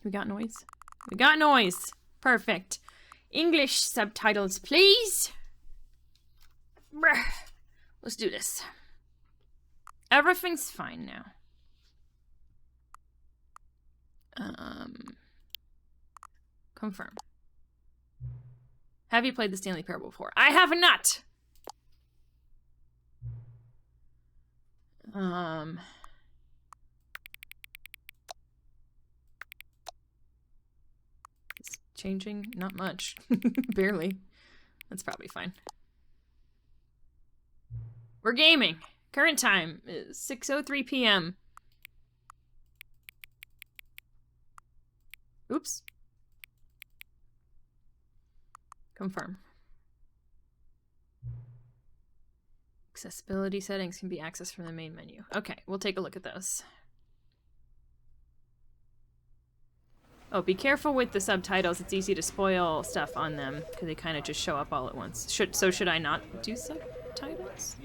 We got noise. We got noise. Perfect. English subtitles, please. Let's do this. Everything's fine now. Confirm. Have you played the Stanley Parable before? I have not. It's changing? Not much. Barely. That's probably fine. We're gaming. Current time is 6:03 p.m. Oops. Confirm. Accessibility settings can be accessed from the main menu. Okay, we'll take a look at those. Oh, be careful with the subtitles. It's easy to spoil stuff on them because they kind of just show up all at once. Should I not do subtitles?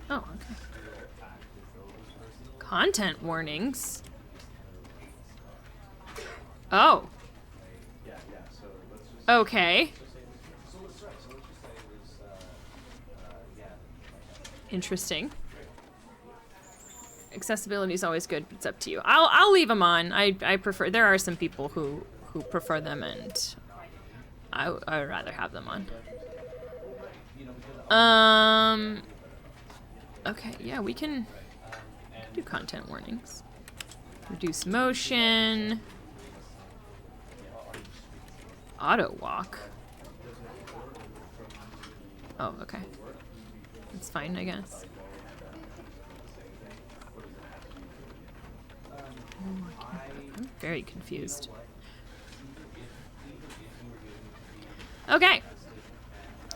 Oh, okay. Content warnings. Oh. Okay. Interesting. Accessibility is always good, but it's up to you. I'll leave them on. I prefer. There are some people who prefer them, and I would rather have them on. Okay, yeah, we can do content warnings. Reduce motion. Auto walk. Oh, okay. That's fine, I guess. I'm very confused. Okay.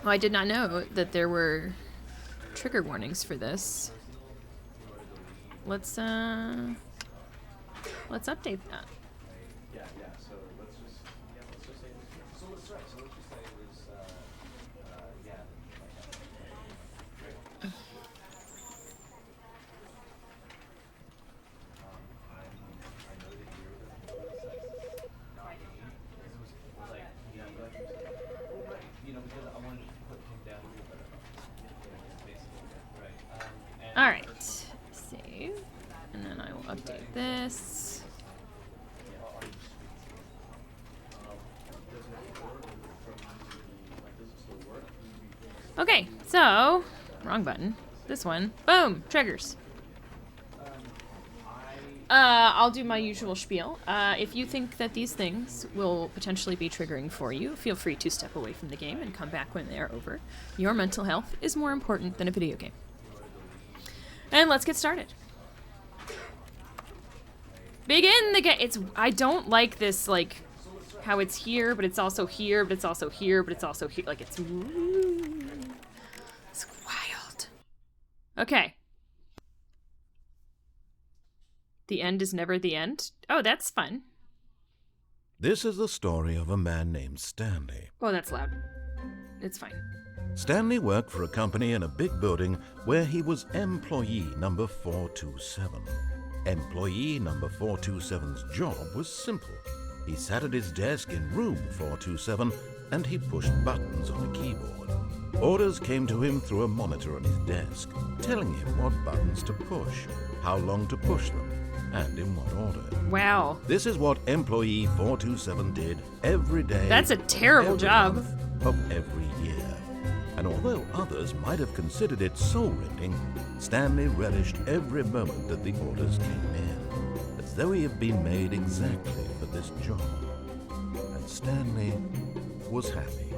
Well, I did not know that there were trigger warnings for this. Let's update that. Alright, save, and then I will update this. Okay, so, wrong button. This one. Boom! Triggers. I'll do my usual spiel. If you think that these things will potentially be triggering for you, feel free to step away from the game and come back when they are over. Your mental health is more important than a video game. And let's get started. Begin the game. I don't like this, like, how it's here, but it's also here, but it's also here, but it's also here. Like, it's wild. Okay. The end is never the end. Oh, that's fun. This is the story of a man named Stanley. Oh, that's loud. It's fine. Stanley worked for a company in a big building where he was employee number 427. Employee number 427's job was simple. He sat at his desk in room 427 and he pushed buttons on a keyboard. Orders came to him through a monitor on his desk, telling him what buttons to push, how long to push them, and in what order. Wow. This is what employee 427 did every day. That's a terrible job. Of every year. And although others might have considered it soul-rending, Stanley relished every moment that the orders came in, as though he had been made exactly for this job. And Stanley was happy.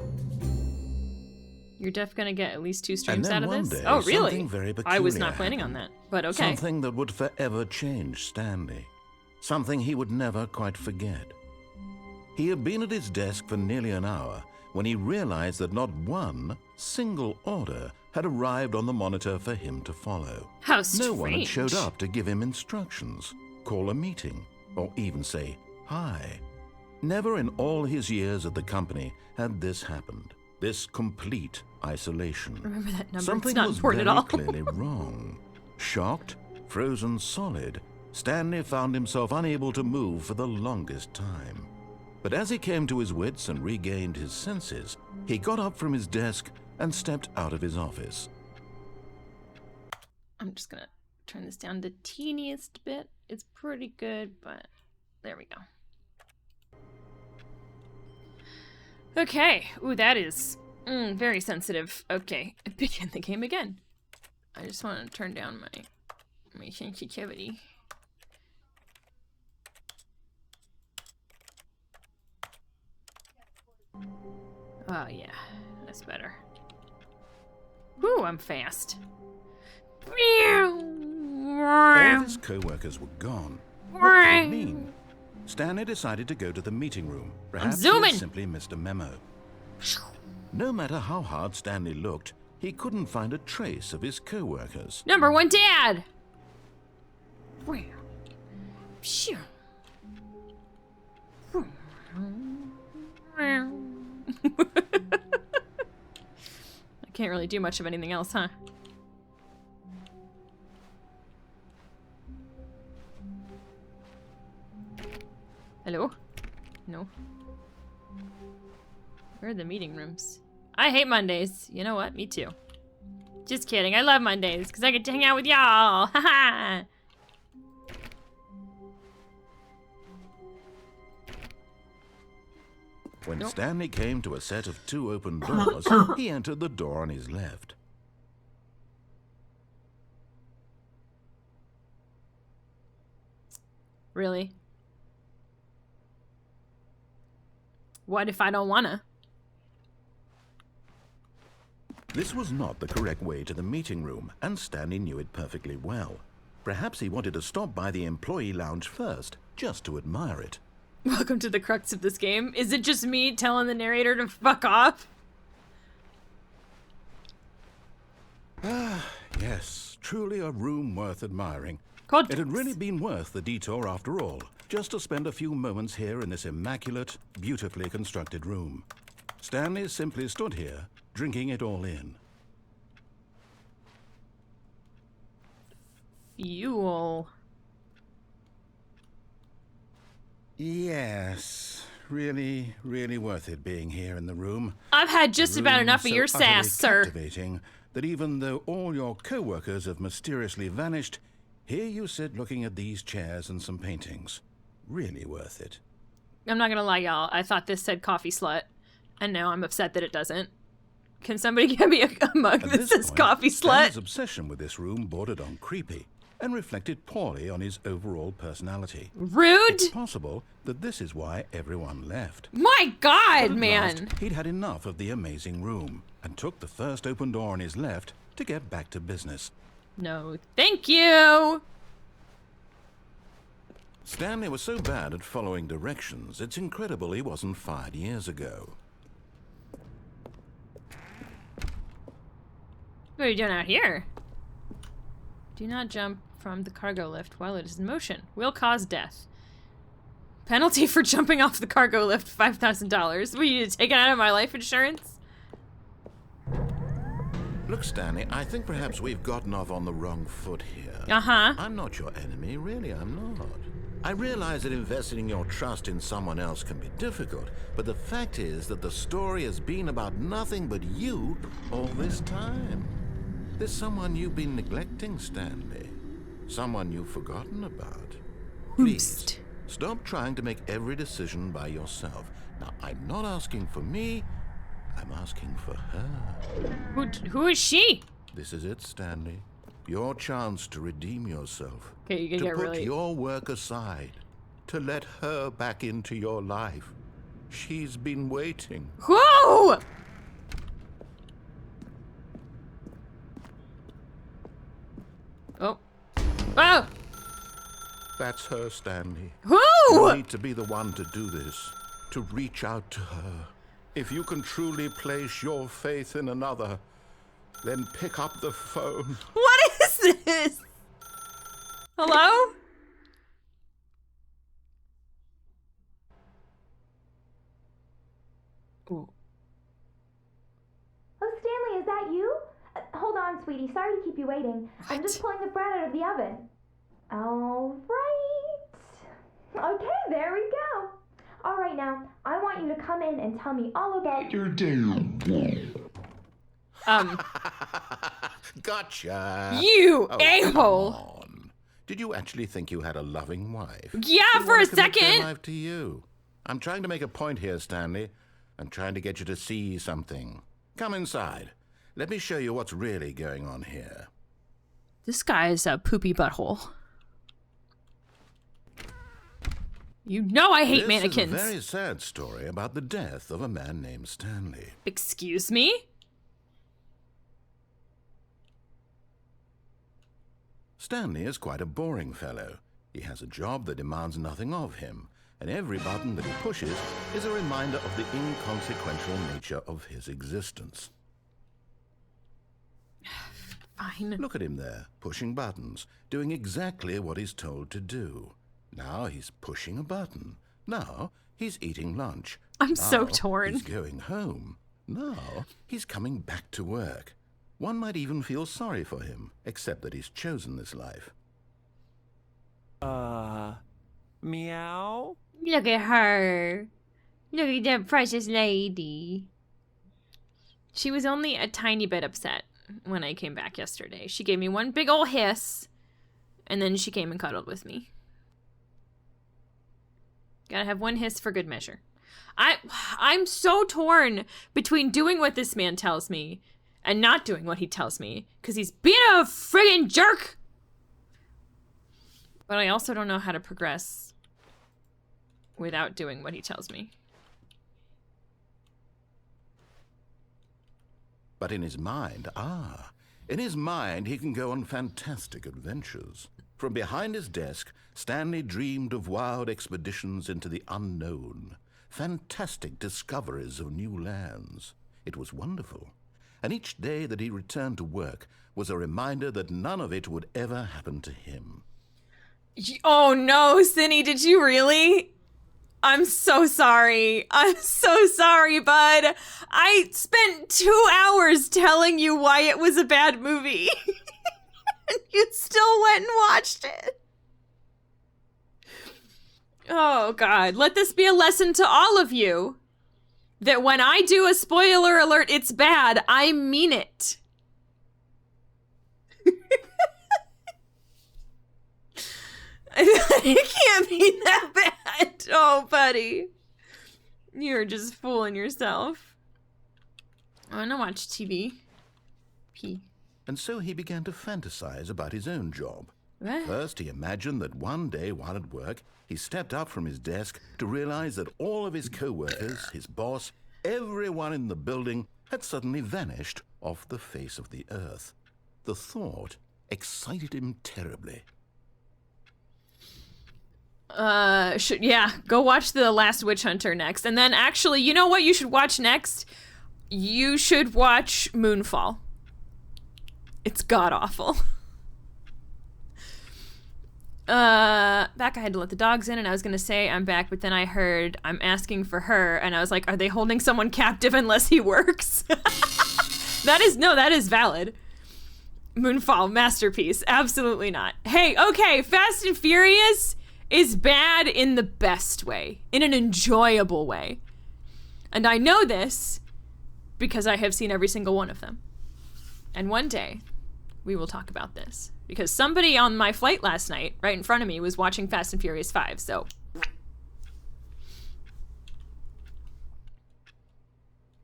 You're definitely gonna get at least 2 streams out of one this? Day, Oh, really? very I was not peculiar planning on happened. that, but okay. Something that would forever change Stanley. something he would never quite forget. He had been at his desk for nearly an hour when he realized that not one single order had arrived on the monitor for him to follow. How strange. No one had showed up to give him instructions, call a meeting, or even say hi. Never in all his years at the company had this happened. This complete isolation. Remember that number. Something It's not was important very at all. clearly wrong. Shocked, frozen solid, Stanley found himself unable to move for the longest time. But as he came to his wits and regained his senses, he got up from his desk and stepped out of his office. I'm just gonna turn this down the teeniest bit. It's pretty good, but there we go. Okay. Ooh, that is very sensitive. Okay, begin the game again. I just want to turn down my sensitivity. Oh yeah, that's better. Whew, I'm fast. All of his co-workers were gone. What could it mean? Stanley decided to go to the meeting room. Perhaps he had simply missed a memo. No matter how hard Stanley looked, he couldn't find a trace of his co-workers. Number one dad! I can't really do much of anything else, huh? Hello? No. Where are the meeting rooms? I hate Mondays. You know what? Me too. Just kidding. I love Mondays because I get to hang out with y'all. Haha. When Stanley came to a set of 2 open doors, he entered the door on his left. Really? What if I don't wanna? This was not the correct way to the meeting room, and Stanley knew it perfectly well. Perhaps he wanted to stop by the employee lounge first, just to admire it. Welcome to the crux of this game. Is it just me telling the narrator to fuck off? Ah, yes, truly a room worth admiring. Called It had really been worth the detour after all, just to spend a few moments here in this immaculate, beautifully constructed room. Stanley simply stood here, drinking it all in. Fuel. Yes, really, really worth it being here in the room. I've had just The about room enough of so your utterly sass, sir. captivating that even though all your co-workers have mysteriously vanished, here you sit looking at these chairs and some paintings. Really worth it. I'm not gonna lie, y'all. I thought this said coffee slut, and now I'm upset that it doesn't. Can somebody get me a mug At that this says point, coffee Stanley's slut? obsession with this room bordered on creepy and reflected poorly on his overall personality. Rude? It's possible that this is why everyone left. My God, But at man. last, he'd had enough of the amazing room and took the first open door on his left to get back to business. No, thank you. Stanley was so bad at following directions, it's incredible he wasn't fired years ago. What are you doing out here? Do not jump from the cargo lift while it is in motion. Will cause death. Penalty for jumping off the cargo lift, $5,000. Will you take it out of my life insurance? Look, Stanley, I think perhaps we've gotten off on the wrong foot here. Uh-huh. I'm not your enemy, really, I'm not. I realize that investing your trust in someone else can be difficult, but the fact is that the story has been about nothing but you all this time. There's someone you've been neglecting, Stanley. Someone you've forgotten about. Please, stop trying to make every decision by yourself. Now, I'm not asking for me, I'm asking for her. Who is she? This is it, Stanley. Your chance to redeem yourself. Okay, you can to get put really... your work aside. To let her back into your life. She's been waiting. Whoa! Oh. Oh! That's her, Stanley. Who? You need to be the one to do this, to reach out to her. If you can truly place your faith in another, then pick up the phone. What is this? Hello? Ooh. Oh, Stanley, is that you? Hold on, sweetie. Sorry to keep you waiting. I'm just pulling the bread out of the oven. All right. Okay, there we go. All right, now, I want you to come in and tell me all about your day. Gotcha. You Oh, a-hole. come on. Did you actually think you had a loving wife? Yeah, Who for a wanted to commit their second. life to you? I'm trying to make a point here, Stanley. I'm trying to get you to see something. Come inside. Let me show you what's really going on here. This guy is a poopy butthole. You know I hate mannequins. This is a very sad story about the death of a man named Stanley. Excuse me? Stanley is quite a boring fellow. He has a job that demands nothing of him, and every button that he pushes is a reminder of the inconsequential nature of his existence. Fine. Look at him there, pushing buttons, doing exactly what he's told to do. Now he's pushing a button. Now he's eating lunch. I'm Now so torn. He's going home. Now he's coming back to work. One might even feel sorry for him, except that he's chosen this life. Meow? Look at her. Look at that precious lady. She was only a tiny bit upset when I came back yesterday. She gave me one big ol' hiss, and then she came and cuddled with me. Gotta have one hiss for good measure. I'm so torn between doing what this man tells me and not doing what he tells me, because he's being a friggin' jerk. But I also don't know how to progress without doing what he tells me. But in his mind, he can go on fantastic adventures. From behind his desk, Stanley dreamed of wild expeditions into the unknown, fantastic discoveries of new lands. It was wonderful. And each day that he returned to work was a reminder that none of it would ever happen to him. Oh no, Cindy, did you really? I'm so sorry. I'm so sorry, bud. I spent 2 hours telling you why it was a bad movie. And you still went and watched it. Oh, God. Let this be a lesson to all of you. That when I do a spoiler alert, it's bad. I mean it. It can't be that bad. Oh, buddy. You're just fooling yourself. I want to watch TV. Pee. And so he began to fantasize about his own job. What? First, he imagined that one day while at work, he stepped up from his desk to realize that all of his co-workers, his boss, everyone in the building had suddenly vanished off the face of the earth. The thought excited him terribly. Go watch The Last Witch Hunter next. And then actually, you know what you should watch next? You should watch Moonfall. It's god-awful. Back, I had to let the dogs in, and I was gonna say I'm back, but then I heard I'm asking for her, and I was like, are they holding someone captive unless he works? That is valid. Moonfall, masterpiece. Absolutely not. Hey, okay, Fast and Furious is bad in the best way, in an enjoyable way. And I know this because I have seen every single one of them. And one day, we will talk about this. Because somebody on my flight last night, right in front of me, was watching Fast and Furious 5, so.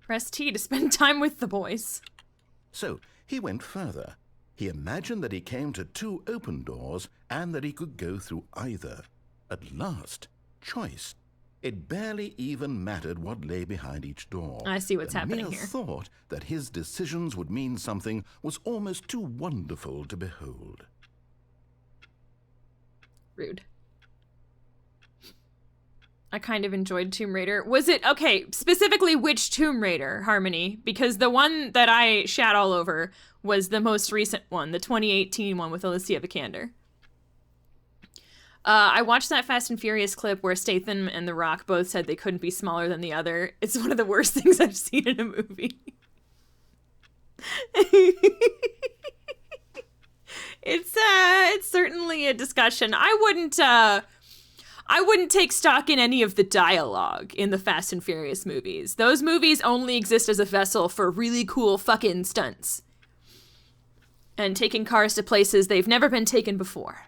Press T to spend time with the boys. So he went further. He imagined that he came to 2 open doors and that he could go through either. At last, choice. It barely even mattered what lay behind each door. I see what's happening here. The here. thought that his decisions would mean something was almost too wonderful to behold. Rude. I kind of enjoyed Tomb Raider. Was it, okay, specifically which Tomb Raider, Harmony? Because the one that I shat all over was the most recent one, the 2018 one with Alicia Vikander. I watched that Fast and Furious clip where Statham and The Rock both said they couldn't be smaller than the other. It's one of the worst things I've seen in a movie. It's certainly a discussion. I wouldn't take stock in any of the dialogue in the Fast and Furious movies. Those movies only exist as a vessel for really cool fucking stunts. And taking cars to places they've never been taken before.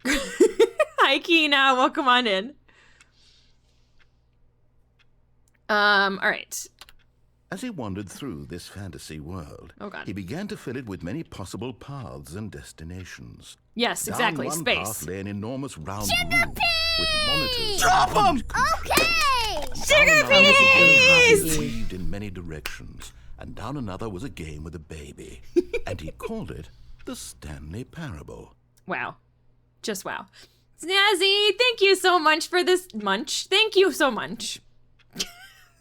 Hi, Kina. Welcome on in. All right. As he wandered through this fantasy world, Oh, God. he began to fill it with many possible paths and destinations. Yes, exactly. Down one Space. path lay an enormous round room with monitors. Drop 'em! Okay! Sugar peas! Weaved in many directions, and down another was a game with a baby, and he called it the Stanley Parable. Wow. Just wow. Snazzy, thank you so much for this munch. Thank you so much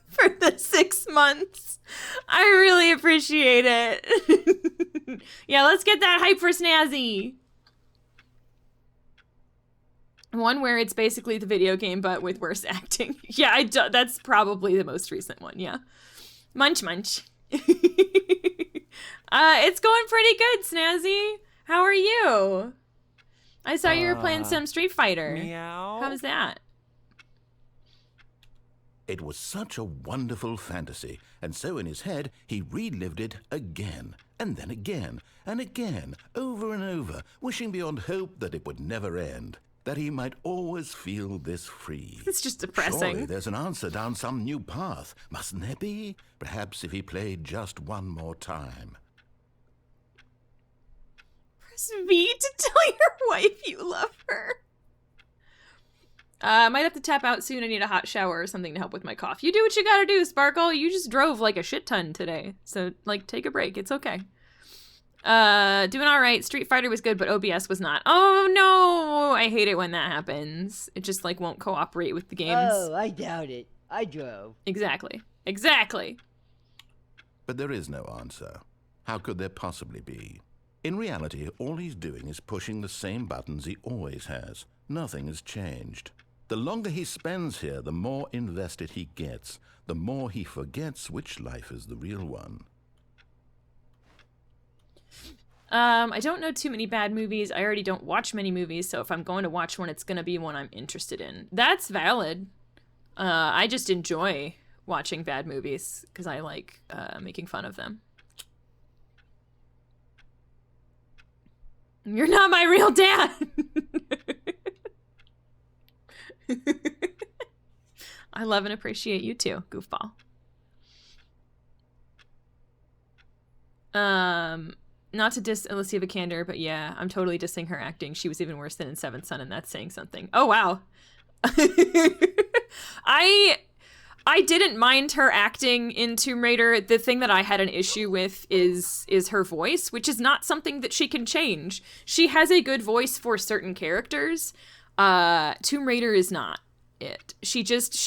for the 6 months. I really appreciate it. Yeah, let's get that hype for Snazzy. One where it's basically the video game, but with worse acting. Yeah, that's probably the most recent one, yeah. Munch. It's going pretty good, Snazzy. How are you? I saw you were playing some Street Fighter. Meow. How was that? It was such a wonderful fantasy, and so in his head he relived it again, and then again, and again, over and over, wishing beyond hope that it would never end, that he might always feel this free. It's just depressing. Surely there's an answer down some new path, mustn't there be? Perhaps if he played just one more time. Press V to tell your wife you love her. I might have to tap out soon. I need a hot shower or something to help with my cough. You do what you gotta do, Sparkle. You just drove like a shit ton today. So, like, take a break. It's okay. Doing all right. Street Fighter was good, but OBS was not. Oh, no. I hate it when that happens. It just, like, won't cooperate with the games. Oh, I doubt it. I drove. Exactly. But there is no answer. How could there possibly be? In reality, all he's doing is pushing the same buttons he always has. Nothing has changed. The longer he spends here, the more invested he gets, the more he forgets which life is the real one. I don't know too many bad movies. I already don't watch many movies, so if I'm going to watch one, it's going to be one I'm interested in. That's valid. I just enjoy watching bad movies because I like making fun of them. You're not my real dad! I love and appreciate you too, goofball. Not to diss Alicia Vikander, but yeah, I'm totally dissing her acting. She was even worse than in Seventh Son, and that's saying something. Oh, wow. I didn't mind her acting in Tomb Raider. The thing that I had an issue with is her voice, which is not something that she can change. She has a good voice for certain characters. Tomb Raider is not it. She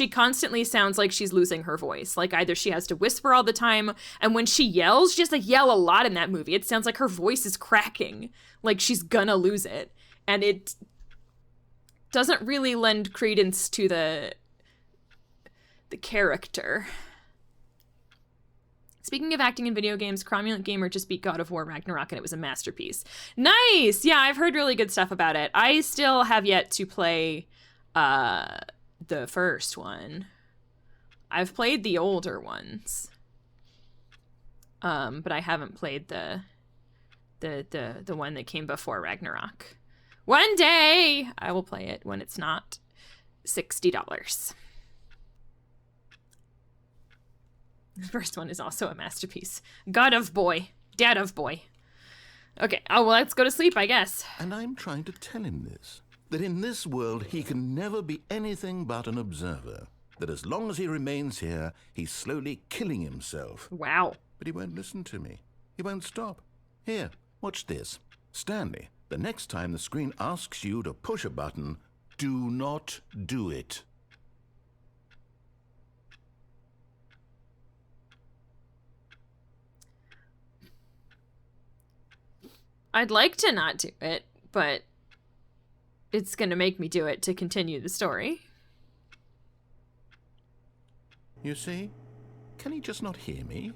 constantly sounds like she's losing her voice. Like either she has to whisper all the time, and when she yells, she has to yell a lot in that movie. It sounds like her voice is cracking, like she's gonna lose it. And it doesn't really lend credence to the character. Speaking of acting in video games, Cromulent Gamer just beat God of War Ragnarok and it was a masterpiece. Nice! Yeah, I've heard really good stuff about it. I still have yet to play the first one. I've played the older ones. But I haven't played the one that came before Ragnarok. One day I will play it when it's not $60. The first one is also a masterpiece. God of Boy. Dad of Boy. Okay, well, let's go to sleep, I guess. And I'm trying to tell him this, that in this world he can never be anything but an observer, that as long as he remains here, he's slowly killing himself. Wow. But he won't listen to me. He won't stop. Here, watch this. Stanley, the next time the screen asks you to push a button, Do not do it. I'd like to not do it, but it's gonna make me do it to continue the story. You see? Can he just not hear me?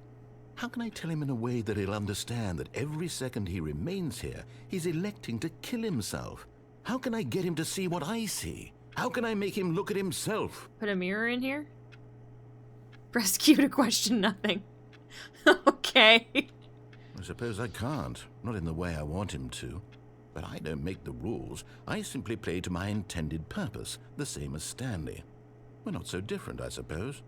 How can I tell him in a way that he'll understand that every second he remains here, he's electing to kill himself? How can I get him to see what I see? How can I make him look at himself? Put a mirror in here? Press Q to question nothing. Okay. I suppose I can't. Not in the way I want him to. But I don't make the rules. I simply play to my intended purpose, the same as Stanley. We're not so different, I suppose.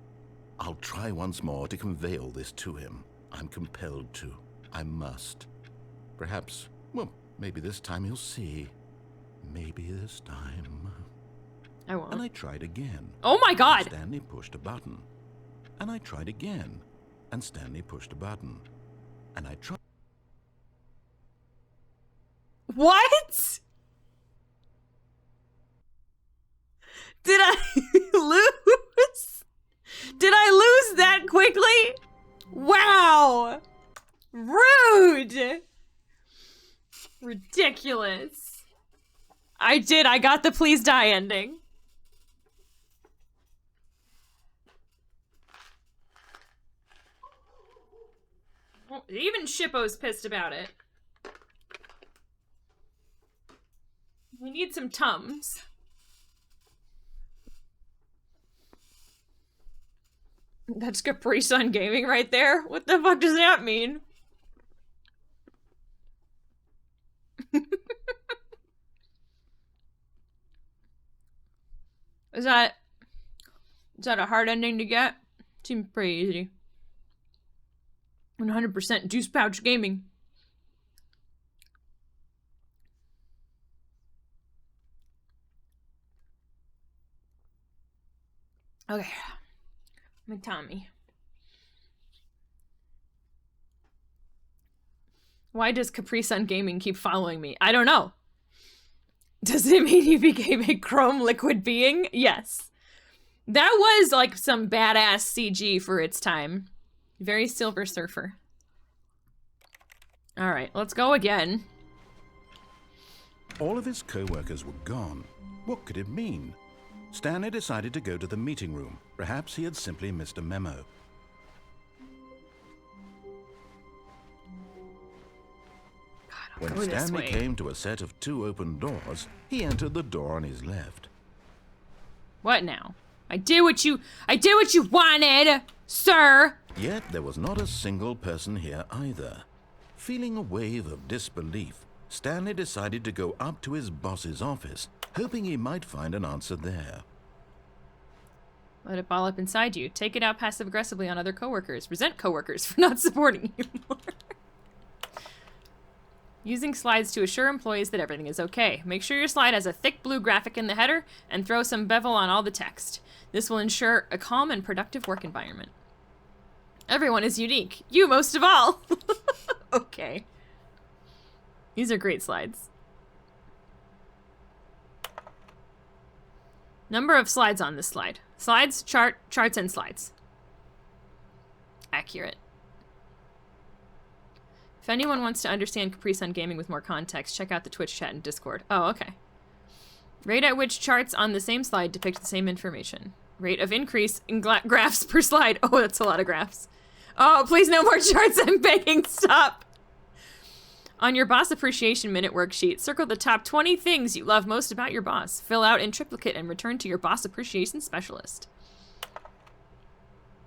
I'll try once more to convey all this to him. I'm compelled to. I must. Perhaps, well, maybe this time he'll see. Maybe this time. I won't. And I tried again. Oh my god! Stanley pushed a button. And I tried again. And Stanley pushed a button. And I tried. What? Did I lose? Did I lose that quickly? Wow! Rude! Ridiculous. I got the please die ending. Well, even Shippo's pissed about it. We need some Tums. That's Capri Sun Gaming right there? What the fuck does that mean? Is that a hard ending to get? Seems pretty easy. 100% Juice Pouch Gaming. Okay. McTommy. Why does Capri Sun Gaming keep following me? I don't know. Does it mean you became a chrome liquid being? Yes. That was like some badass CG for its time. Very Silver Surfer. Alright, let's go again. All of his co-workers were gone. What could it mean? Stanley decided to go to the meeting room. Perhaps he had simply missed a memo. When Stanley came to a set of 2 open doors, he entered the door on his left. What now? I did what you wanted, sir! Yet there was not a single person here either. Feeling a wave of disbelief, Stanley decided to go up to his boss's office, hoping he might find an answer there. Let it ball up inside you. Take it out passive-aggressively on other coworkers. Resent coworkers for not supporting you more. Using slides to assure employees that everything is okay. Make sure your slide has a thick blue graphic in the header and throw some bevel on all the text. This will ensure a calm and productive work environment. Everyone is unique. You most of all. Okay. These are great slides. Number of slides on this slide. Slides, charts, and slides. Accurate. If anyone wants to understand Capri Sun Gaming with more context, check out the Twitch chat and Discord. Oh, okay. Rate at which charts on the same slide depict the same information. Rate of increase in graphs per slide. Oh, that's a lot of graphs. Oh, please no more charts. I'm begging. Stop. On your Boss Appreciation Minute worksheet, circle the top 20 things you love most about your boss. Fill out in triplicate and return to your Boss Appreciation Specialist.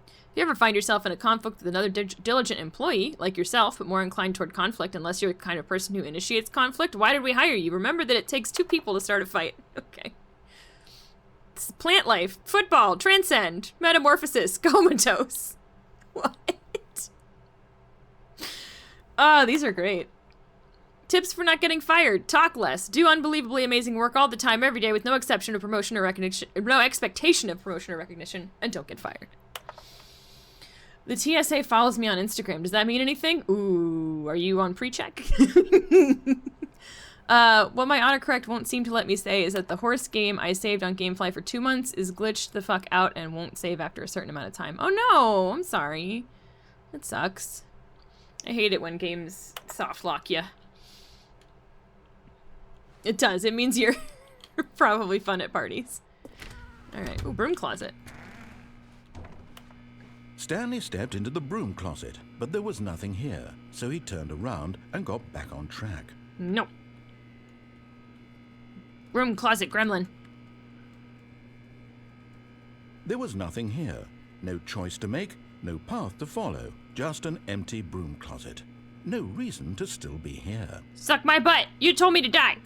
If you ever find yourself in a conflict with another diligent employee, like yourself, but more inclined toward conflict unless you're the kind of person who initiates conflict, why did we hire you? Remember that it takes 2 people to start a fight. Okay. This is plant life, football, transcend, metamorphosis, comatose. What? Oh, these are great. Tips for not getting fired. Talk less. Do unbelievably amazing work all the time, every day, with no exception of promotion or recognition, no expectation of promotion or recognition, and don't get fired. The TSA follows me on Instagram. Does that mean anything? Ooh, are you on pre-check? What my autocorrect won't seem to let me say is that the horse game I saved on Gamefly for 2 months is glitched the fuck out and won't save after a certain amount of time. Oh no, I'm sorry. That sucks. I hate it when games soft lock you. It does. It means you're probably fun at parties. Alright, ooh, broom closet. Stanley stepped into the broom closet, but there was nothing here, so he turned around and got back on track. No. Broom closet gremlin. There was nothing here. No choice to make, no path to follow, just an empty broom closet. No reason to still be here. Suck my butt! You told me to die!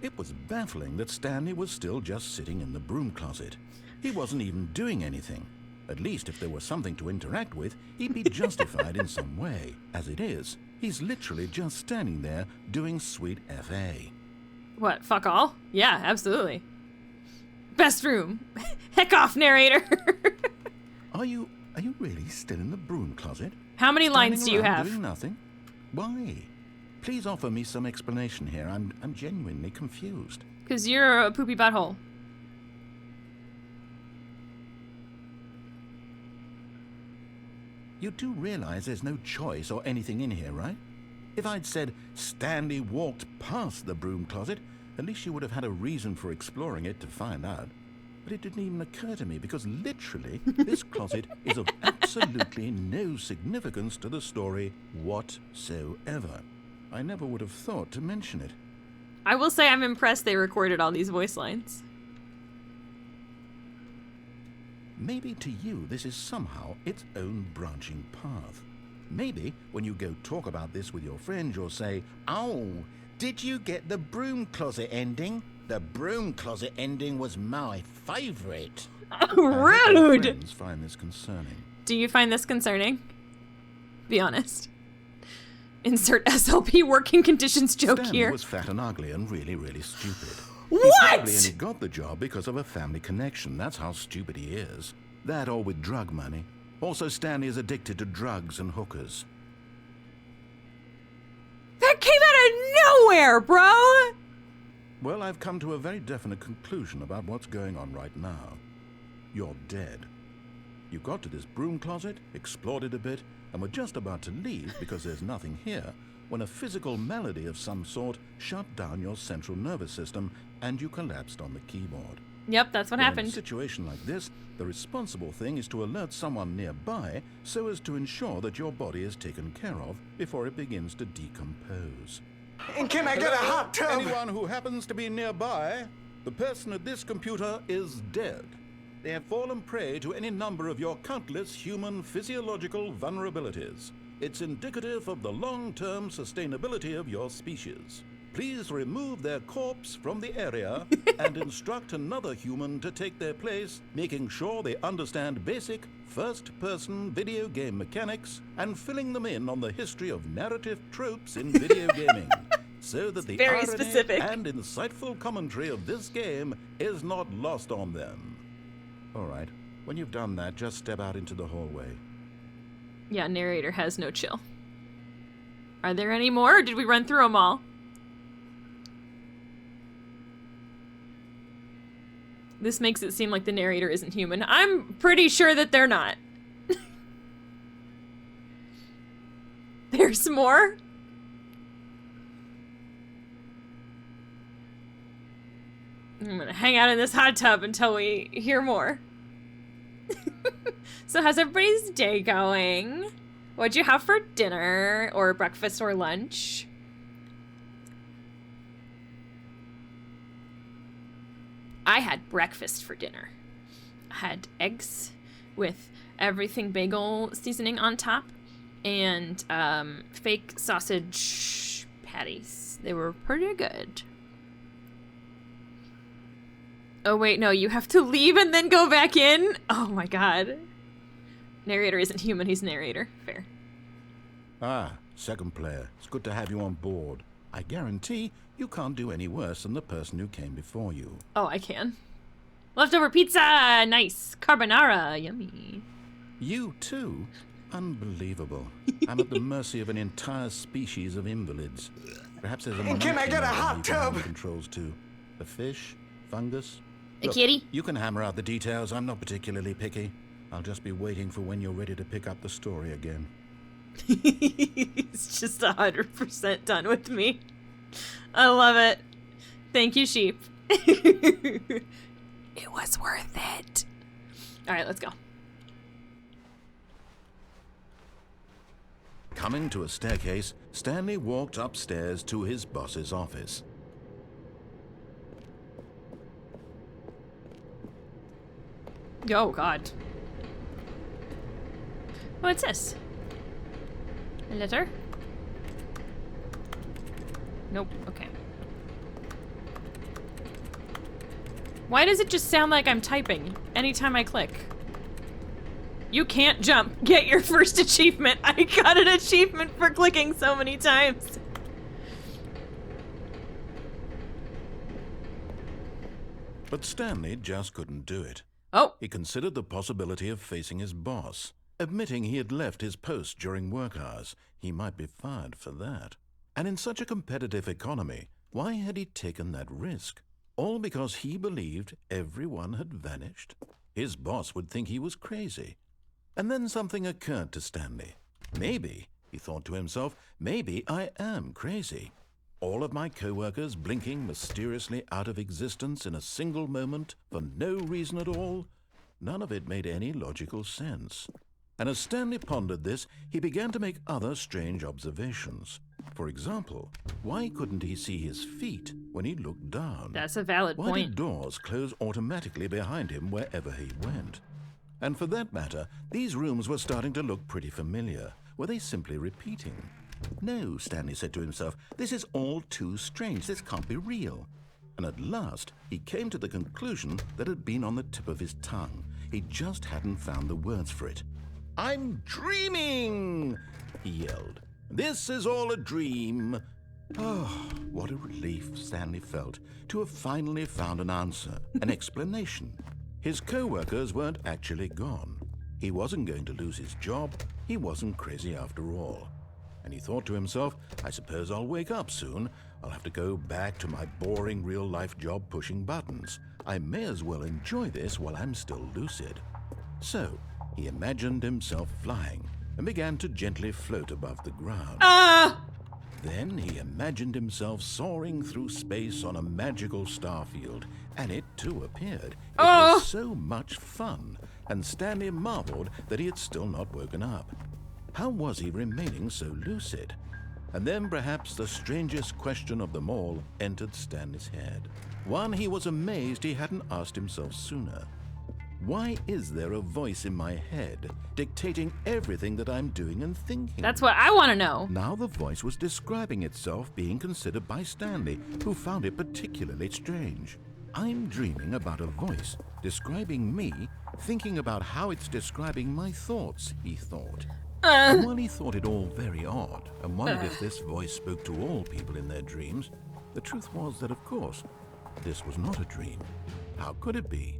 It was baffling that Stanley was still just sitting in the broom closet. He wasn't even doing anything. At least if there was something to interact with, he'd be justified in some way. As it is, he's literally just standing there doing sweet FA. What, fuck all? Yeah, absolutely. Best room. Heck off, narrator! Are you really still in the broom closet? How many lines do you have? Doing nothing? Why? Please offer me some explanation here. I'm genuinely confused. Because you're a poopy butthole. You do realize there's no choice or anything in here, right? If I'd said Stanley walked past the broom closet, at least you would have had a reason for exploring it to find out. But it didn't even occur to me because literally this closet is of absolutely no significance to the story whatsoever. I never would have thought to mention it. I will say I'm impressed they recorded all these voice lines. Maybe to you this is somehow its own branching path. Maybe when you go talk about this with your friends, you'll say, "Oh, did you get the broom closet ending? The broom closet ending was my favorite." Rude! Friends find this concerning. Do you find this concerning? Be honest. Insert SLP working conditions joke Stanley here. was fat and ugly and really, really stupid. What? He probably only got the job because of a family connection. That's how stupid he is. That or with drug money. Also, Stanley is addicted to drugs and hookers. That came out of nowhere, bro! Well, I've come to a very definite conclusion about what's going on right now. You're dead. You got to this broom closet, explored it a bit, and were just about to leave because there's nothing here when a physical malady of some sort shut down your central nervous system and you collapsed on the keyboard. Yep, that's what happened. In a situation like this, the responsible thing is to alert someone nearby so as to ensure that your body is taken care of before it begins to decompose. And can I get a hot tub? Anyone who happens to be nearby, the person at this computer is dead. They have fallen prey to any number of your countless human physiological vulnerabilities. It's indicative of the long-term sustainability of your species. Please remove their corpse from the area and instruct another human to take their place, making sure they understand basic first-person video game mechanics and filling them in on the history of narrative tropes in video gaming, so that the very irony specific and insightful commentary of this game is not lost on them. All right, when you've done that, just step out into the hallway. Yeah, narrator has no chill. Are there any more, or did we run through them all? This makes it seem like the narrator isn't human. I'm pretty sure that they're not. There's more? I'm gonna hang out in this hot tub until we hear more. So how's everybody's day going? What'd you have for dinner or breakfast or lunch? I had breakfast for dinner. I had eggs with everything bagel seasoning on top and fake sausage patties. They were pretty good. Oh wait, no, you have to leave and then go back in? Oh my god. Narrator isn't human, he's narrator. Fair. Ah, second player. It's good to have you on board. I guarantee you can't do any worse than the person who came before you. Oh, I can. Leftover pizza! Nice. Carbonara! Yummy. You too? Unbelievable. I'm at the mercy of an entire species of invalids. Perhaps there's a And can I monkey get a there hot you can hand tub? controls to. A fish? Fungus? A Look, kitty? you can hammer out the details. I'm not particularly picky. I'll just be waiting for when you're ready to pick up the story again. He's just 100% done with me. I love it. Thank you, sheep. It was worth it. All right, let's go. Coming to a staircase, Stanley walked upstairs to his boss's office. Oh, God. What's this? A letter? Nope. Okay. Why does it just sound like I'm typing anytime I click? You can't jump. Get your first achievement. I got an achievement for clicking so many times. But Stanley just couldn't do it. Oh. He considered the possibility of facing his boss. Admitting he had left his post during work hours, he might be fired for that. And in such a competitive economy, why had he taken that risk? All because he believed everyone had vanished? His boss would think he was crazy. And then something occurred to Stanley. Maybe, he thought to himself, maybe I am crazy. All of my co-workers blinking mysteriously out of existence in a single moment for no reason at all? None of it made any logical sense. And as Stanley pondered this, he began to make other strange observations. For example, why couldn't he see his feet when he looked down? That's a valid Why point. did doors close automatically behind him wherever he went? And for that matter, these rooms were starting to look pretty familiar. Were they simply repeating? No, Stanley said to himself, this is all too strange. This can't be real. And at last, he came to the conclusion that had been on the tip of his tongue. He just hadn't found the words for it. I'm dreaming, he yelled. This is all a dream. Oh, what a relief Stanley felt to have finally found an answer, an explanation. His co-workers weren't actually gone. He wasn't going to lose his job. He wasn't crazy after all. And he thought to himself, I suppose I'll wake up soon. I'll have to go back to my boring real-life job pushing buttons. I may as well enjoy this while I'm still lucid. So, he imagined himself flying and began to gently float above the ground. Then he imagined himself soaring through space on a magical starfield, and it too appeared. It was so much fun, and Stanley marveled that he had still not woken up. How was he remaining so lucid? And then perhaps the strangest question of them all entered Stanley's head. One he was amazed he hadn't asked himself sooner. Why is there a voice in my head dictating everything that I'm doing and thinking? That's what I want to know. Now the voice was describing itself being considered by Stanley, who found it particularly strange. I'm dreaming about a voice describing me, thinking about how it's describing my thoughts, he thought. And while he thought it all very odd and wondered if this voice spoke to all people in their dreams, the truth was that, of course, this was not a dream. How could it be?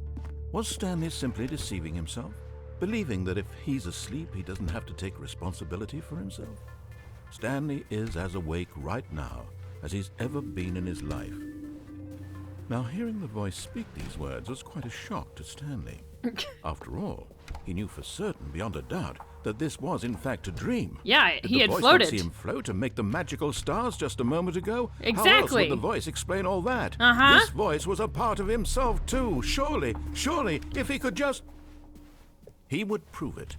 Was Stanley simply deceiving himself, believing that if he's asleep, he doesn't have to take responsibility for himself? Stanley is as awake right now as he's ever been in his life. Now, hearing the voice speak these words was quite a shock to Stanley. After all, he knew for certain, beyond a doubt, that this was in fact a dream. Yeah, Did he had the voice floated. not see him float and make the magical stars just a moment ago? How else Exactly. would the voice explain all that? Uh-huh. This voice was a part of himself too. Surely, if he could just... He would prove it.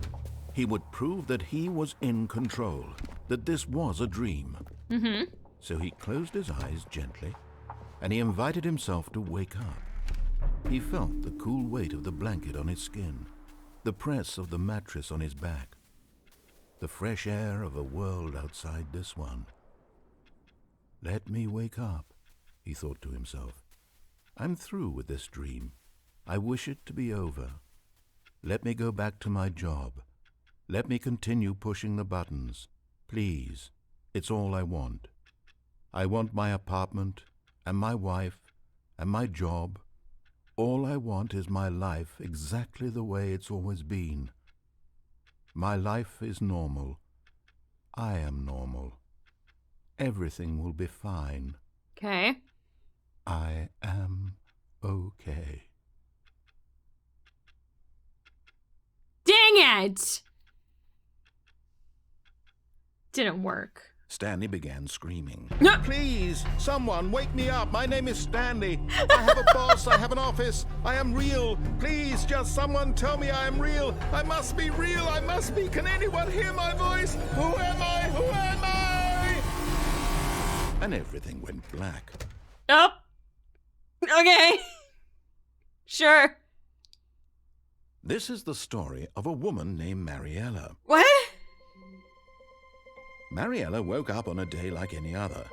He would prove that he was in control, that this was a dream. Mm-hmm. So he closed his eyes gently, and he invited himself to wake up. He felt the cool weight of the blanket on his skin, the press of the mattress on his back, the fresh air of a world outside this one. Let me wake up, he thought to himself. I'm through with this dream. I wish it to be over. Let me go back to my job. Let me continue pushing the buttons. Please, it's all I want. I want my apartment, and my wife, and my job. All I want is my life exactly the way it's always been. My life is normal. I am normal. Everything will be fine. Okay. I am okay. Dang it! Didn't work. Stanley began screaming. No. Please, someone, wake me up. My name is Stanley. I have a boss. I have an office. I am real. Please, just someone tell me I am real. I must be real. I must be. Can anyone hear my voice? Who am I? Who am I? And everything went black. Oh. Okay. Sure. This is the story of a woman named Mariella. What? Mariella woke up on a day like any other.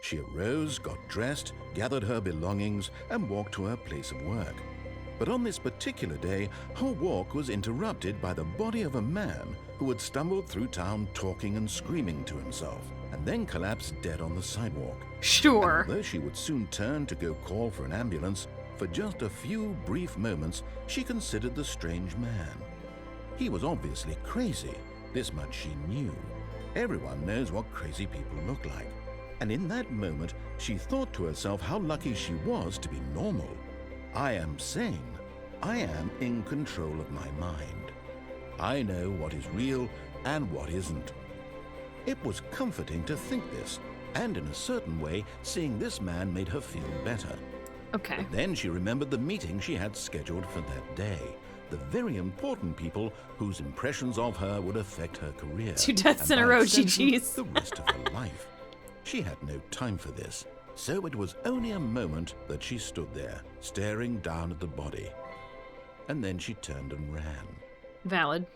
She arose, got dressed, gathered her belongings, and walked to her place of work. But on this particular day, her walk was interrupted by the body of a man who had stumbled through town talking and screaming to himself, and then collapsed dead on the sidewalk. Sure. And although she would soon turn to go call for an ambulance, for just a few brief moments, she considered the strange man. He was obviously crazy. This much she knew. Everyone knows what crazy people look like. And in that moment, she thought to herself how lucky she was to be normal. I am sane. I am in control of my mind. I know what is real and what isn't. It was comforting to think this, and in a certain way, seeing this man made her feel better. Okay. Then she remembered the meeting she had scheduled for that day. The very important people whose impressions of her would affect her career. 2 deaths in and a by row, extension, GG's. the rest of her life. She had no time for this, so it was only a moment that she stood there, staring down at the body. And then she turned and ran. Valid.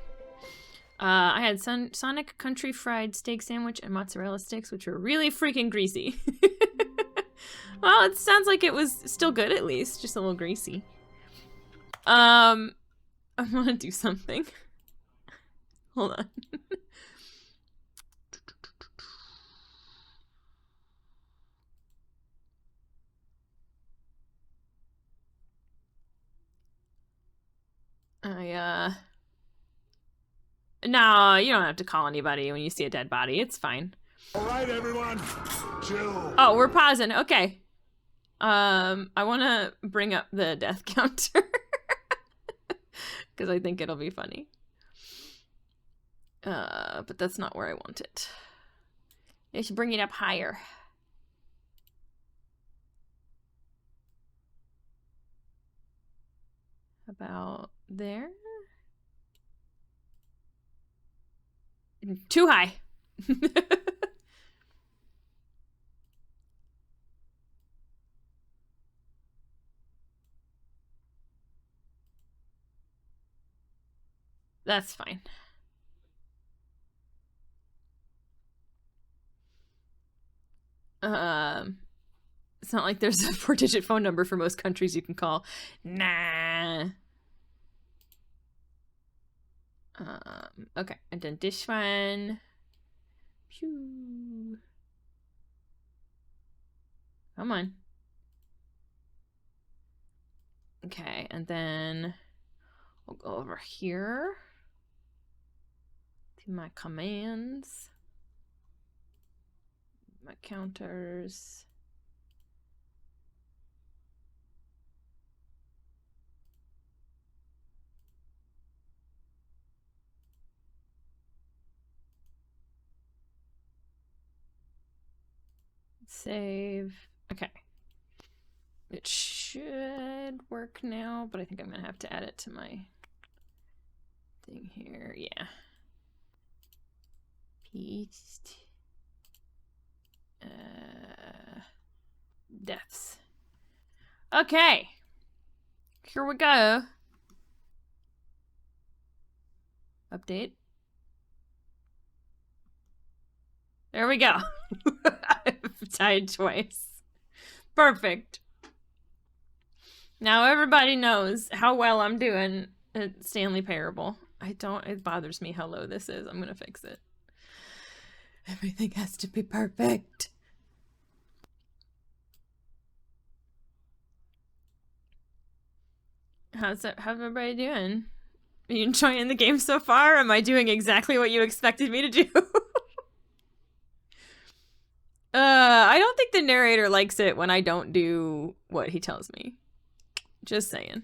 I had Sonic Country Fried Steak Sandwich and mozzarella sticks, which were really freaking greasy. Well, it sounds like it was still good at least, just a little greasy. I want to do something. Hold on. No, you don't have to call anybody when you see a dead body. It's fine. All right, everyone, chill. Oh, we're pausing. Okay. I want to bring up the death counter. Because I think it'll be funny. But that's not where I want it. I should bring it up higher. About there? Too high. That's fine. It's not like there's a 4-digit phone number for most countries you can call. Nah. Okay, I done this one. Phew. Come on. Okay, and then we'll go over here to my commands, my counters. Save. Okay. It should work now, but I think I'm gonna have to add it to my thing here. Yeah. Paste. Deaths. Okay. Here we go. Update. There we go. I've died twice. Perfect. Now everybody knows how well I'm doing at Stanley Parable. It bothers me how low this is. I'm gonna fix it. Everything has to be perfect. How's everybody doing? Are you enjoying the game so far? Am I doing exactly what you expected me to do? I don't think the narrator likes it when I don't do what he tells me. Just saying.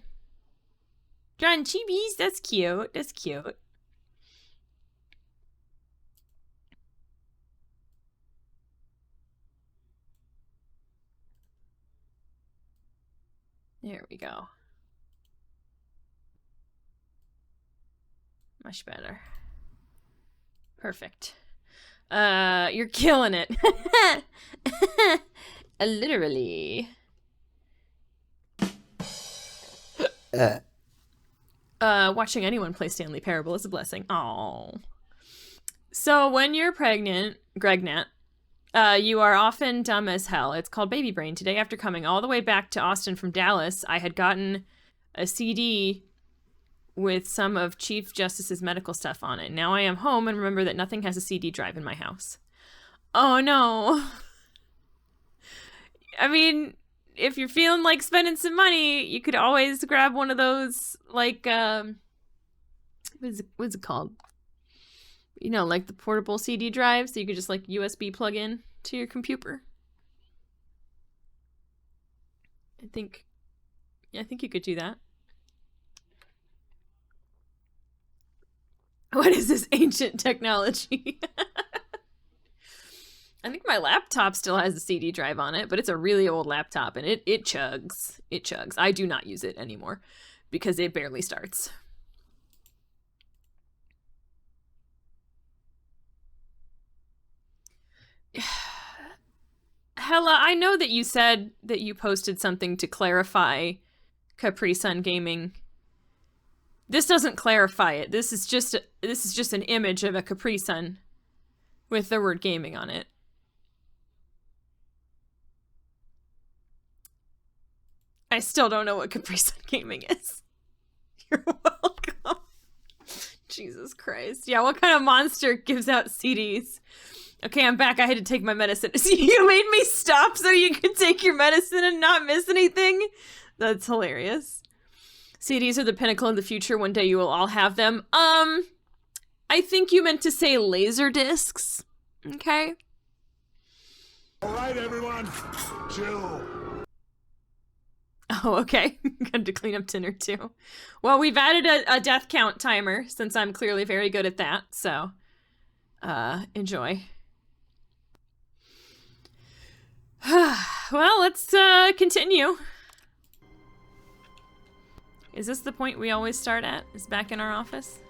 John Chibis, that's cute. That's cute. There we go. Much better. Perfect. You're killing it. Literally. Watching anyone play Stanley Parable is a blessing. Oh. So when you're pregnant, Gregnat, you are often dumb as hell. It's called baby brain. Today, after coming all the way back to Austin from Dallas, I had gotten a CD with some of Chief Justice's medical stuff on it. Now I am home and remember that nothing has a CD drive in my house. Oh no. I mean, if you're feeling like spending some money, you could always grab one of those, like, what's it called? You know, like the portable CD drives that you could just, like, USB plug in to your computer. I think you could do that. What is this ancient technology? I think my laptop still has a CD drive on it, but it's a really old laptop and it chugs. It chugs. I do not use it anymore because it barely starts. Hella, I know that you said that you posted something to clarify Capri Sun Gaming. This doesn't clarify it. This is just an image of a Capri Sun with the word gaming on it. I still don't know what Capri Sun Gaming is. You're welcome. Jesus Christ. Yeah, what kind of monster gives out CDs? Okay, I'm back. I had to take my medicine. You made me stop so you could take your medicine and not miss anything? That's hilarious. CDs are the pinnacle of the future. One day you will all have them. I think you meant to say laser discs. Okay. All right, everyone, chill. Oh, okay. Got to clean up dinner too. Well, we've added a death count timer since I'm clearly very good at that. So, enjoy. Well, let's continue. Is this the point we always start at? Is back in our office?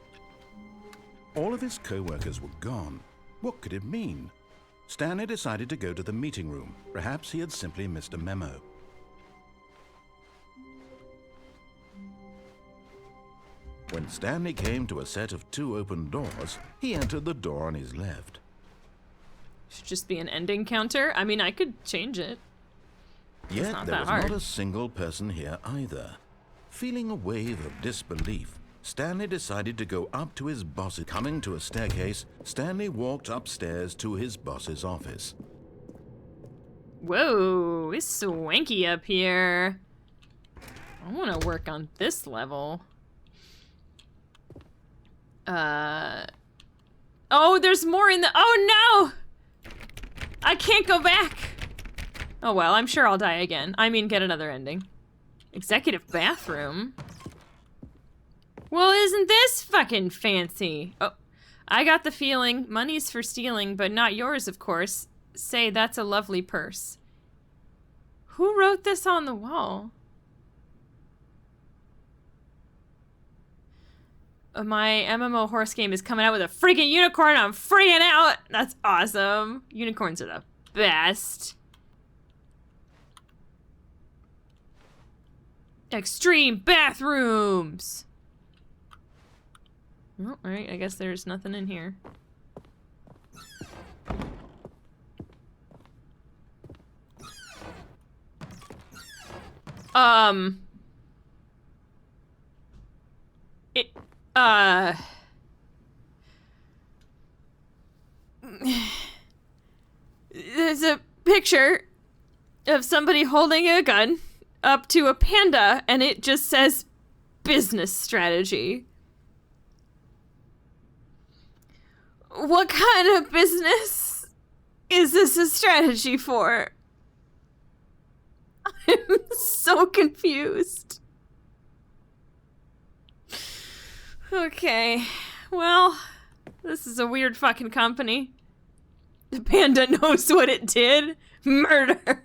All of his co-workers were gone. What could it mean? Stanley decided to go to the meeting room. Perhaps he had simply missed a memo. When Stanley came to a set of 2 open doors, he entered the door on his left. Should just be an ending counter? I mean, I could change it. Yet not there that was hard. not a single person here either. Feeling a wave of disbelief, Stanley decided to go up to his boss. Coming to a staircase, Stanley walked upstairs to his boss's office. Whoa, it's swanky up here. I want to work on this level. Oh, there's more in the... Oh, no! I can't go back! Oh, well, I'm sure I'll die again. I mean, get another ending. Executive bathroom? Well, isn't this fucking fancy? Oh, I got the feeling money's for stealing, but not yours, of course. Say, that's a lovely purse. Who wrote this on the wall? My MMO horse game is coming out with a freaking unicorn. I'm freaking out. That's awesome. Unicorns are the best. Extreme bathrooms. Oh, alright, I guess there's nothing in here. There's a picture of somebody holding a gun up to a panda, and it just says business strategy. What kind of business is this a strategy for? I'm so confused. Okay, well, this is a weird fucking company. The panda knows what it did. Murder.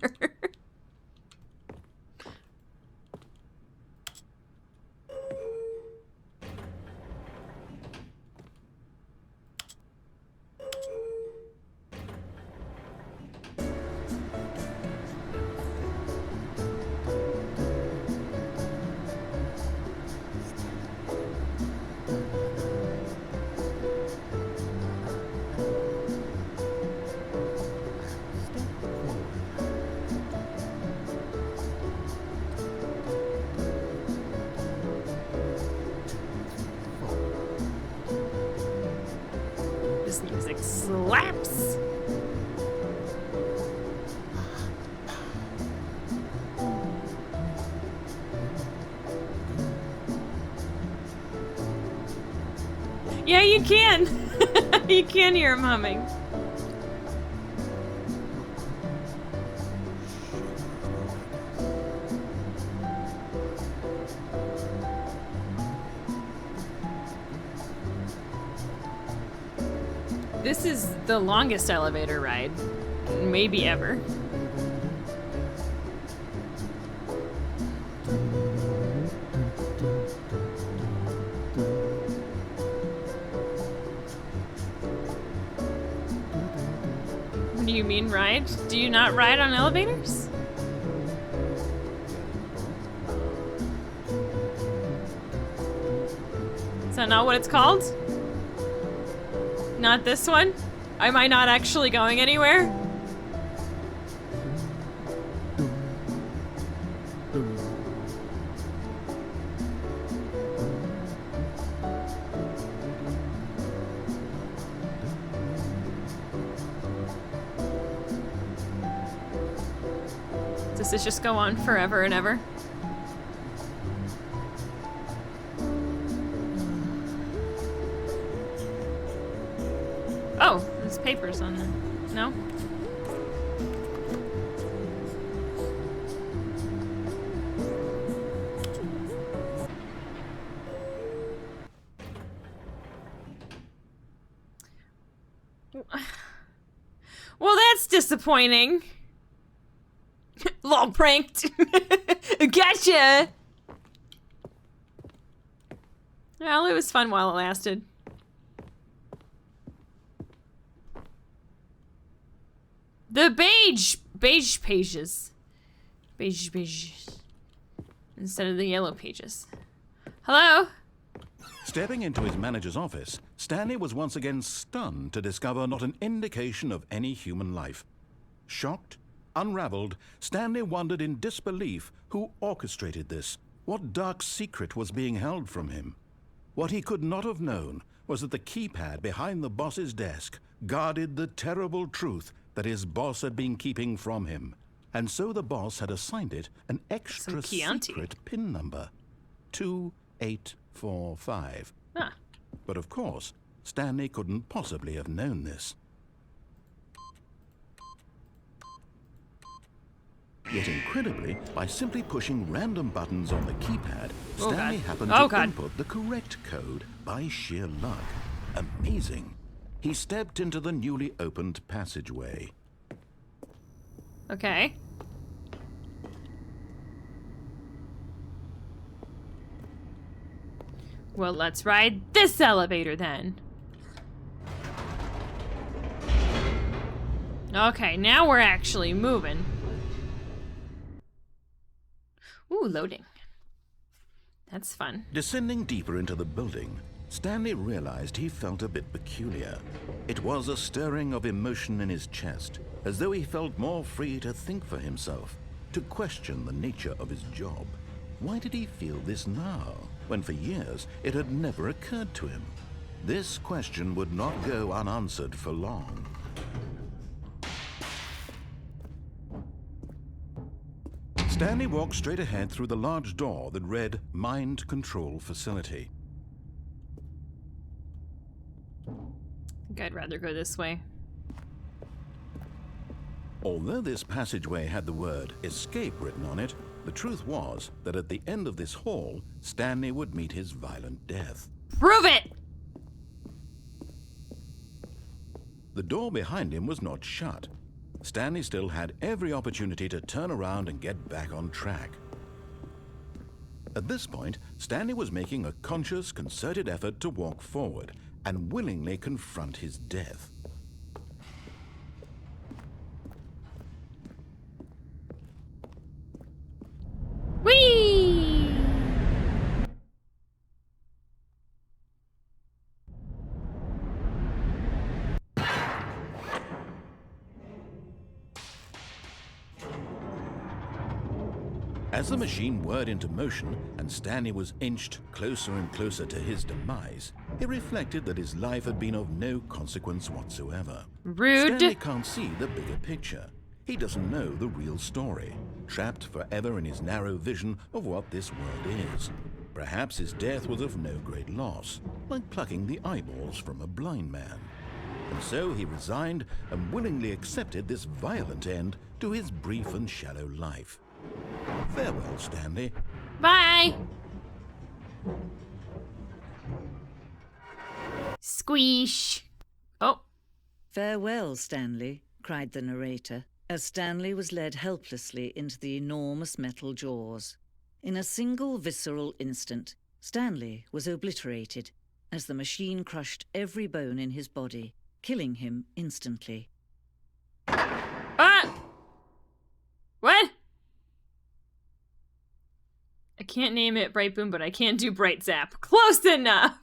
This music slaps. Yeah, you can. You can hear him humming. This is the longest elevator ride, maybe ever. What do you mean ride? Do you not ride on elevators? Is that not what it's called? Not this one? Am I not actually going anywhere? Does this just go on forever and ever? Oh, there's papers on there. No? Well, that's disappointing. Lol, pranked. Gotcha! Well, it was fun while it lasted. The beige pages. Beige. Instead of the yellow pages. Hello? Stepping into his manager's office, Stanley was once again stunned to discover not an indication of any human life. Shocked, unraveled, Stanley wondered in disbelief who orchestrated this, what dark secret was being held from him. What he could not have known was that the keypad behind the boss's desk guarded the terrible truth that his boss had been keeping from him. And so the boss had assigned it an extra secret PIN number, 2845. Ah. But of course, Stanley couldn't possibly have known this. Yet incredibly, by simply pushing random buttons on the keypad, Stanley happened to input the correct code by sheer luck. Amazing. He stepped into the newly opened passageway. Okay. Well, let's ride this elevator then. Okay, now we're actually moving. Ooh, loading. That's fun. Descending deeper into the building, Stanley realized he felt a bit peculiar. It was a stirring of emotion in his chest, as though he felt more free to think for himself, to question the nature of his job. Why did he feel this now, when for years it had never occurred to him? This question would not go unanswered for long. Stanley walked straight ahead through the large door that read Mind Control Facility. think I'd rather go this way. Although this passageway had the word escape written on it, the truth was that at the end of this hall, Stanley would meet his violent death. Prove it! The door behind him was not shut. Stanley still had every opportunity to turn around and get back on track. At this point, Stanley was making a conscious, concerted effort to walk forward and willingly confront his death. Whee! As the machine whirred into motion and Stanley was inched closer and closer to his demise, he reflected that his life had been of no consequence whatsoever. Rude. Stanley can't see the bigger picture. He doesn't know the real story, trapped forever in his narrow vision of what this world is. Perhaps his death was of no great loss, like plucking the eyeballs from a blind man. And so he resigned and willingly accepted this violent end to his brief and shallow life. Farewell, Stanley. Bye! Squeesh. Oh. "Farewell, Stanley," cried the narrator, as Stanley was led helplessly into the enormous metal jaws. In a single visceral instant, Stanley was obliterated as the machine crushed every bone in his body, killing him instantly. Ah! What? I can't name it Bright Boom, but I can do Bright Zap. Close enough!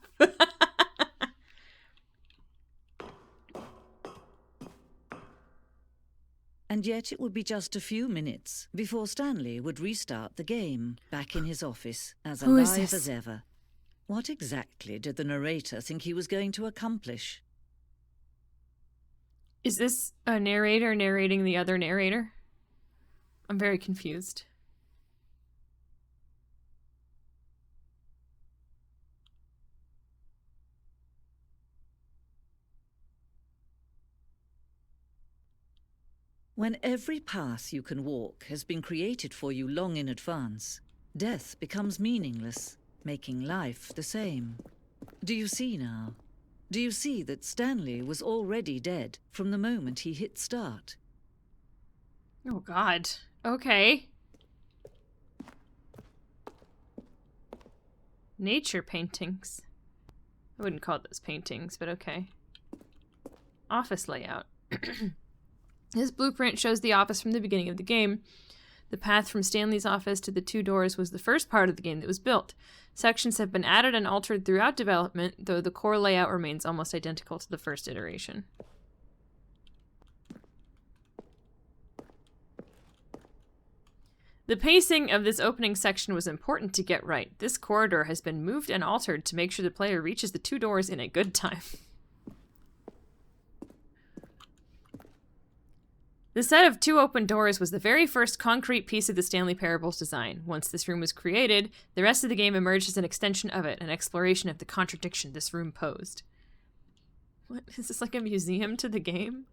And yet it would be just a few minutes before Stanley would restart the game, back in his office, as Who is alive this? as ever. What exactly did the narrator think he was going to accomplish? Is this a narrator narrating the other narrator? I'm very confused. When every path you can walk has been created for you long in advance, death becomes meaningless, making life the same. Do you see now? Do you see that Stanley was already dead from the moment he hit start? Oh god. Okay. Nature paintings. I wouldn't call those paintings, but okay. Office layout. This blueprint shows the office from the beginning of the game. The path from Stanley's office to the two doors was the first part of the game that was built. Sections have been added and altered throughout development, though the core layout remains almost identical to the first iteration. The pacing of this opening section was important to get right. This corridor has been moved and altered to make sure the player reaches the two doors in a good time. The set of two open doors was the very first concrete piece of the Stanley Parable's design. Once this room was created, the rest of the game emerged as an extension of it, an exploration of the contradiction this room posed. What? Is this like a museum to the game?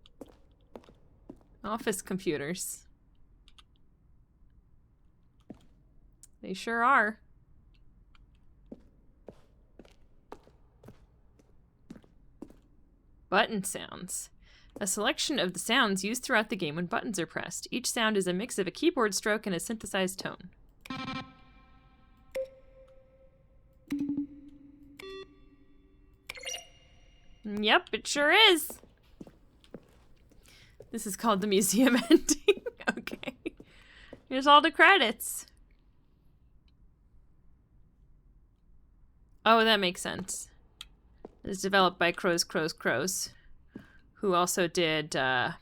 Office computers. They sure are. Button sounds. A selection of the sounds used throughout the game when buttons are pressed. Each sound is a mix of a keyboard stroke and a synthesized tone. Yep, it sure is. This is called the museum ending. Okay. Here's all the credits. Oh, that makes sense. It's developed by Crows, who also did Dr.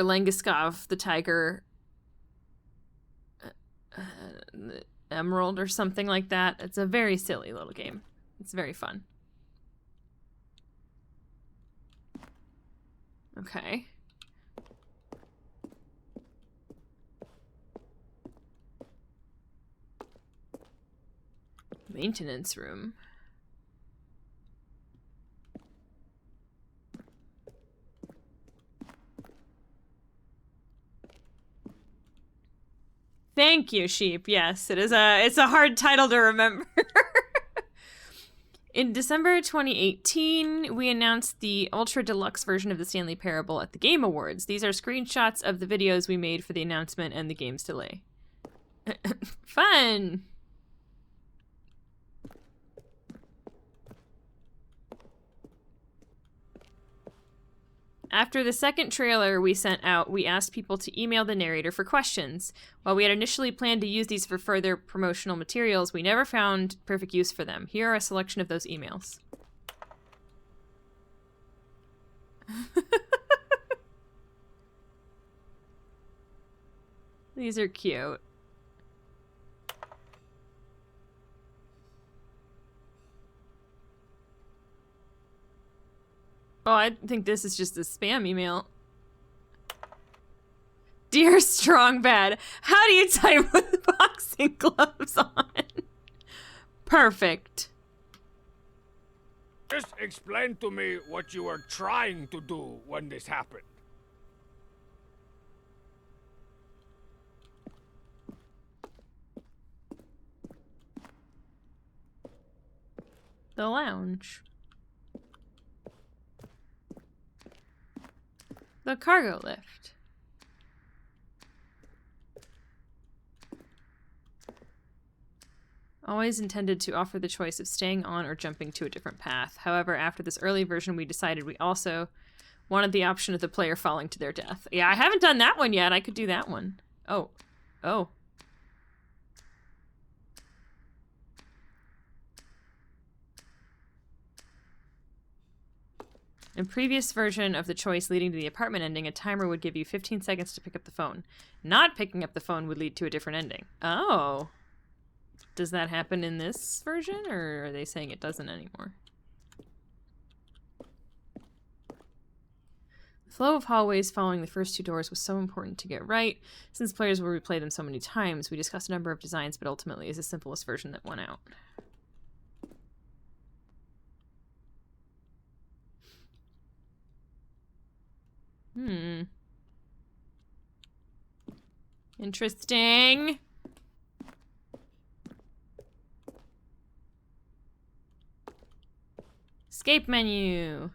Langeskov, the Tiger Emerald or something like that. It's a very silly little game. It's very fun. Okay. Maintenance room. Thank you, Sheep. Yes, it's a hard title to remember. In December 2018, we announced the Ultra Deluxe version of the Stanley Parable at the Game Awards. These are screenshots of the videos we made for the announcement and the game's delay. Fun! After the second trailer we sent out, we asked people to email the narrator for questions. While we had initially planned to use these for further promotional materials, we never found perfect use for them. Here are a selection of those emails. These are cute. Oh, I think this is just a spam email. Dear Strong Bad, how do you type with boxing gloves on? Perfect. Just explain to me what you were trying to do when this happened. The lounge. The cargo lift. Always intended to offer the choice of staying on or jumping to a different path. However, after this early version, we decided we also wanted the option of the player falling to their death. Yeah, I haven't done that one yet. I could do that one. Oh. Oh. In previous version of the choice leading to the apartment ending, a timer would give you 15 seconds to pick up the phone. Not picking up the phone would lead to a different ending. Oh. Does that happen in this version, or are they saying it doesn't anymore? The flow of hallways following the first two doors was so important to get right. Since players will replay them so many times, we discussed a number of designs, but ultimately is the simplest version that won out. Interesting. Escape menu.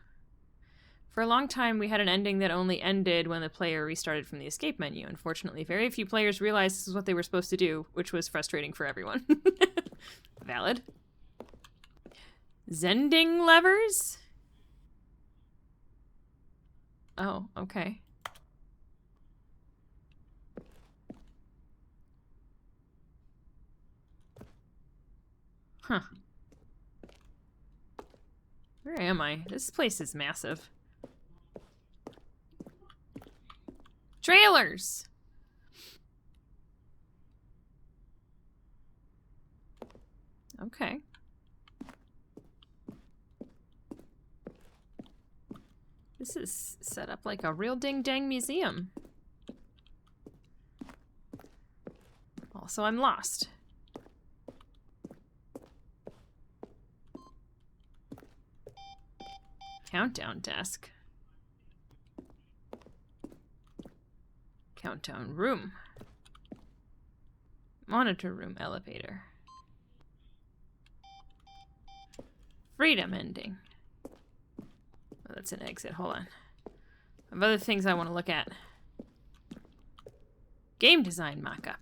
For a long time, we had an ending that only ended when the player restarted from the escape menu. Unfortunately, very few players realized this is what they were supposed to do, which was frustrating for everyone. Valid. Zending levers? Oh, okay. Huh. Where am I? This place is massive. Trailers! Okay. This is set up like a real ding-dang museum. Also, I'm lost. Countdown desk. Countdown room. Monitor room elevator. Freedom ending. Oh, that's an exit. Hold on. I have other things I want to look at. Game design mockup.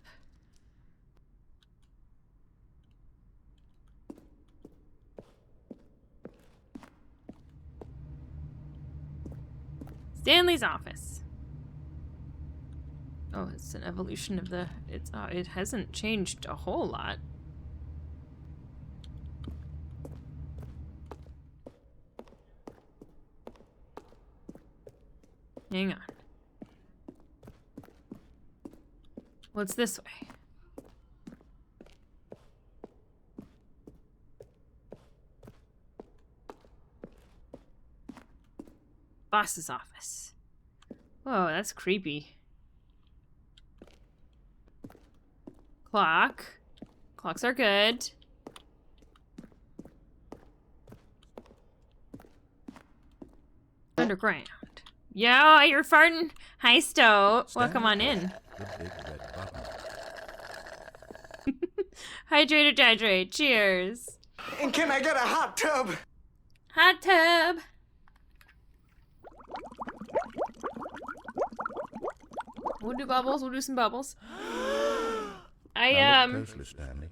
Stanley's office. Oh, it's an evolution of the... it hasn't changed a whole lot. Hang on. What's this way? Boss's office. Whoa, that's creepy. Clock. Clocks are good. Underground. Yo, you're farting. Hi, Stowe. Welcome on in. The big red button. Hydrate or dehydrate. Cheers. And can I get a hot tub? Hot tub. We'll do bubbles. We'll do some bubbles. Now look closely, Stanley.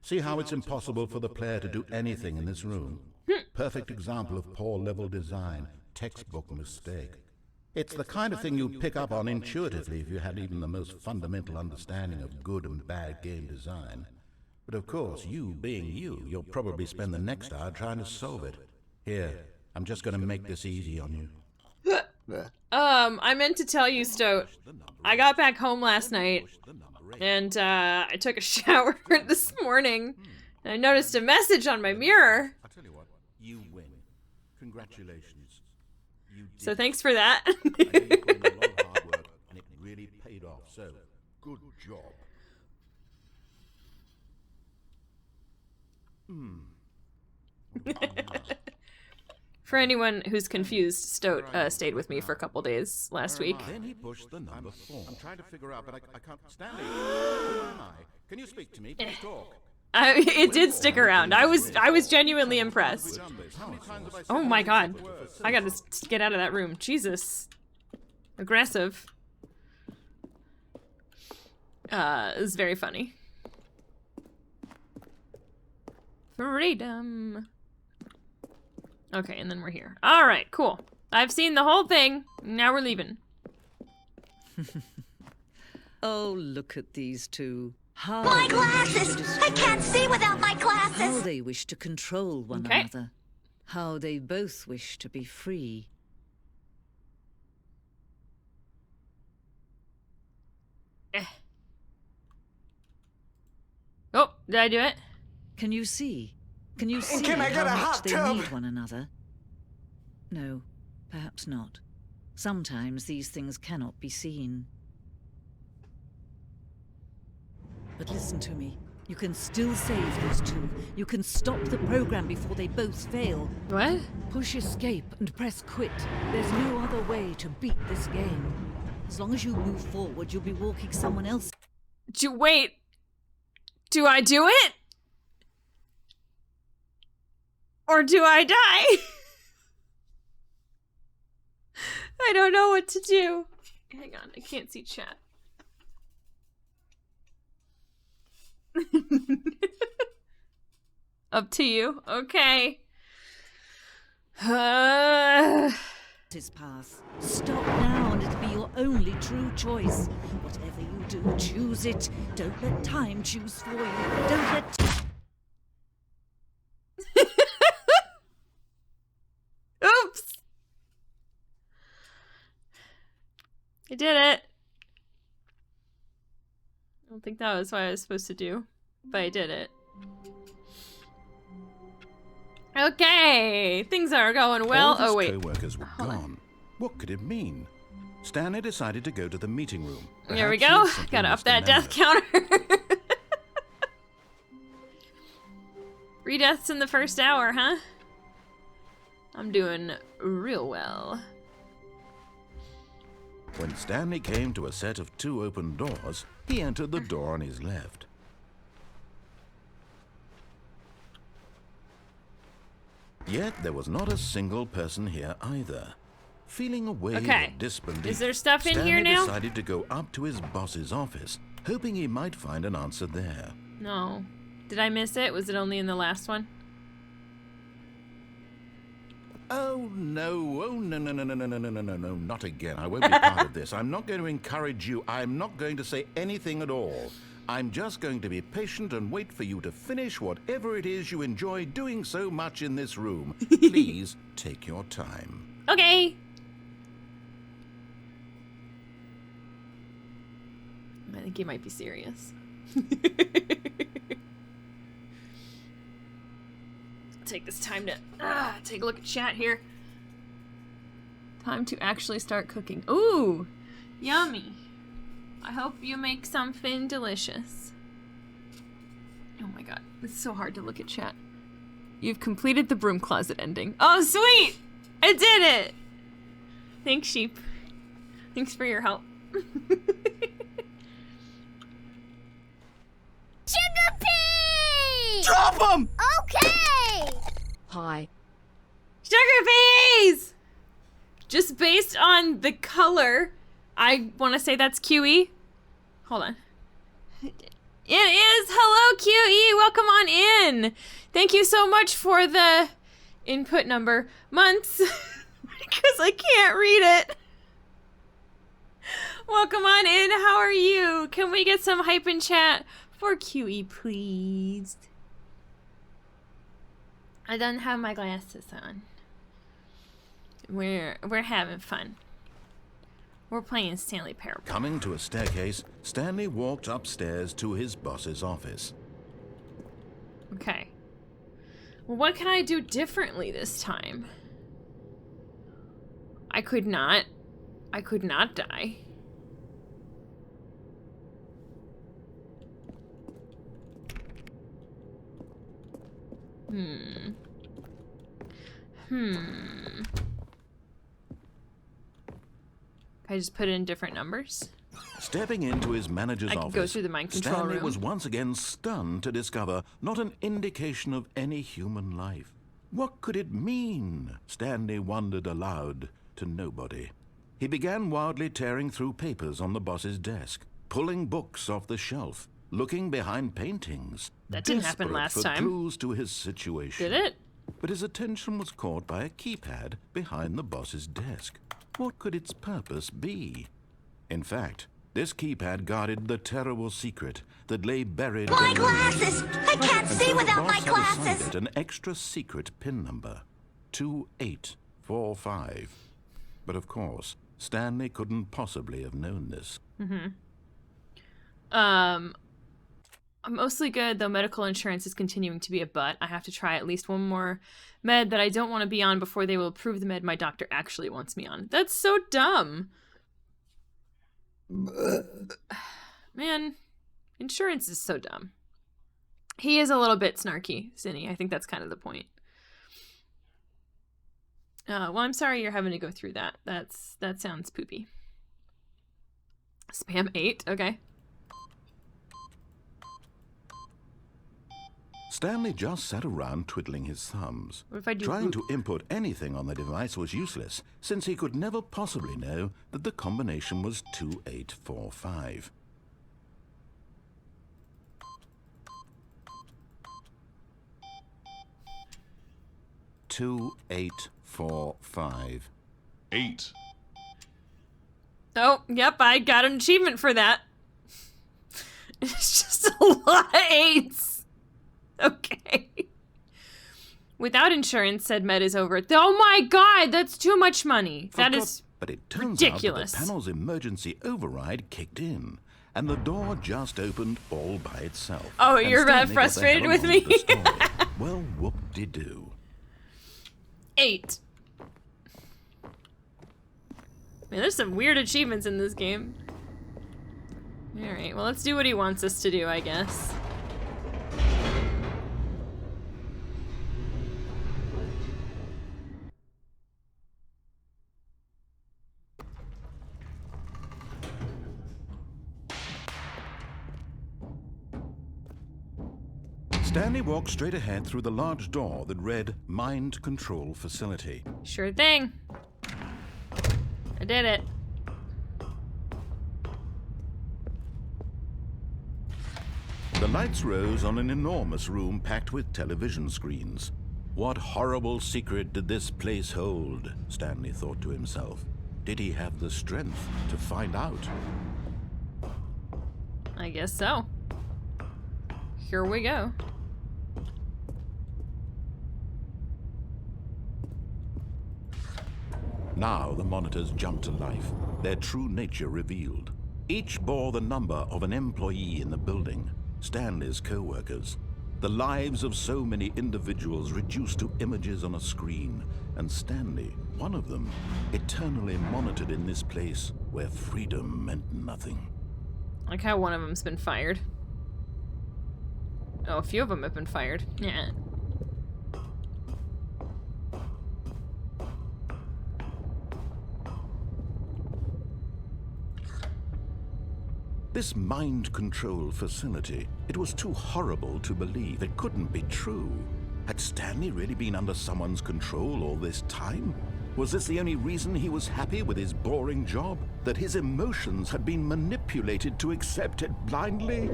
See how it's impossible for the player to do anything in this room? Perfect example of poor level design. Textbook mistake. It's the kind of thing you'd pick up on intuitively if you had even the most fundamental understanding of good and bad game design. But of course, you being you, you'll probably spend the next hour trying to solve it. Here, I'm just going to make this easy on you. I meant to tell you, Stoat. I got back home last night, and I took a shower this morning, and I noticed a message on my mirror. I'll tell you what, you win. Congratulations. You did. So thanks for that. I know you put in a lot of hard work, and it really paid off, so good job. For anyone who's confused, Stoat stayed with me for a couple days last week. Then he pushed the number 4. I'm trying to figure out, but I can't. Stanley, who am I? Can you speak to me? Please talk. It did stick around. I was genuinely impressed. Oh my god. I gotta get out of that room. Jesus. Aggressive. It was very funny. Freedom. Okay, and then we're here. Alright, cool. I've seen the whole thing. Now we're leaving. Oh, look at these two. How My they glasses! wish to I can't destroy see without my How glasses! they wish to control one Okay. another. How they both wish to be free. Oh, did I do it? Can you see? Can you see can I get a how much hot they tub? need one another? No, perhaps not. Sometimes these things cannot be seen. But listen to me. You can still save these two. You can stop the program before they both fail. What? Push escape and press quit. There's no other way to beat this game. As long as you move forward, you'll be walking someone else. Wait. Do I do it? Or do I die? I don't know what to do. Hang on, I can't see chat. Up to you. Okay. His path. Stop now and it'll be your only true choice. Whatever you do, choose it. Don't let time choose for you. Don't let... Oops! I did it. I don't think that was what I was supposed to do, but I did it. Okay, things are going well. All his Oh wait, co-workers were Hold on. gone. What could it mean? Stanley decided to go to the meeting room. There we Perhaps go. he simply Gotta up missed that the death memo. counter. 3 deaths in the first hour, huh? I'm doing real well. When Stanley came to a set of 2 open doors, he entered the door on his left. Yet there was not a single person here either. Feeling a wave Okay. of disbelief, Is there stuff in Stanley here now? decided to go up to his boss's office, hoping he might find an answer there. No. Did I miss it? Was it only in the last one? Oh no, no, not again. I won't be part of this. I'm not going to encourage you. I'm not going to say anything at all. I'm just going to be patient and wait for you to finish whatever it is you enjoy doing so much in this room. Please take your time. Okay. I think he might be serious. Take this time to take a look at chat here. Time to actually start cooking. Ooh, yummy. I hope you make something delicious. Oh my god, it's so hard to look at chat. You've completed the broom closet ending. Oh, sweet! I did it! Thanks, sheep. Thanks for your help. Sugar pig! just based on the color, I want to say that's QE. Hold on. It is. Hello, QE. Welcome on in. Thank you so much for the input number. Months. Because I can't read it. Welcome on in. How are you? Can we get some hype in chat for QE, please? I don't have my glasses on. We're having fun. We're playing Stanley Parable. Coming to a staircase, Stanley walked upstairs to his boss's office. Okay. Well, what can I do differently this time? I could not die. Can I just put in different numbers? Stepping into his manager's I office, could go through the mind control Stanley room. was once again stunned to discover not an indication of any human life. What could it mean? Stanley wondered aloud to nobody. He began wildly tearing through papers on the boss's desk, pulling books off the shelf, looking behind paintings. That didn't happen desperate last for time. clues to his situation. Did it? But his attention was caught by a keypad behind the boss's desk. What could its purpose be? In fact, this keypad guarded the terrible secret that lay buried My beneath. glasses! I can't And see so the without my boss had assigned glasses! it an extra secret PIN number, 2845. But of course, Stanley couldn't possibly have known this. I'm mostly good, though medical insurance is continuing to be a butt. I have to try at least one more med that I don't want to be on before they will approve the med my doctor actually wants me on. That's so dumb. Man, insurance is so dumb. He is a little bit snarky, Zinni. I think that's kind of the point. Well, I'm sorry you're having to go through that. That sounds poopy. Spam 8, okay. Stanley just sat around twiddling his thumbs. What if I do Trying boop? to input anything on the device was useless, since he could never possibly know that the combination was 2845. Two, 845. 8. Oh, yep, I got an achievement for that. It's just a lot of 8s. Okay. Without insurance, said med is over. Oh my god, that's too much money. That is But it turns ridiculous. out that the panel's emergency override kicked in, and the door just opened all by itself. Oh, And you're Stanley got the frustrated hell with on me? the story. Well, whoop-de-doo. 8. Man, there's some weird achievements in this game. Alright, well, let's do what he wants us to do, I guess. Stanley walked straight ahead through the large door that read Mind Control Facility. Sure thing. I did it. The lights rose on an enormous room packed with television screens. What horrible secret did this place hold? Stanley thought to himself. Did he have the strength to find out? I guess so. Here we go. Now the monitors jumped to life, their true nature revealed. Each bore the number of an employee in the building, Stanley's co-workers. The lives of so many individuals reduced to images on a screen, and Stanley, one of them, eternally monitored in this place where freedom meant nothing. Like how one of them's been fired. Oh, a few of them have been fired. Yeah. This mind control facility, it was too horrible to believe. It couldn't be true. Had Stanley really been under someone's control all this time? Was this the only reason he was happy with his boring job? That his emotions had been manipulated to accept it blindly?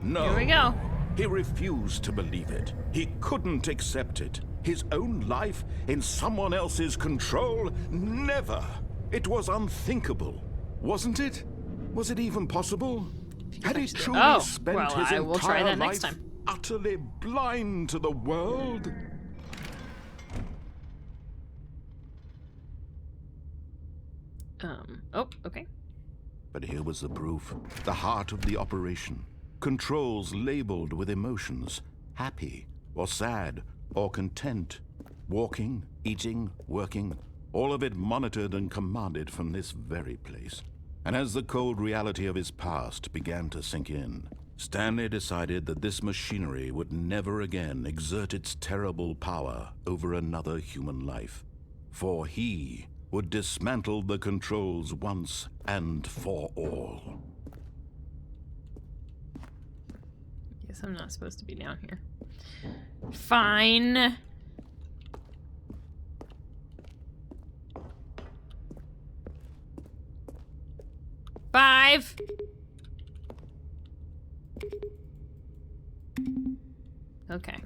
No. Here we go. He refused to believe it. He couldn't accept it. His own life in someone else's control? Never. It was unthinkable. Wasn't it? Was it even possible? Had he truly spent his I will try entire that next life time. utterly blind to the world? Oh, okay. But here was the proof. The heart of the operation. Controls labeled with emotions. Happy, or sad, or content. Walking, eating, working. All of it monitored and commanded from this very place. And as the cold reality of his past began to sink in, Stanley decided that this machinery would never again exert its terrible power over another human life. For he would dismantle the controls once and for all. Guess I'm not supposed to be down here. Fine. Five. Okay.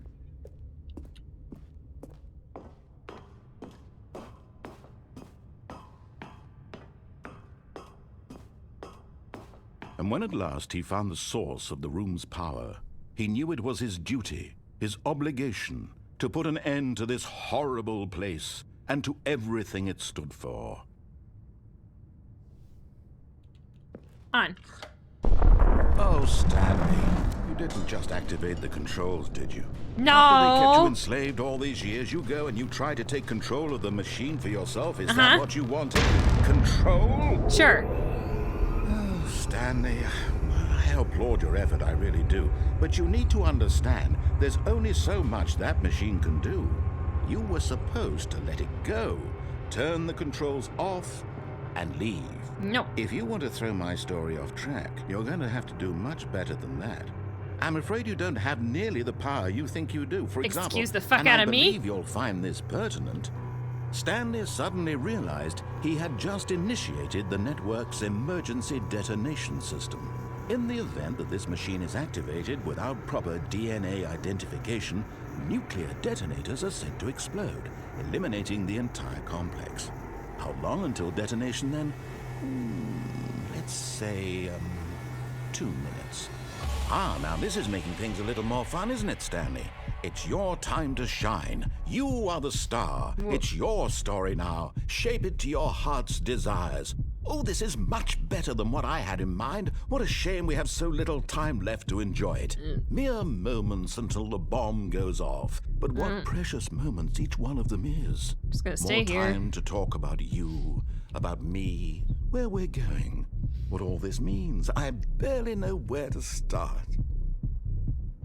And when at last he found the source of the room's power, he knew it was his duty, his obligation, to put an end to this horrible place and to everything it stood for. On. Oh, Stanley, you didn't just activate the controls, did you? No. After they kept you enslaved all these years, you go and you try to take control of the machine for yourself. Is that what you wanted? Control? Sure. Oh, Stanley, I applaud your effort, I really do. But you need to understand, there's only so much that machine can do. You were supposed to let it go, turn the controls off, and leave. No. If you want to throw my story off track, you're going to have to do much better than that. I'm afraid you don't have nearly the power you think you do. For example, Excuse the fuck and out I of me? believe you'll find this pertinent. Stanley suddenly realized he had just initiated the network's emergency detonation system. In the event that this machine is activated without proper DNA identification, nuclear detonators are said to explode, eliminating the entire complex. How long until detonation then? Let's say, 2 minutes. Ah, now this is making things a little more fun, isn't it, Stanley? It's your time to shine. You are the star. It's your story now. Shape it to your heart's desires. Oh, this is much better than what I had in mind. What a shame we have so little time left to enjoy it. Mere moments until the bomb goes off. But what precious moments each one of them is. Just gonna stay More here. time to talk about you, about me, where we're going, what all this means. I barely know where to start.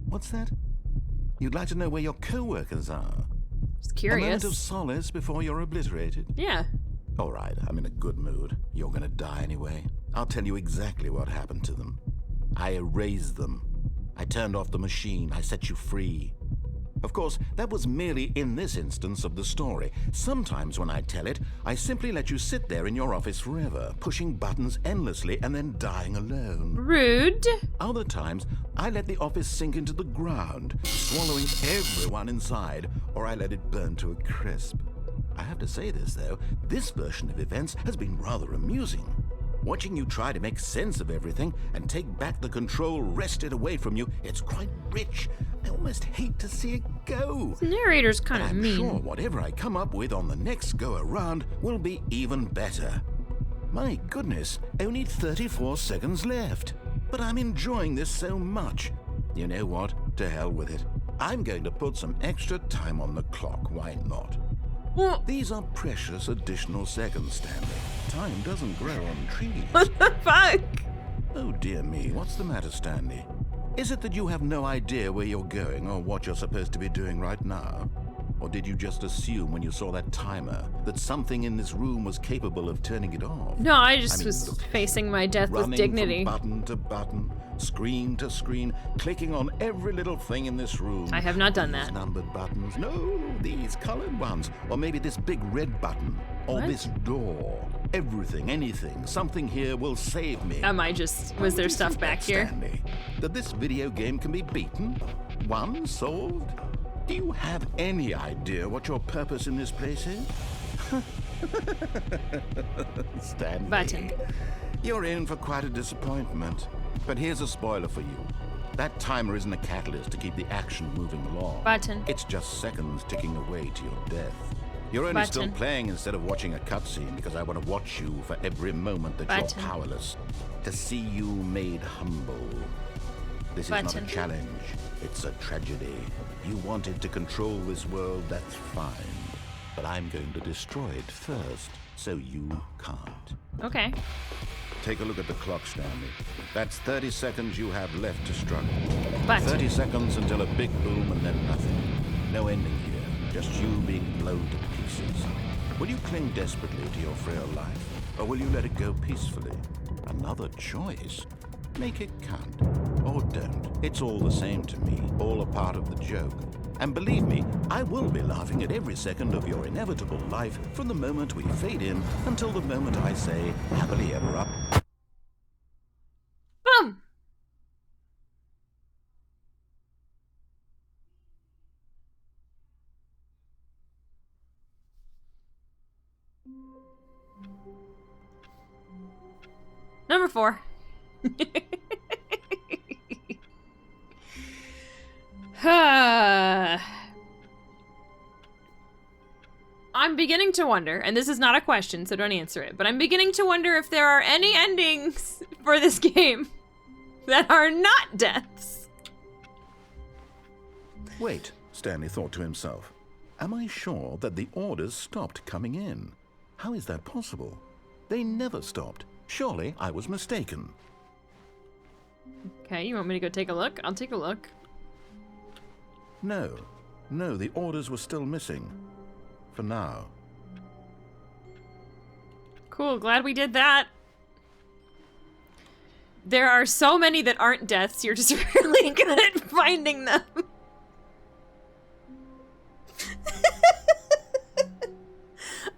What's that? You'd like to know where your co-workers are? Just A moment curious. of solace before you're obliterated? Yeah. All right, I'm in a good mood. You're gonna die anyway. I'll tell you exactly what happened to them. I erased them. I turned off the machine. I set you free. Of course, that was merely in this instance of the story. Sometimes when I tell it, I simply let you sit there in your office forever, pushing buttons endlessly and then dying alone. Rude. Other times, I let the office sink into the ground, swallowing everyone inside, or I let it burn to a crisp. I have to say this, though, this version of events has been rather amusing. Watching you try to make sense of everything and take back the control wrested away from you, it's quite rich. I almost hate to see it go. The narrator's kind But of I'm mean. sure whatever I come up with on the next go-around will be even better. My goodness, only 34 seconds left. But I'm enjoying this so much. You know what? To hell with it. I'm going to put some extra time on the clock. Why not? These are precious additional seconds, Stanley. Time doesn't grow on trees. What the fuck? Oh dear me, what's the matter, Stanley? Is it that you have no idea where you're going or what you're supposed to be doing right now? Or did you just assume when you saw that timer that something in this room was capable of turning it off? No, I just mean, was look, facing my death with running dignity. from button to button, screen to screen, clicking on every little thing in this room. I have not done These that. numbered buttons. No, these colored ones. Or maybe this big red button. Or What? this door. Everything, anything. Something here will save me. Am I just... Why Was would there you stuff think back that, here? Stanley? That this video game can be beaten? Won? Solved? Do you have any idea what your purpose in this place is? Stanley. Button. You're in for quite a disappointment. But here's a spoiler for you. That timer isn't a catalyst to keep the action moving along. Button. It's just seconds ticking away to your death. You're only still Button. playing instead of watching a cutscene because I want to watch you for every moment that Button. you're powerless. To see you made humble. This is not Button. a challenge. It's a tragedy. You wanted to control this world, that's fine. But I'm going to destroy it first, so you can't. Okay. Take a look at the clock, Stanley. That's 30 seconds you have left to struggle. Button. 30 seconds until a big boom and then nothing. No ending here, just you being blown to pieces. Will you cling desperately to your frail life, or will you let it go peacefully? Another choice. Make it count. Or don't. It's all the same to me, all a part of the joke. And believe me, I will be laughing at every second of your inevitable life from the moment we fade in until the moment I say, happily ever after. Boom! Number 4. I'm beginning to wonder, and this is not a question, so don't answer it, but I'm beginning to wonder if there are any endings for this game that are not deaths. Wait, Stanley thought to himself. Am I sure that the orders stopped coming in? How is that possible? They never stopped. Surely I was mistaken. Okay, you want me to go take a look? I'll take a look. No, the orders were still missing. For now. Cool, glad we did that. There are so many that aren't deaths, you're just really good at finding them.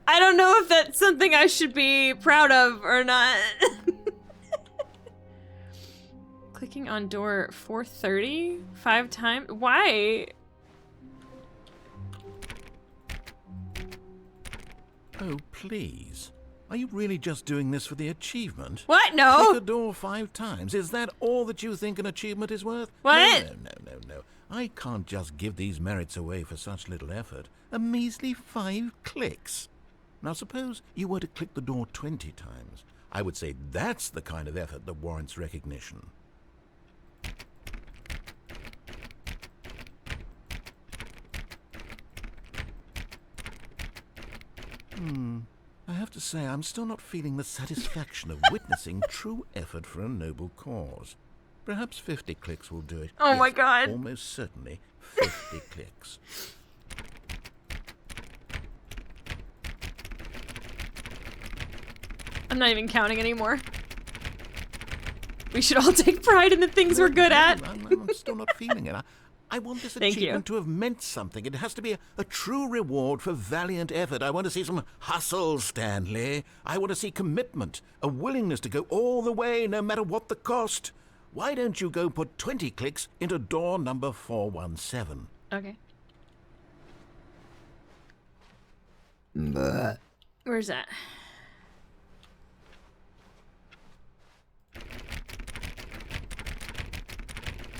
I don't know if that's something I should be proud of or not. Clicking on door 430 5 times? Why? Oh, please. Are you really just doing this for the achievement? What? No. Click a door 5 times. Is that all that you think an achievement is worth? What? No. I can't just give these merits away for such little effort. A measly 5 clicks. Now suppose you were to click the door 20 times. I would say that's the kind of effort that warrants recognition. I have to say, I'm still not feeling the satisfaction of witnessing true effort for a noble cause. Perhaps 50 clicks will do it. Oh my Yes, God. Almost certainly 50 clicks. I'm not even counting anymore. We should all take pride in the things we're good at. I'm still not feeling it. I want this Thank you. achievement to have meant something. It has to be a true reward for valiant effort. I want to see some hustle, Stanley. I want to see commitment, a willingness to go all the way, no matter what the cost. Why don't you go put 20 clicks into door number 417? Okay. Where's that?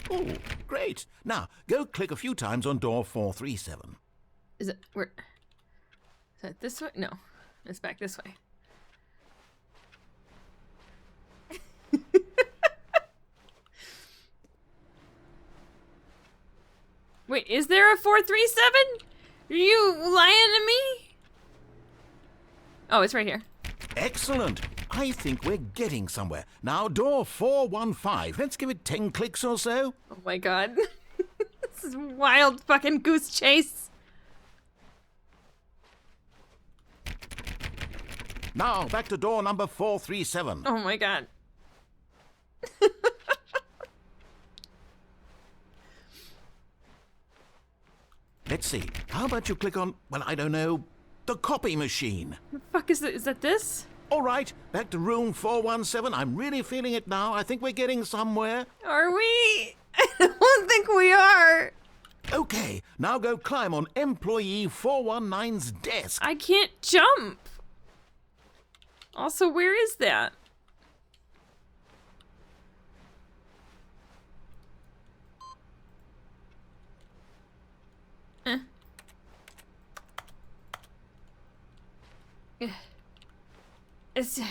Oh, great. Now, go click a few times on door 437. Is it where? Is that this way? No, it's back this way. Wait, is there a 437? Are you lying to me? Oh, it's right here. Excellent. I think we're getting somewhere. Now, door 415. Let's give it 10 clicks or so. Oh my god. This is wild fucking goose chase. Now, back to door number 437. Oh my god. Let's see. How about you click on, well, I don't know, the copy machine? The fuck is that? Is that this? All right, back to room 417. I'm really feeling it now. I think we're getting somewhere. Are we? I don't think we are. Okay, now go climb on employee 419's desk. I can't jump. Also, where is that? It's,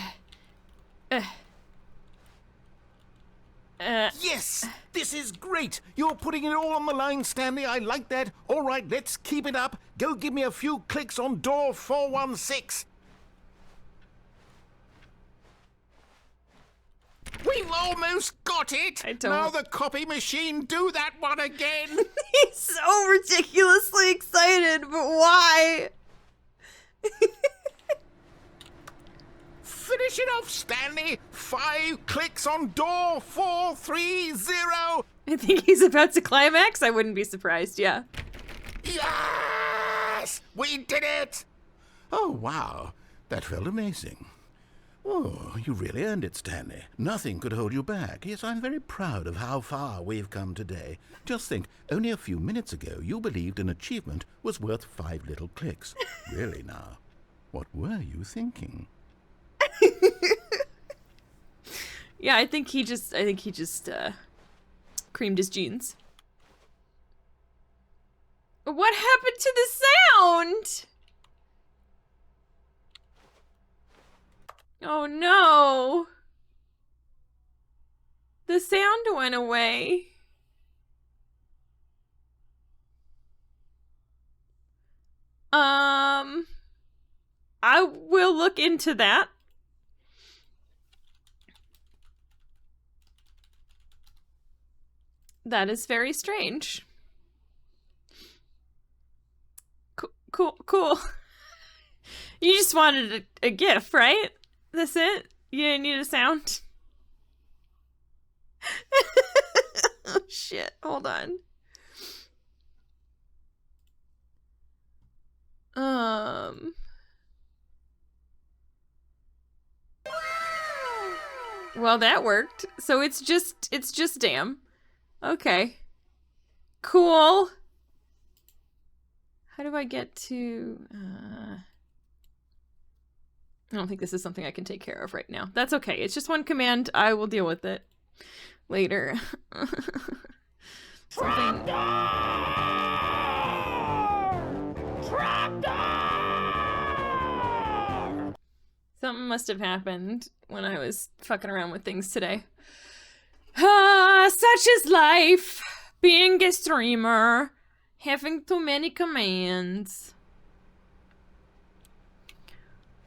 Yes! This is great! You're putting it all on the line, Stanley. I like that. All right, let's keep it up. Go give me a few clicks on door 416. We've almost got it! I don't- Now the copy machine, do that one again! He's so ridiculously excited, but why? Finish it off, Stanley! 5 clicks on door 430! I think he's about to climax. I wouldn't be surprised, yeah. Yes! We did it! Oh, wow. That felt amazing. Oh, you really earned it, Stanley. Nothing could hold you back. Yes, I'm very proud of how far we've come today. Just think, only a few minutes ago, you believed an achievement was worth 5 little clicks. Really now, what were you thinking? Yeah, I think he just creamed his jeans. What happened to the sound? Oh no. The sound went away. I will look into that. That is very strange. Cool. You just wanted a GIF, right? That's it? You didn't need a sound? Oh shit, hold on. Well, that worked. So it's just damn. Okay. Cool. How do I get to... I don't think this is something I can take care of right now. That's okay. It's just one command. I will deal with it later. Something... Something must have happened when I was fucking around with things today. Such is life. Being a streamer. Having too many commands.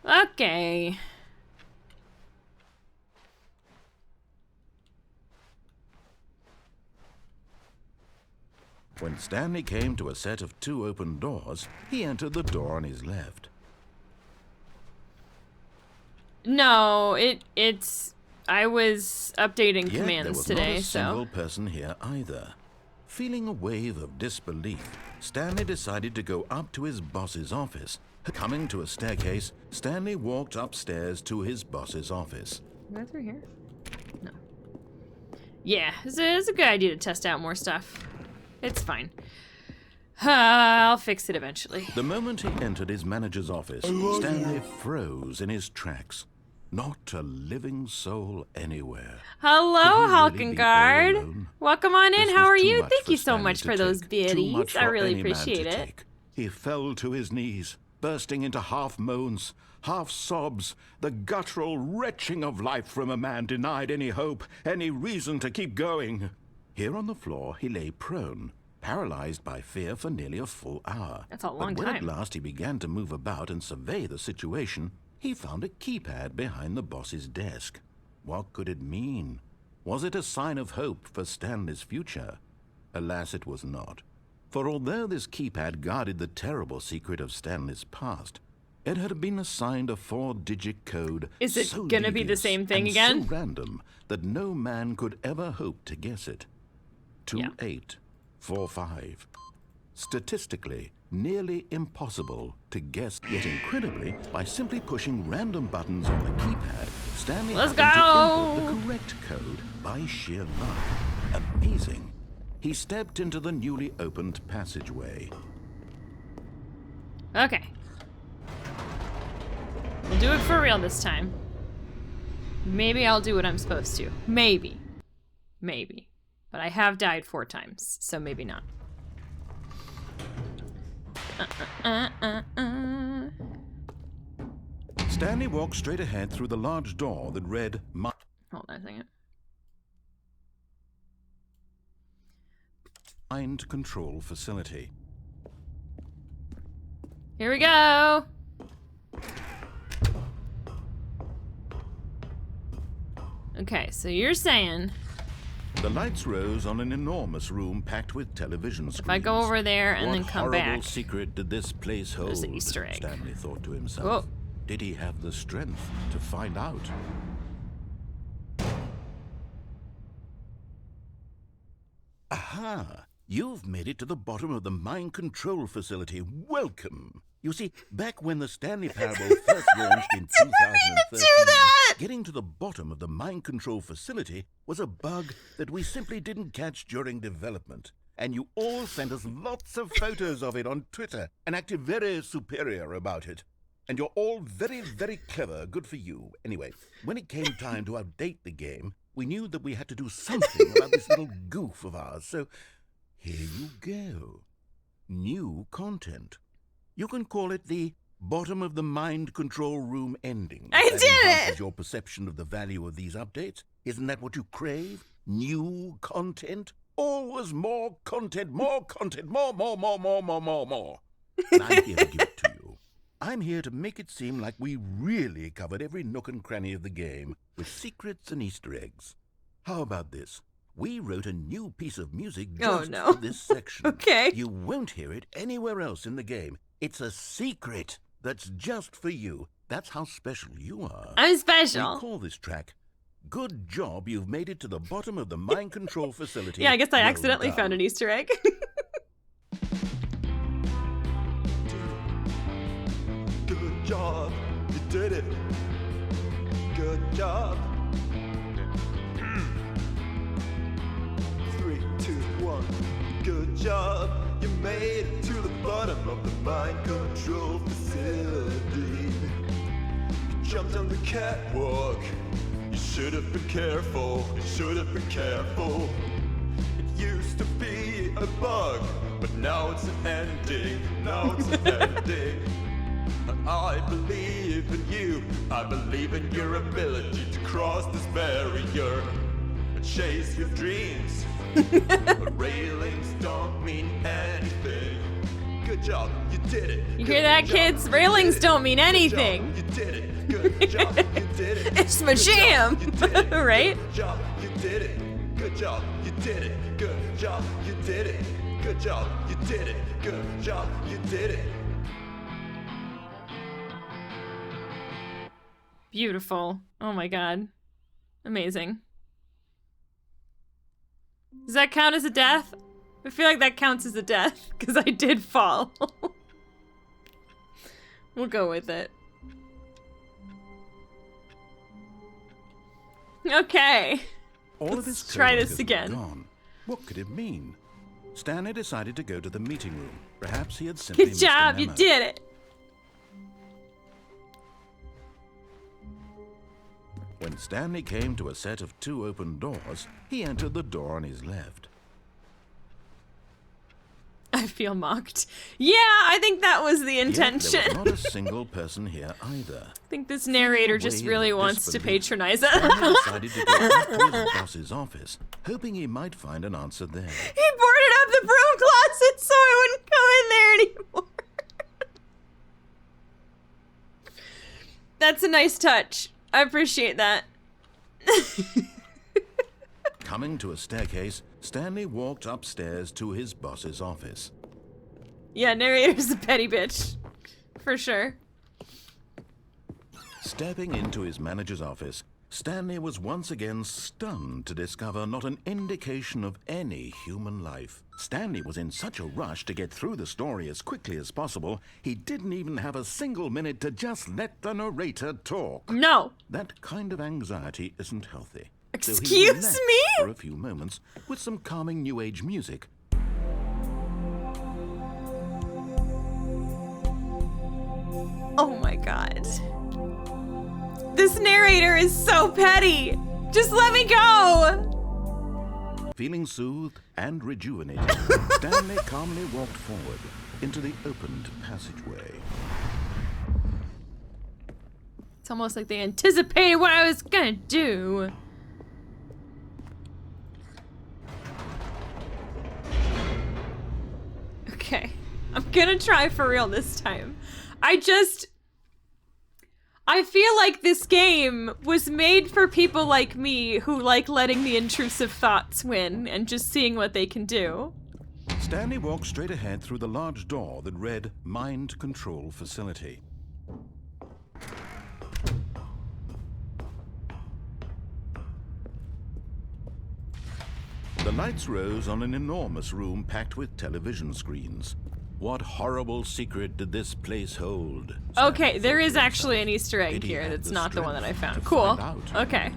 Okay. When Stanley came to a set of 2 open doors, he entered the door on his left. No, it's... I was updating Yet commands there was today, not a so... single person here either. Feeling a wave of disbelief, Stanley decided to go up to his boss's office. Coming to a staircase, Stanley walked upstairs to his boss's office. Go through here? No. Yeah, it's a good idea to test out more stuff. It's fine. I'll fix it eventually. The moment he entered his manager's office, Stanley froze in his tracks. Not a living soul anywhere. Hello, Could he really be all Halkengard. alone? Welcome on in. This How was are too you? much Thank for you so Stanley much to for those take. Too biddies. much I for really any man to appreciate it. take. He fell to his knees, bursting into half moans, half sobs, the guttural retching of life from a man denied any hope, any reason to keep going. Here on the floor, he lay prone, paralyzed by fear for nearly a full hour. That's a long But when time. at last he began to move about and survey the situation, he found a keypad behind the boss's desk. What could it mean? Was it a sign of hope for Stanley's future? Alas, it was not. For although this keypad guarded the terrible secret of Stanley's past, Ed had been assigned a 4-digit code. Is it so gonna be the devious same thing and again? so random that no man could ever hope to guess it. 2845. Statistically, nearly impossible to guess, yet incredibly, by simply pushing random buttons on the keypad, Stanley Let's happened to go! input the correct code by sheer luck. Amazing. He stepped into the newly opened passageway. Okay. We'll do it for real this time. Maybe I'll do what I'm supposed to. Maybe. Maybe. But I have died 4 times, so maybe not. Stanley walked straight ahead through the large door that read, Hold on a second. Mind Control Facility. Here we go! Okay, so you're saying The lights rose on an enormous room packed with television screens. if I go over there and then come What back... horrible secret did this place hold? There's an Easter egg. Stanley thought to himself. Whoa. Did he have the strength to find out? Aha! You've made it to the bottom of the mind control facility. Welcome! You see, back when the Stanley Parable first launched in 2013, getting to the bottom of the mind control facility was a bug that we simply didn't catch during development. And you all sent us lots of photos of it on Twitter and acted very superior about it. And you're all very, very clever. Good for you. Anyway, when it came time to update the game, we knew that we had to do something about this little goof of ours. So here you go. New content. You can call it the bottom of the mind control room ending. I That did enhances it! your perception of the value of these updates. Isn't that what you crave? New content? Always more content, more content, more. And I'm here to give it to you. I'm here to make it seem like we really covered every nook and cranny of the game with secrets and Easter eggs. How about this? We wrote a new piece of music just for this section. Okay. You won't hear it anywhere else in the game. It's a secret that's just for you. That's how special you are. I'm We special. call this track, Good Job You've Made It to the Bottom of the Mind Control Facility. Yeah, I guess I Well accidentally done. found an Easter egg. Good job, you did it. Good job. 3, 2, 1. Good job, you made it to the bottom of the mind control facility. You jumped on the catwalk. You should have been careful. You should have been careful. It used to be a bug, but now it's an ending. Now it's an ending. I believe in you. I believe in your ability to cross this barrier and chase your dreams. But railings don't mean anything. Good job, you did it. You hear that, kids? Railings don't mean anything. You did it. Good job, you did it. It's my jam, right? Good job, you did it. Good job, you did it. Good job, you did it. Good job, you did it. Good job, you did it. Beautiful. Oh my god. Amazing. Does that count as a death? I feel like that counts as a death, because I did fall. We'll go with it. Okay. All of Let's his try coworkers this were again. Gone. What could it mean? Stanley decided to go to the meeting room. Perhaps he had simply Good missed a job, you memo. did it. When Stanley came to a set of 2 open doors, he entered the door on his left. I feel mocked. Yeah, I think that was the Yet intention. there was not a single person here either. I think this narrator just Way really of wants to disbelief, patronize Stanley us. decided to go back to his boss's office, hoping he might find an answer there. He boarded up the broom closet so I wouldn't come in there anymore. That's a nice touch. I appreciate that. Coming to a staircase, Stanley walked upstairs to his boss's office. Yeah, narrator's a petty bitch. For sure. Stepping into his manager's office, Stanley was once again stunned to discover not an indication of any human life. Stanley was in such a rush to get through the story as quickly as possible, he didn't even have a single minute to just let the narrator talk. No. That kind of anxiety isn't healthy. Excuse so he relaxed me? for a few moments with some calming New Age music. Oh my god. This narrator is so petty. Just let me go. Feeling soothed and rejuvenated, Stanley calmly walked forward into the opened passageway. It's almost like they anticipated what I was gonna do. Okay, I'm gonna try for real this time. I feel like this game was made for people like me who like letting the intrusive thoughts win and just seeing what they can do. Stanley walked straight ahead through the large door that read Mind Control Facility. The lights rose on an enormous room packed with television screens. What horrible secret did this place hold? Okay, there is actually an Easter egg here that's not the one that I found. Cool. Okay.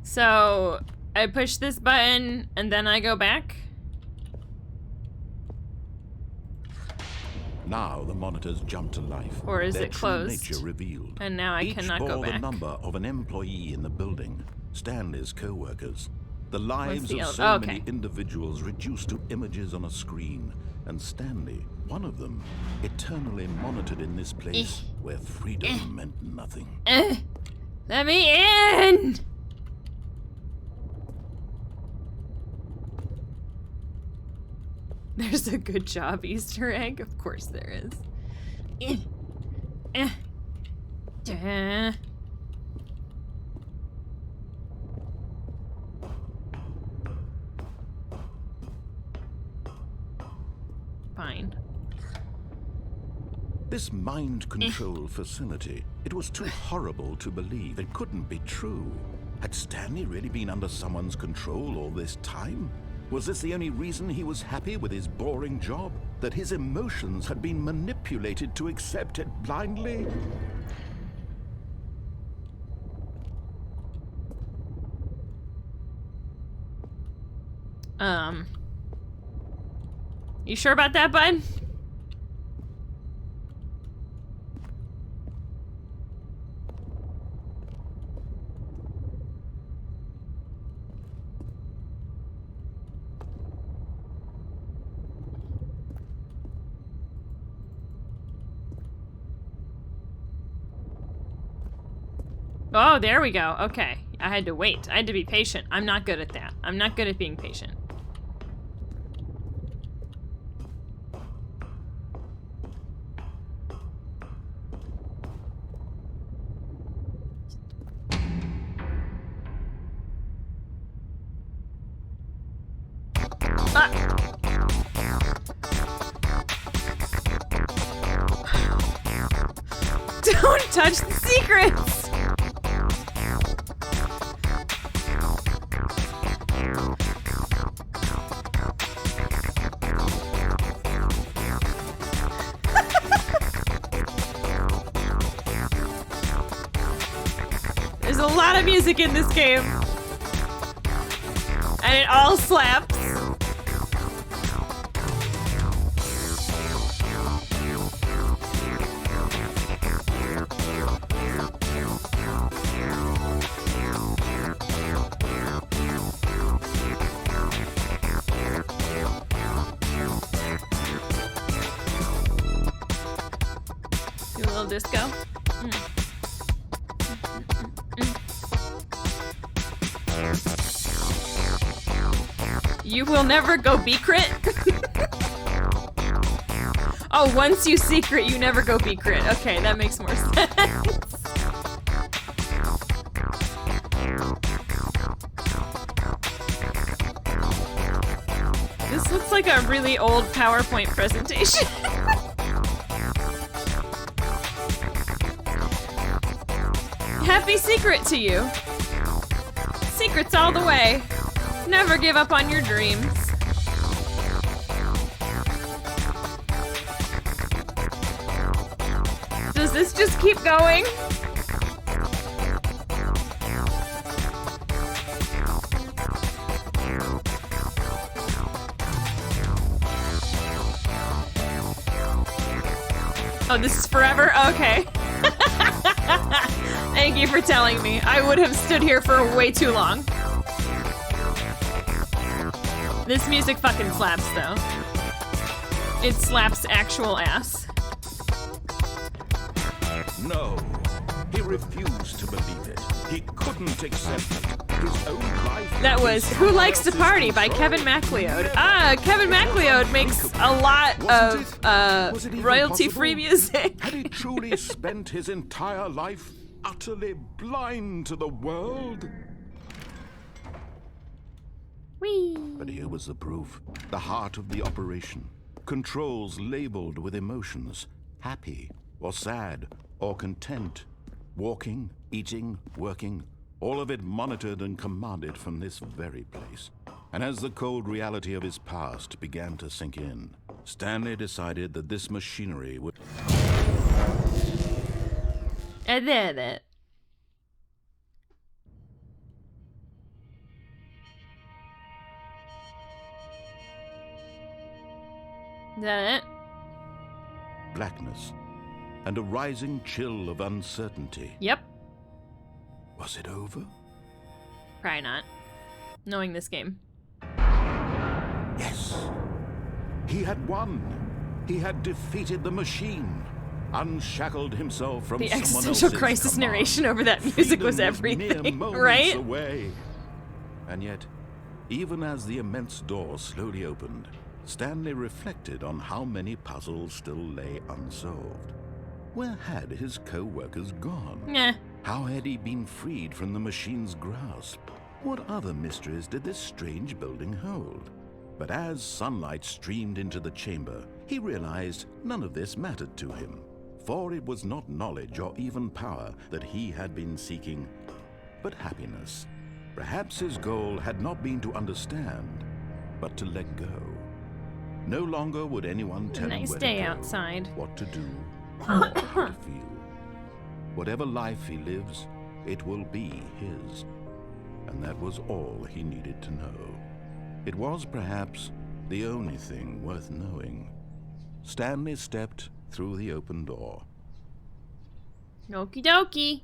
So, I push this button and then I go back? Now the monitors jump to life. Or is Their it true closed? nature revealed. And now I cannot go Each bore back. the number of an employee in the building, Stanley's co-workers. The lives of so many individuals reduced to images on a screen, and Stanley, one of them, eternally monitored in this place where freedom meant nothing. Let me in! There's a good job Easter egg. Of course there is. Fine. This mind control facility, it was too horrible to believe. It couldn't be true. Had Stanley really been under someone's control all this time? Was this the only reason he was happy with his boring job? That his emotions had been manipulated to accept it blindly? You sure about that, bud? Oh, there we go. Okay. I had to wait. I had to be patient. I'm not good at that. I'm not good at being patient. Don't touch the secrets! There's a lot of music in this game. And it all slaps. Do a little disco. You will never go B-crit? Oh, once you secret, you never go B-crit. Okay, that makes more sense. This looks like a really old PowerPoint presentation. Happy secret to you. Secrets all the way. Never give up on your dreams. Does this just keep going? Oh, this is forever? Okay. Thank you for telling me. I would have stood here for way too long. This music fucking slaps, though. It slaps actual ass. No, he refused to believe it. He couldn't accept it. His own life. That was Who Likes to Party by Kevin MacLeod. Kevin MacLeod makes a lot of royalty-free music. Had he truly spent his entire life utterly blind to the world? Whee! But here was the proof. The heart of the operation. Controls labeled with emotions. Happy or sad or content. Walking, eating, working. All of it monitored and commanded from this very place. And as the cold reality of his past began to sink in, Stanley decided that this machinery would... And then it. Is that it? Blackness and a rising chill of uncertainty. Yep. Was it over? Probably not. Knowing this game. Yes. He had won. He had defeated the machine. Unshackled himself from the someone existential else's crisis command. narration over that music Freedom was mere everything, moments right? away. And yet, even as the immense door slowly opened, Stanley reflected on how many puzzles still lay unsolved. Where had his co-workers gone? Yeah. How had he been freed from the machine's grasp? What other mysteries did this strange building hold? But as sunlight streamed into the chamber, he realized none of this mattered to him. For it was not knowledge or even power that he had been seeking, but happiness. Perhaps his goal had not been to understand, but to let go. No longer would anyone tell him Nice where day to go, outside. what to do, or how to feel. Whatever life he lives, it will be his. And that was all he needed to know. It was perhaps the only thing worth knowing. Stanley stepped through the open door. Okie dokie.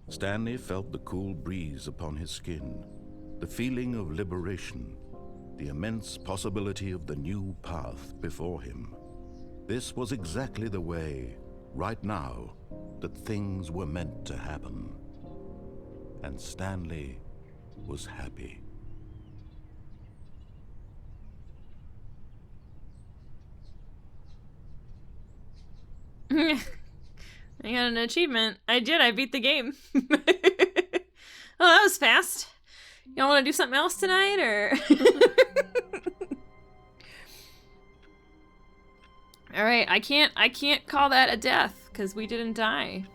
Stanley felt the cool breeze upon his skin, the feeling of liberation, the immense possibility of the new path before him. This was exactly the way, right now, that things were meant to happen. And Stanley was happy. I got an achievement. I did. I beat the game. Oh, that was fast. Y'all want to do something else tonight, or? All right. I can't call that a death because we didn't die,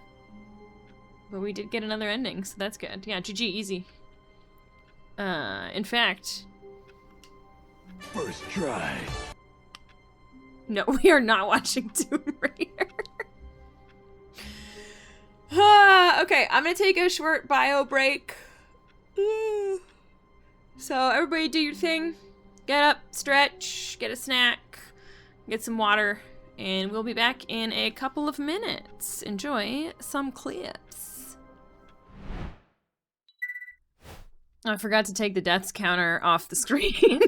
but we did get another ending, so that's good. Yeah, GG, easy. In fact, First try. no, we are not watching Tomb Raider. Okay, I'm gonna take a short bio break. So everybody do your thing. Get up, stretch, get a snack, get some water, and we'll be back in a couple of minutes. Enjoy some clips. I forgot to take the deaths counter off the screen.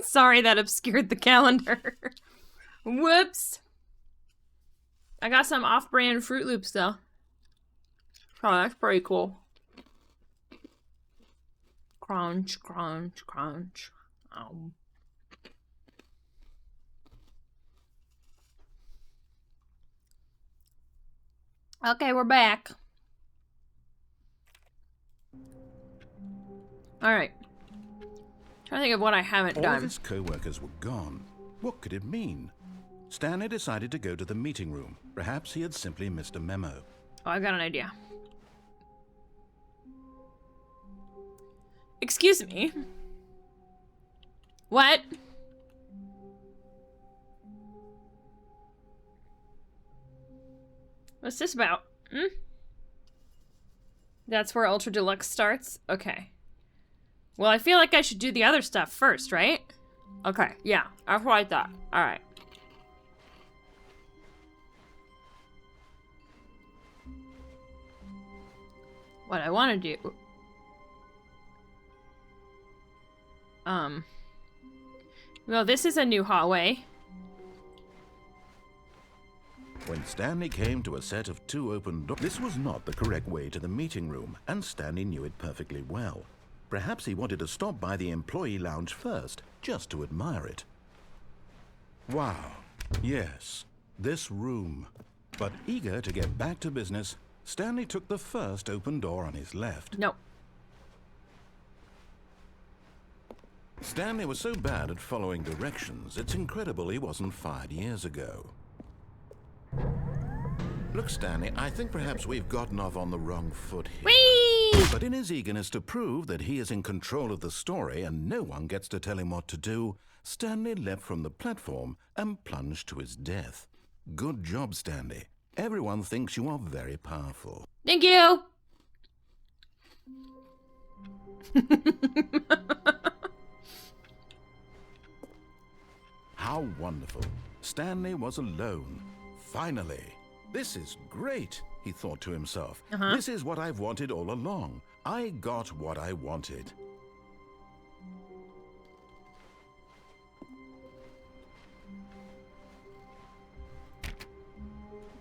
Sorry, that obscured the calendar. Whoops. I got some off-brand Fruit Loops though. Oh, that's pretty cool. Crunch, crunch, crunch. Okay, we're back. Alright. Trying to think of what I haven't All done. of his co-workers were gone. What could it mean? Stanley decided to go to the meeting room. Perhaps he had simply missed a memo. Oh, I got an idea. Excuse me. What? What's this about? Hmm? That's where Ultra Deluxe starts? Okay. Well, I feel like I should do the other stuff first, right? Okay, yeah. That's what I thought. Alright. What I want to do... Well, this is a new hallway. When Stanley came to a set of 2 open doors, this was not the correct way to the meeting room, and Stanley knew it perfectly well. Perhaps he wanted to stop by the employee lounge first, just to admire it. Wow, yes, this room. But eager to get back to business, Stanley took the first open door on his left. No. Stanley was so bad at following directions, it's incredible he wasn't fired years ago. Look, Stanley, I think perhaps we've gotten off on the wrong foot here. Whee! But in his eagerness to prove that he is in control of the story and no one gets to tell him what to do, Stanley leapt from the platform and plunged to his death. Good job, Stanley. Everyone thinks you are very powerful. Thank you! How wonderful. Stanley was alone. Finally. This is great, he thought to himself. This is what I've wanted all along. I got what I wanted.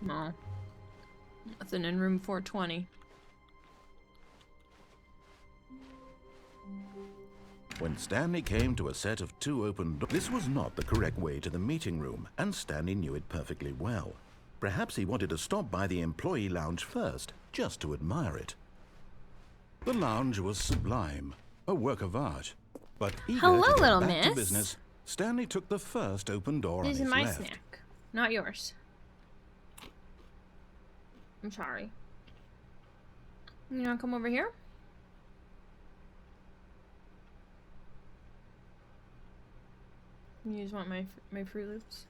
No. Nothing in room 420. When Stanley came to a set of 2 open doors, this was not the correct way to the meeting room, and Stanley knew it perfectly well. Perhaps he wanted to stop by the employee lounge first, just to admire it. The lounge was sublime, a work of art. But eager Hello, to get little back to miss. business, Stanley took the first open door This on is his my left. snack, not yours. I'm sorry. You wanna come over here? You just want my Fruit Loops?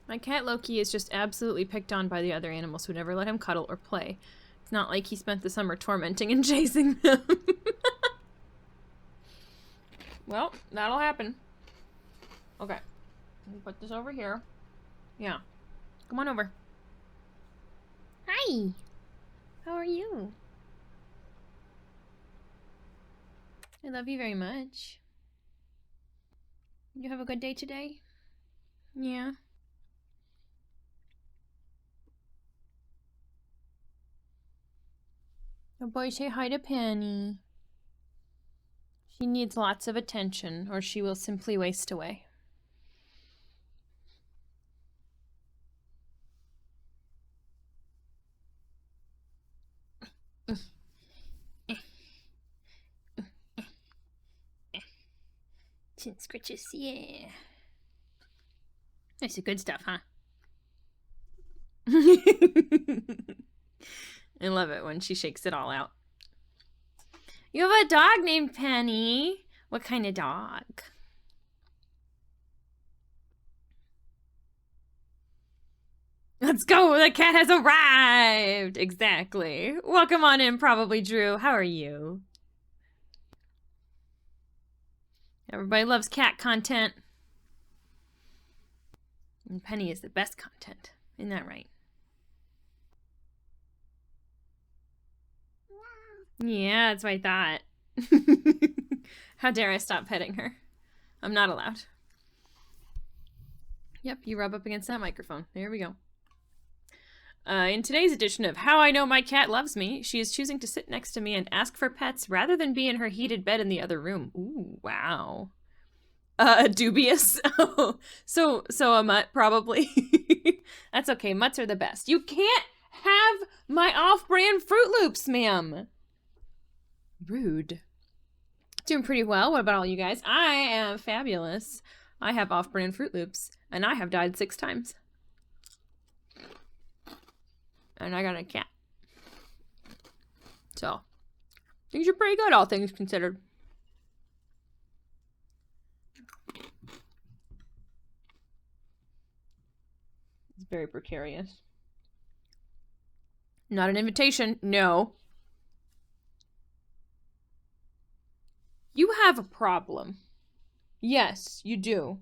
My cat Loki is just absolutely picked on by the other animals who never let him cuddle or play. It's not like he spent the summer tormenting and chasing them. Well, that'll happen. Okay. Let me put this over here. Yeah. Come on over. Hi. How are you? I love you very much. You have a good day today? Yeah. Oh boy, say hi to Penny. She needs lots of attention, or she will simply waste away. Chin scratches, yeah. That's the good stuff, huh? I love it when she shakes it all out. You have a dog named Penny. What kind of dog? Let's go. The cat has arrived. Exactly. Welcome on in, probably Drew. How are you? Everybody loves cat content. And Penny is the best content. Isn't that right? Yeah, that's what I thought. How dare I stop petting her? I'm not allowed. Yep, you rub up against that microphone. There we go. In today's edition of How I Know My Cat Loves Me, she is choosing to sit next to me and ask for pets rather than be in her heated bed in the other room. Ooh, wow. Dubious. so a mutt, probably. That's okay. Mutts are the best. You can't have my off-brand Fruit Loops, ma'am. Rude. Doing pretty well. What about all you guys? I am fabulous. I have off-brand Fruit Loops, and I have died 6 times. And I got a cat. So, things are pretty good, all things considered. It's very precarious. Not an invitation, no. You have a problem. Yes, you do.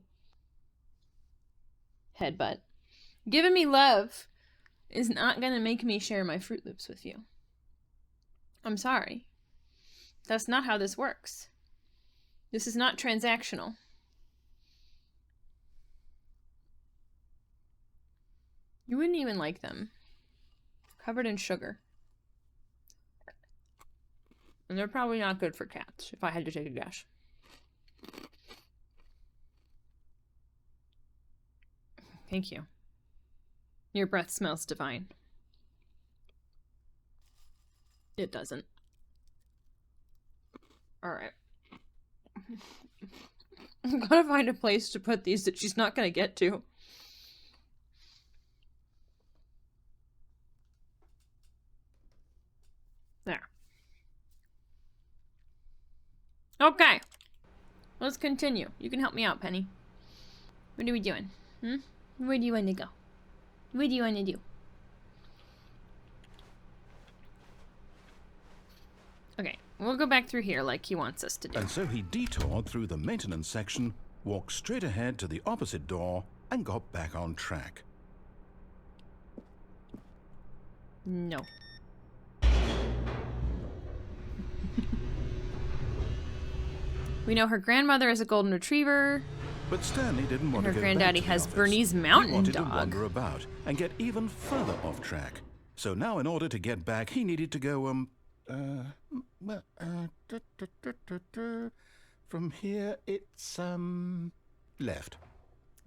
Headbutt. Giving me love is not gonna make me share my Fruit Loops with you. I'm sorry. That's not how this works. This is not transactional. You wouldn't even like them. Covered in sugar. And they're probably not good for cats, if I had to take a guess. Thank you. Your breath smells divine. It doesn't. Alright. I'm gonna find a place to put these that she's not gonna get to. There. Okay. Let's continue. You can help me out, Penny. What are we doing? Where do you want to go? What do you want to do? Okay, we'll go back through here like he wants us to do. And so he detoured through the maintenance section, walked straight ahead to the opposite door, and got back on track. No. We know her grandmother is a golden retriever. But Stanley didn't want to Her go granddaddy back to the has office. Bernese He Mountain wanted Dog. to wander about and get even further off track. So now, in order to get back, he needed to go, from here, it's, left.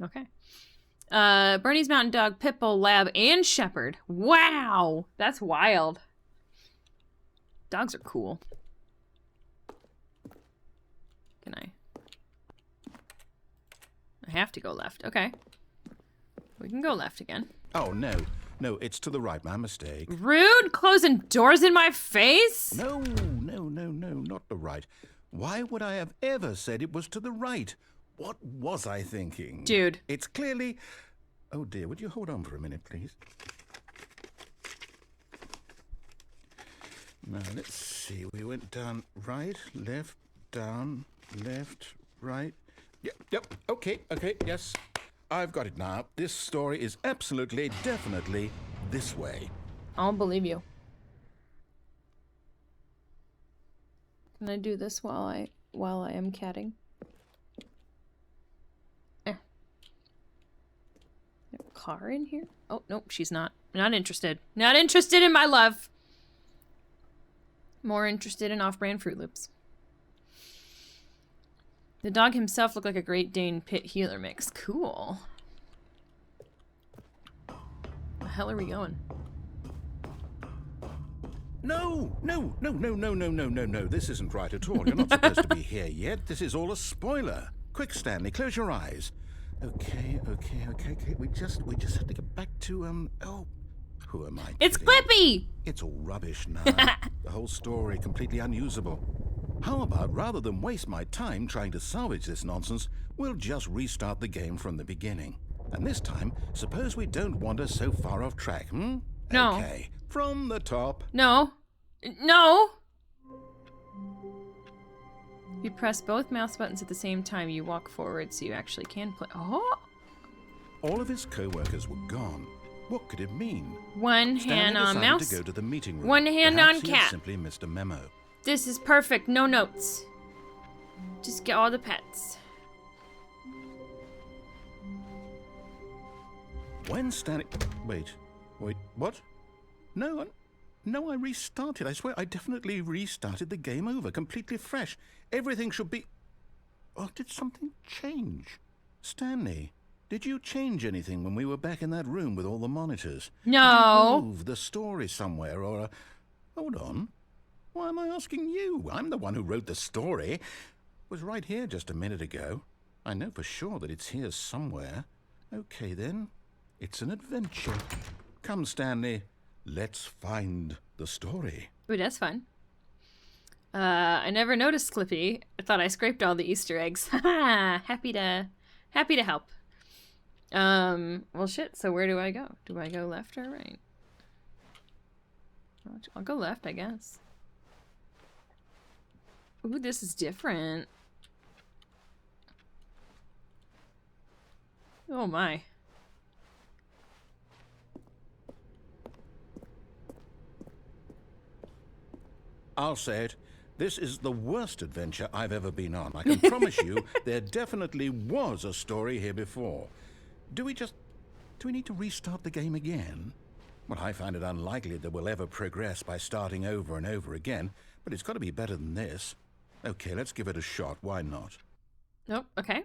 Okay. Bernese Mountain Dog, Pitbull, Lab, and Shepherd. Wow! That's wild. Dogs are cool. Can I have to go left. Okay. We can go left again. Oh, no. No, it's to the right. My mistake. Rude! Closing doors in my face? No, not the right. Why would I have ever said it was to the right? What was I thinking? Dude. It's clearly... Oh, dear. Would you hold on for a minute, please? Now, let's see. We went down right, left, down, left, right. Yep, okay, yes. I've got it now. This story is absolutely, definitely this way. I'll believe you. Can I do this while I am catting? A car in here? Oh, nope, she's not. Not interested. Not interested in my love. More interested in off-brand Fruit Loops. The dog himself looked like a Great Dane pit healer mix. Cool. The hell are we going? No. This isn't right at all. You're not supposed to be here yet. This is all a spoiler. Quick, Stanley, close your eyes. Okay. We just have to get back to, oh, who am I kidding? It's Clippy! It's all rubbish now. The whole story completely unusable. How about, rather than waste my time trying to salvage this nonsense, we'll just restart the game from the beginning. And this time, suppose we don't wander so far off track, No. Okay, from the top. No. No! You press both mouse buttons at the same time. You walk forward so you actually can play. Oh! All of his co-workers were gone. What could it mean? One Stanley hand on decided mouse. to go to the meeting room. One hand Perhaps on he had cat. simply missed a memo. This is perfect. No notes. Just get all the pets. When Stanley... Wait, what? No, I restarted. I swear, I definitely restarted the game over, completely fresh. Everything should be... Oh, did something change? Stanley, did you change anything when we were back in that room with all the monitors? No. Did you move the story somewhere, or... Hold on. Why am I asking you? I'm the one who wrote the story. It was right here just a minute ago. I know for sure that it's here somewhere. Okay, then. It's an adventure. Come, Stanley. Let's find the story. Ooh, that's fun. I never noticed Clippy. I thought I scraped all the Easter eggs. Haha! Happy to help. Well, shit. So where do I go? Do I go left or right? I'll go left, I guess. Ooh, this is different. Oh my. I'll say it. This is the worst adventure I've ever been on. I can promise you there definitely was a story here before. Do we need to restart the game again? Well, I find it unlikely that we'll ever progress by starting over and over again, but it's got to be better than this. Okay, let's give it a shot. Why not? Nope, okay.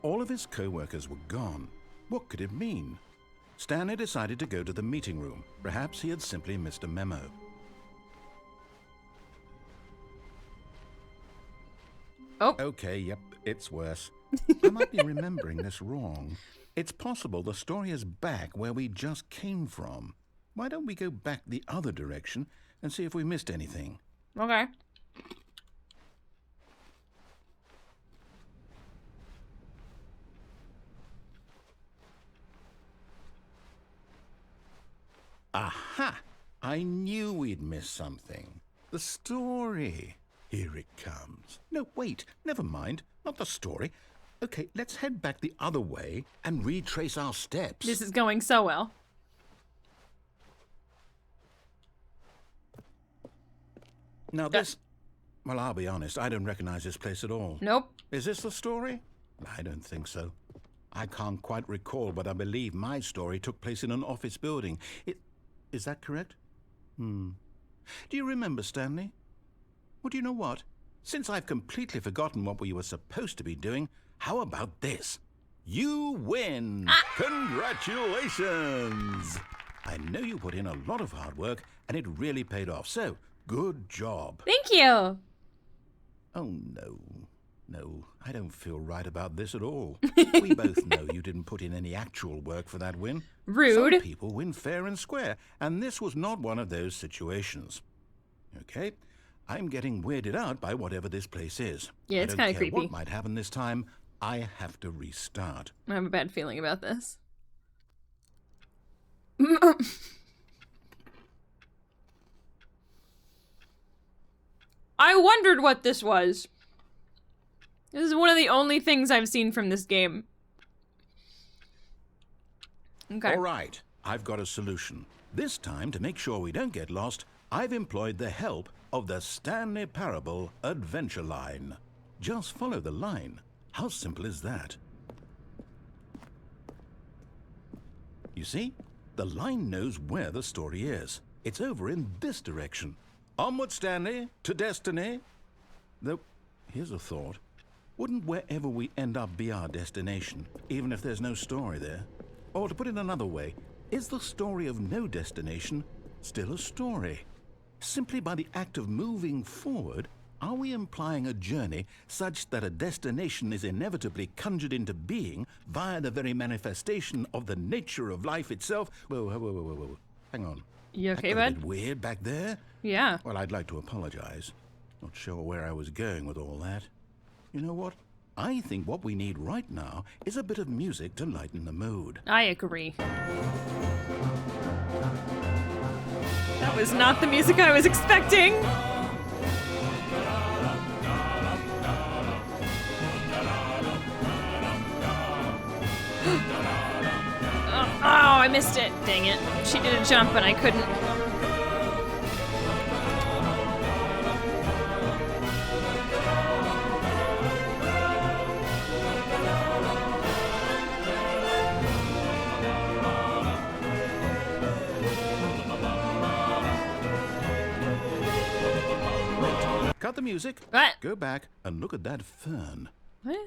All of his co-workers were gone. What could it mean? Stanley decided to go to the meeting room. Perhaps he had simply missed a memo. Oh. Okay, yep, it's worse. I might be remembering this wrong. It's possible the story is back where we just came from. Why don't we go back the other direction and see if we missed anything? Okay. Aha! I knew we'd miss something. The story. Here it comes. No, wait, never mind. Not the story. Okay, let's head back the other way and retrace our steps. This is going so well. Now this... Well, I'll be honest, I don't recognize this place at all. Nope. Is this the story? I don't think so. I can't quite recall, but I believe my story took place in an office building. Is that correct? Do you remember, Stanley? Well, do you know what? Since I've completely forgotten what we were supposed to be doing, how about this? You win! Congratulations! I know you put in a lot of hard work, and it really paid off, so good job. Thank you! Oh, no. No, I don't feel right about this at all. We both know you didn't put in any actual work for that win. Rude. Some people win fair and square, and this was not one of those situations. Okay, I'm getting weirded out by whatever this place is. Yeah, it's kind of creepy. What might happen this time? I have to restart. I have a bad feeling about this. I wondered what this was. This is one of the only things I've seen from this game. Okay. All right, I've got a solution. This time, to make sure we don't get lost, I've employed the help of the Stanley Parable Adventure Line. Just follow the line. How simple is that? You see? The line knows where the story is. It's over in this direction. Onward, Stanley, to destiny. Though, here's a thought. Wouldn't wherever we end up be our destination, even if there's no story there? Or to put it another way, is the story of no destination still a story? Simply by the act of moving forward, are we implying a journey such that a destination is inevitably conjured into being via the very manifestation of the nature of life itself? Whoa. Hang on. You okay, that got a bud? bit weird back there? Yeah. Well, I'd like to apologize. Not sure where I was going with all that. You know what? I think what we need right now is a bit of music to lighten the mood. I agree. That was not the music I was expecting. Oh, I missed it. Dang it. She did a jump and I couldn't. Cut the music. What? Go back and look at that fern. What?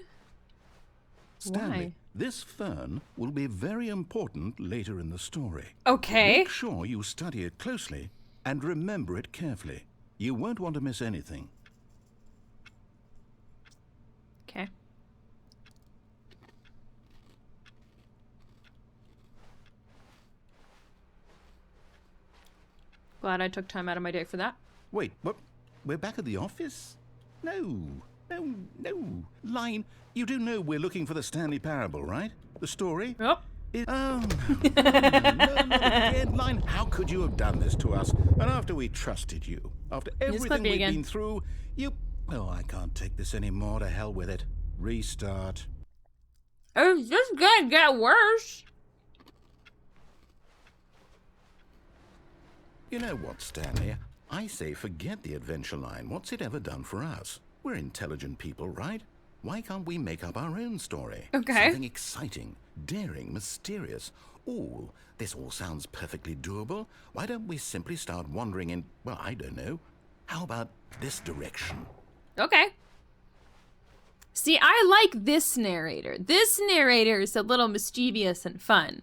Stanley, Why? this fern will be very important later in the story. Okay. Make sure you study it closely and remember it carefully. You won't want to miss anything. Glad I took time out of my day for that. Wait, what? We're back at the office? No. Line, you do know we're looking for the Stanley Parable, right? The story? Oh. No, not again. Line, how could you have done this to us? And after we trusted you, after everything we've been through, you... Oh, I can't take this anymore. To hell with it. Restart. It's just gonna get worse. You know what, Stanley? I say forget the adventure line. What's it ever done for us? We're intelligent people, right? Why can't we make up our own story? Okay. Something exciting, daring, mysterious. Ooh, this all sounds perfectly doable. Why don't we simply start wandering in, well, I don't know. How about this direction? Okay. See, I like this narrator. This narrator is a little mischievous and fun.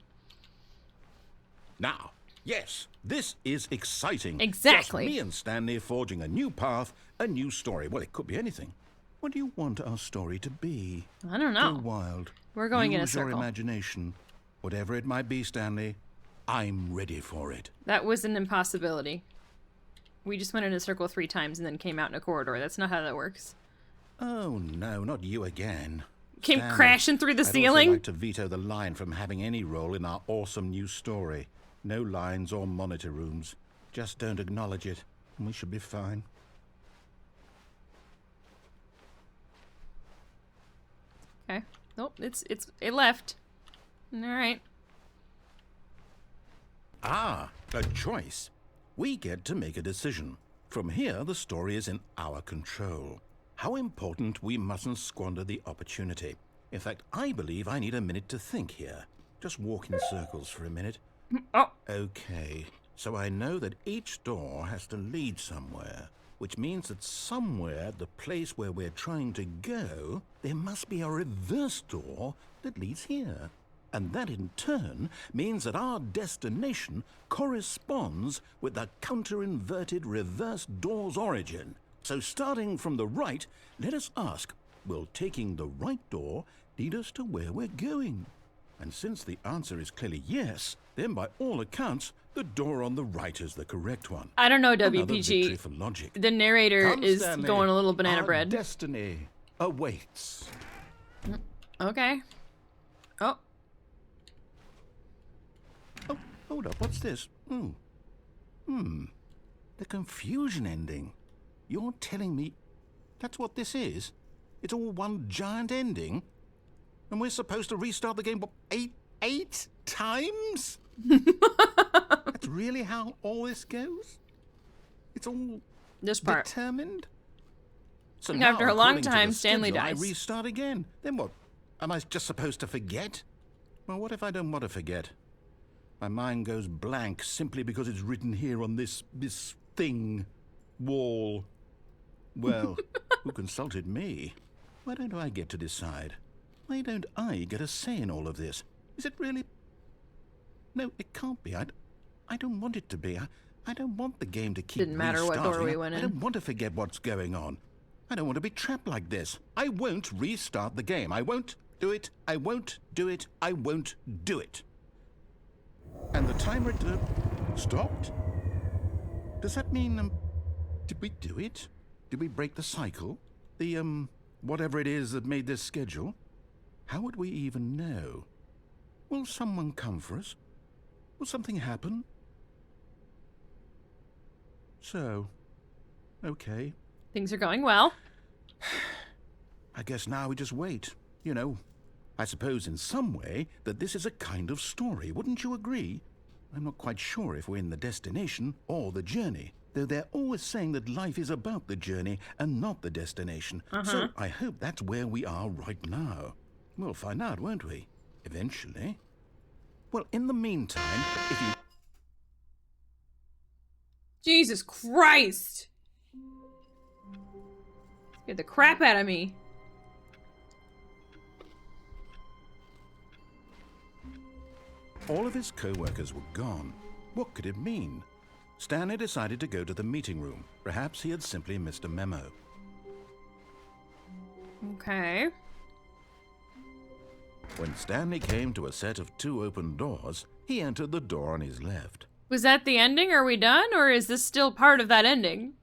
Now, yes, this is exciting. Exactly. Just me and Stanley forging a new path, a new story. Well, it could be anything. What do you want our story to be? I don't know. Go wild. We're going in a Use your circle. imagination. Whatever it might be, Stanley, I'm ready for it. That was an impossibility. We just went in a circle 3 times and then came out in a corridor. That's not how that works. Oh, no, not you again. Came Stanley, crashing through the I'd ceiling? also like to veto the line from having any role in our awesome new story. No lines or monitor rooms. Just don't acknowledge it, and we should be fine. Okay. Nope, it left. All right. Ah, a choice. We get to make a decision. From here, the story is in our control. How important we mustn't squander the opportunity. In fact, I believe I need a minute to think here. Just walk in circles for a minute. Oh. Okay, so I know that each door has to lead somewhere, which means that somewhere at the place where we're trying to go, there must be a reverse door that leads here. And that in turn means that our destination corresponds with the counter-inverted reverse door's origin. So starting from the right, let us ask, will taking the right door lead us to where we're going? And since the answer is clearly yes, then by all accounts, the door on the right is the correct one. I don't know, Another victory WPG. for logic. The narrator Come, is Stanley, going a little banana our bread. Destiny awaits. Okay. Oh. Oh, hold up, what's this? The confusion ending. You're telling me that's what this is? It's all one giant ending? And we're supposed to restart the game, what, eight times? That's really how all this goes? It's all This part. determined? So After now, a long according to time, the Stanley schedule, dies. I restart again. Then what? Am I just supposed to forget? Well, what if I don't want to forget? My mind goes blank simply because it's written here on this thing, wall. Well, who consulted me? Why don't I get to decide? Why don't I get a say in all of this? Is it really? No, it can't be. I don't want it to be. I don't want the game to keep Didn't matter what door we went in. I don't want to forget what's going on. I don't want to be trapped like this. I won't restart the game. I won't do it. I won't do it. I won't do it. And the timer stopped? Does that mean, did we do it? Did we break the cycle? The, whatever it is that made this schedule? How would we even know? Will someone come for us? Will something happen? So, okay. Things are going well. I guess now we just wait. You know, I suppose in some way that this is a kind of story, wouldn't you agree? I'm not quite sure if we're in the destination or the journey, though they're always saying that life is about the journey and not the destination. So I hope that's where we are right now. We'll find out, won't we? Eventually. Well, in the meantime, if you... Jesus Christ! Scared the crap out of me. All of his co-workers were gone. What could it mean? Stanley decided to go to the meeting room. Perhaps he had simply missed a memo. Okay. When Stanley came to a set of 2 open doors, he entered the door on his left. Was that the ending? Are we done? Or is this still part of that ending?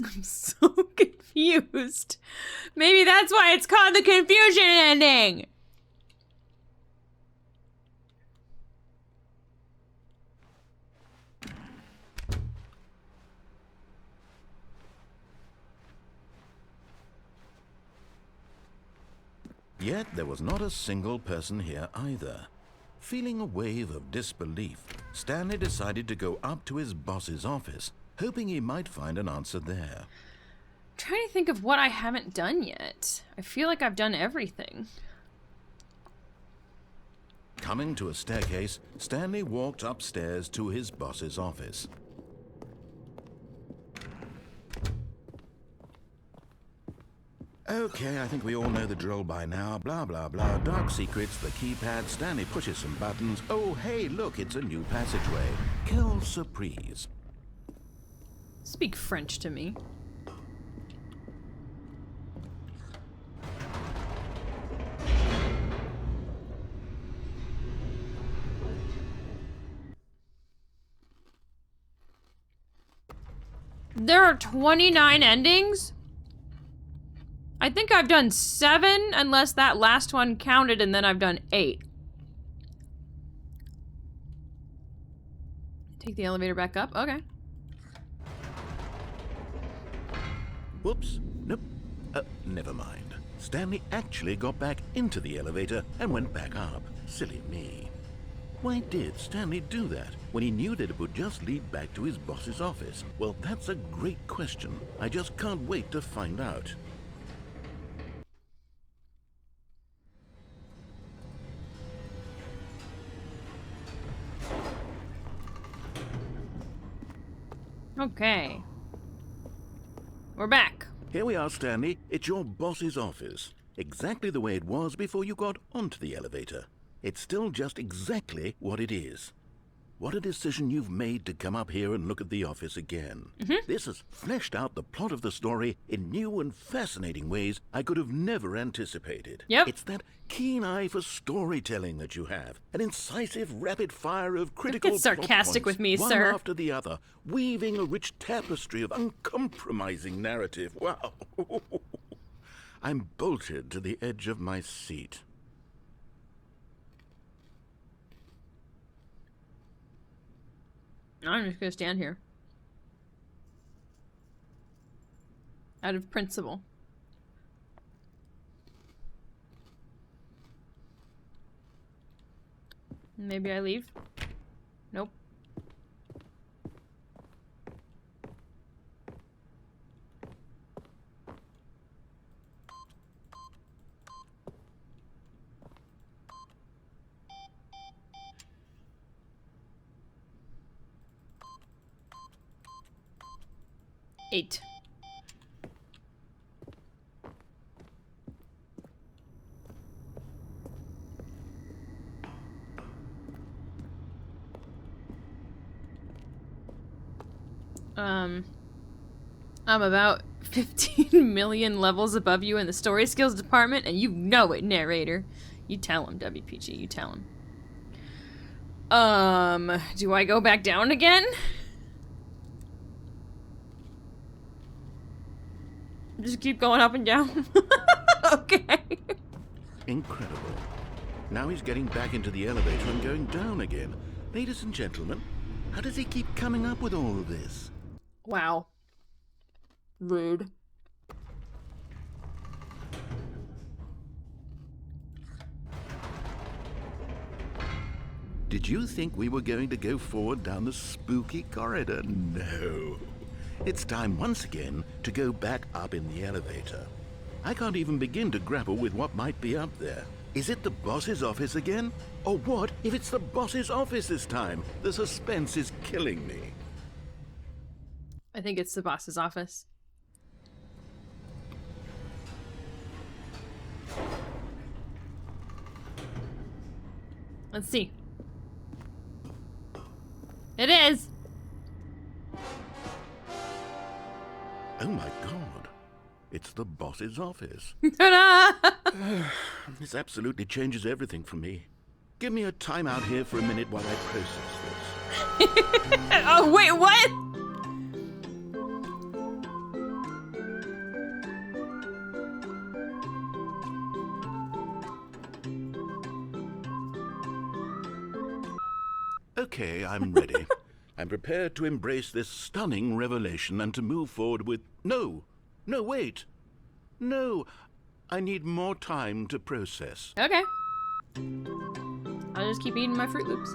I'm so confused. Maybe that's why it's called the confusion ending. Yet there was not a single person here either. Feeling a wave of disbelief, Stanley decided to go up to his boss's office, hoping he might find an answer there. I'm trying to think of what I haven't done yet. I feel like I've done everything. Coming to a staircase, Stanley walked upstairs to his boss's office. Okay, I think we all know the drill by now. Blah, blah, blah. Dark secrets, the keypad. Stanley pushes some buttons. Oh, hey, look, it's a new passageway. Quelle surprise. Speak French to me. There are 29 endings? I think I've done 7, unless that last one counted, and then I've done 8. Take the elevator back up? Okay. Whoops. Nope. Never mind. Stanley actually got back into the elevator and went back up. Silly me. Why did Stanley do that when he knew that it would just lead back to his boss's office? Well, that's a great question. I just can't wait to find out. Okay. We're back. Here we are, Stanley. It's your boss's office. Exactly the way it was before you got onto the elevator. It's still just exactly what it is. What a decision you've made to come up here and look at the office again. This has fleshed out the plot of the story in new and fascinating ways I could have never anticipated. Yep. It's that keen eye for storytelling that you have. An incisive rapid fire of critical Get sarcastic plot points, with me, one sir. after the other, weaving a rich tapestry of uncompromising narrative. Wow. I'm bolted to the edge of my seat. I'm just gonna stand here. Out of principle. Maybe I leave? Nope. Eight. I'm about 15 million levels above you in the story skills department, and you know it, narrator. You tell him, WPG, you tell him. Do I go back down again? Just keep going up and down. Okay. Incredible. Now he's getting back into the elevator and going down again. Ladies and gentlemen, how does he keep coming up with all of this? Wow. Rude. Did you think we were going to go forward down the spooky corridor? No. It's time once again to go back up in the elevator. I can't even begin to grapple with what might be up there. Is it the boss's office again? Or what if it's the boss's office this time? The suspense is killing me. I think it's the boss's office. Let's see. It is! Oh my god. It's the boss's office. Ta-da! This absolutely changes everything for me. give me a timeout here for a minute while I process this. Oh, wait, what? Okay, I'm ready. I'm prepared to embrace this stunning revelation and to move forward with... No, wait. No, I need more time to process. Okay. I'll just keep eating my Fruit Loops.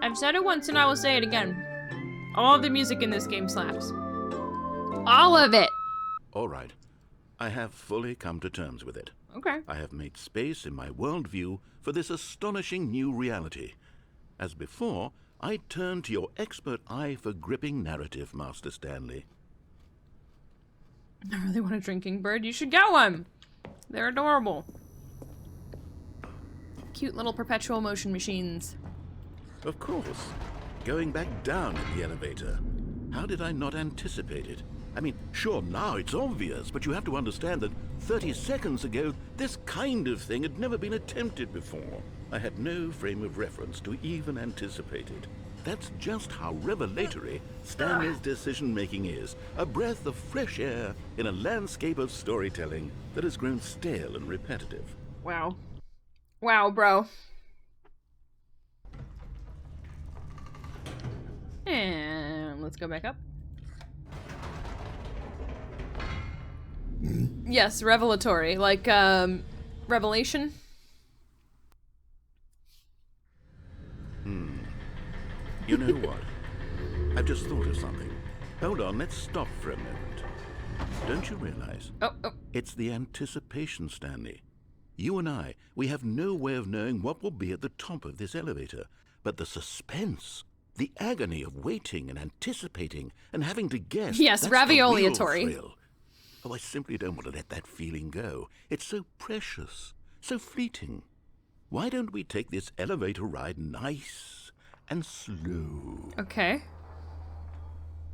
I've said it once and I will say it again. All of the music in this game slaps. All of it! All right. I have fully come to terms with it. Okay. I have made space in my worldview for this astonishing new reality. As before, I turn to your expert eye for gripping narrative, Master Stanley. I really want a drinking bird. You should get one! They're adorable. Cute little perpetual motion machines. Of course. Going back down in the elevator. How did I not anticipate it? I mean, sure, now it's obvious, but you have to understand that 30 seconds ago, this kind of thing had never been attempted before. I had no frame of reference to even anticipate it. That's just how revelatory Stanley's decision-making is. A breath of fresh air in a landscape of storytelling that has grown stale and repetitive. Wow. Wow, bro. And let's go back up. Yes, revelatory. Like, revelation? You know what? I've just thought of something. Hold on, let's stop for a moment. Don't you realize? Oh. It's the anticipation, Stanley. You and I, we have no way of knowing what will be at the top of this elevator. But the suspense, the agony of waiting and anticipating and having to guess. Yes, that's ravioliatory. the real thrill. Oh, I simply don't want to let that feeling go. It's so precious, so fleeting. Why don't we take this elevator ride nice and slow? Okay.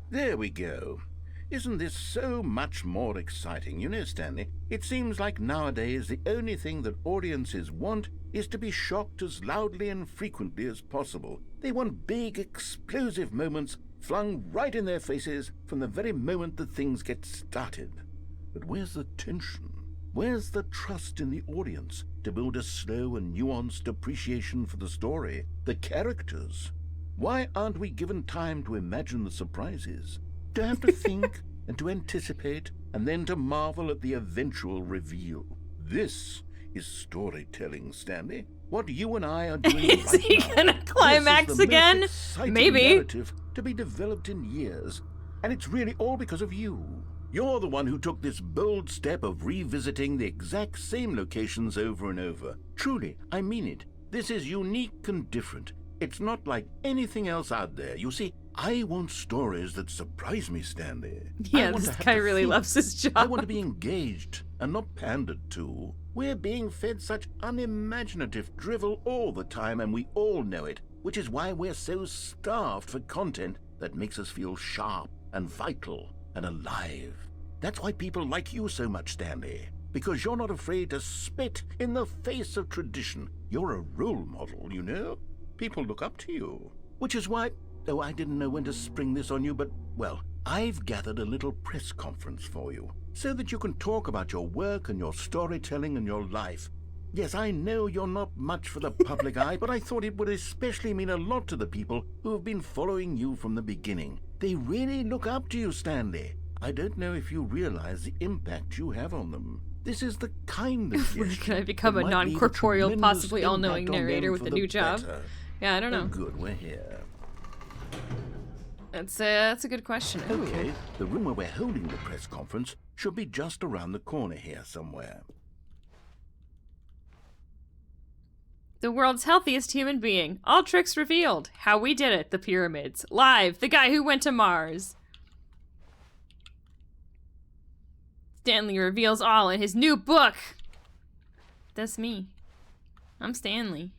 There we go. Isn't this so much more exciting? You know, Stanley, it seems like nowadays the only thing that audiences want is to be shocked as loudly and frequently as possible. They want big, explosive moments flung right in their faces from the very moment that things get started. But where's the tension? Where's the trust in the audience to build a slow and nuanced appreciation for the story, the characters? Why aren't we given time to imagine the surprises? To have to think and to anticipate and then to marvel at the eventual reveal. This is storytelling, Stanley. What you and I are doing Is right he now. gonna climax This is the again? most exciting Maybe. narrative to be developed in years. And it's really all because of you. You're the one who took this bold step of revisiting the exact same locations over and over. Truly, I mean it. This is unique and different. It's not like anything else out there. You see, I want stories that surprise me, Stanley. Yeah, this guy really loves his job. I want to be engaged and not pandered to. We're being fed such unimaginative drivel all the time, and we all know it, which is why we're so starved for content that makes us feel sharp and vital and alive. That's why people like you so much, Stanley. Because you're not afraid to spit in the face of tradition. You're a role model, you know? People look up to you. Which is why... Oh, I didn't know when to spring this on you, but, well, I've gathered a little press conference for you, so that you can talk about your work and your storytelling and your life. Yes, I know you're not much for the public eye, but I thought it would especially mean a lot to the people who have been following you from the beginning. They really look up to you, Stanley. I don't know if you realize the impact you have on them. This is the kind of Can I become a non-corporeal, possibly all-knowing narrator with a new job? Yeah, I don't know. Oh, good, we're here. That's a good question. Ooh. Okay, the room where we're holding the press conference should be just around the corner here somewhere. The world's healthiest human being. All tricks revealed. How we did it. The pyramids. Live. The guy who went to Mars. Stanley reveals all in his new book. That's me. I'm Stanley.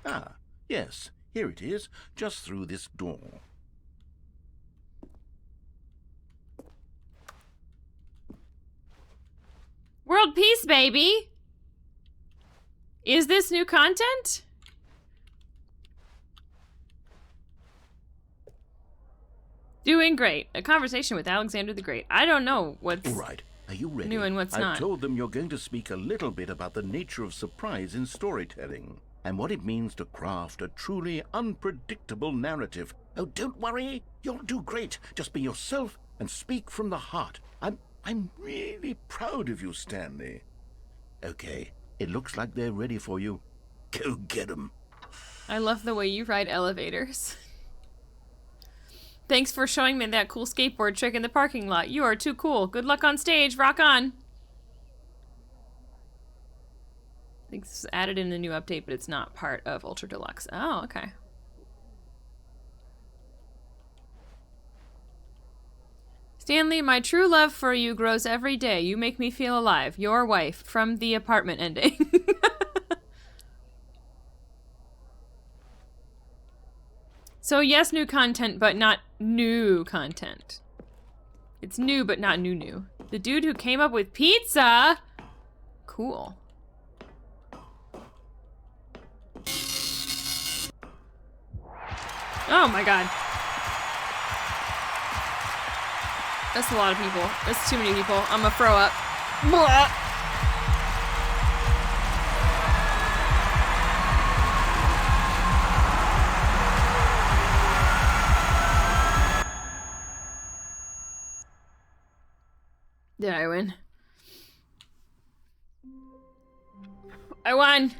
Ah, yes, here it is, just through this door. World peace, baby! Is this new content? Doing great. A conversation with Alexander the Great. I don't know what's All right, are you ready? new and what's I've not. told them you're going to speak a little bit about the nature of surprise in storytelling and what it means to craft a truly unpredictable narrative. Oh, don't worry. You'll do great. Just be yourself and speak from the heart. I'm really proud of you, Stanley. Okay, it looks like they're ready for you. Go get 'em. I love the way you ride elevators. Thanks for showing me that cool skateboard trick in the parking lot. You are too cool. Good luck on stage. Rock on. I think this is added in the new update, but it's not part of Ultra Deluxe. Oh, okay. Stanley, my true love for you grows every day. You make me feel alive. Your wife, from the apartment ending. So yes, new content, but not new content. It's new, but not new. The dude who came up with pizza? Cool. Oh my god. That's a lot of people. That's too many people. I'm gonna throw up. Blah. Did I win? I won!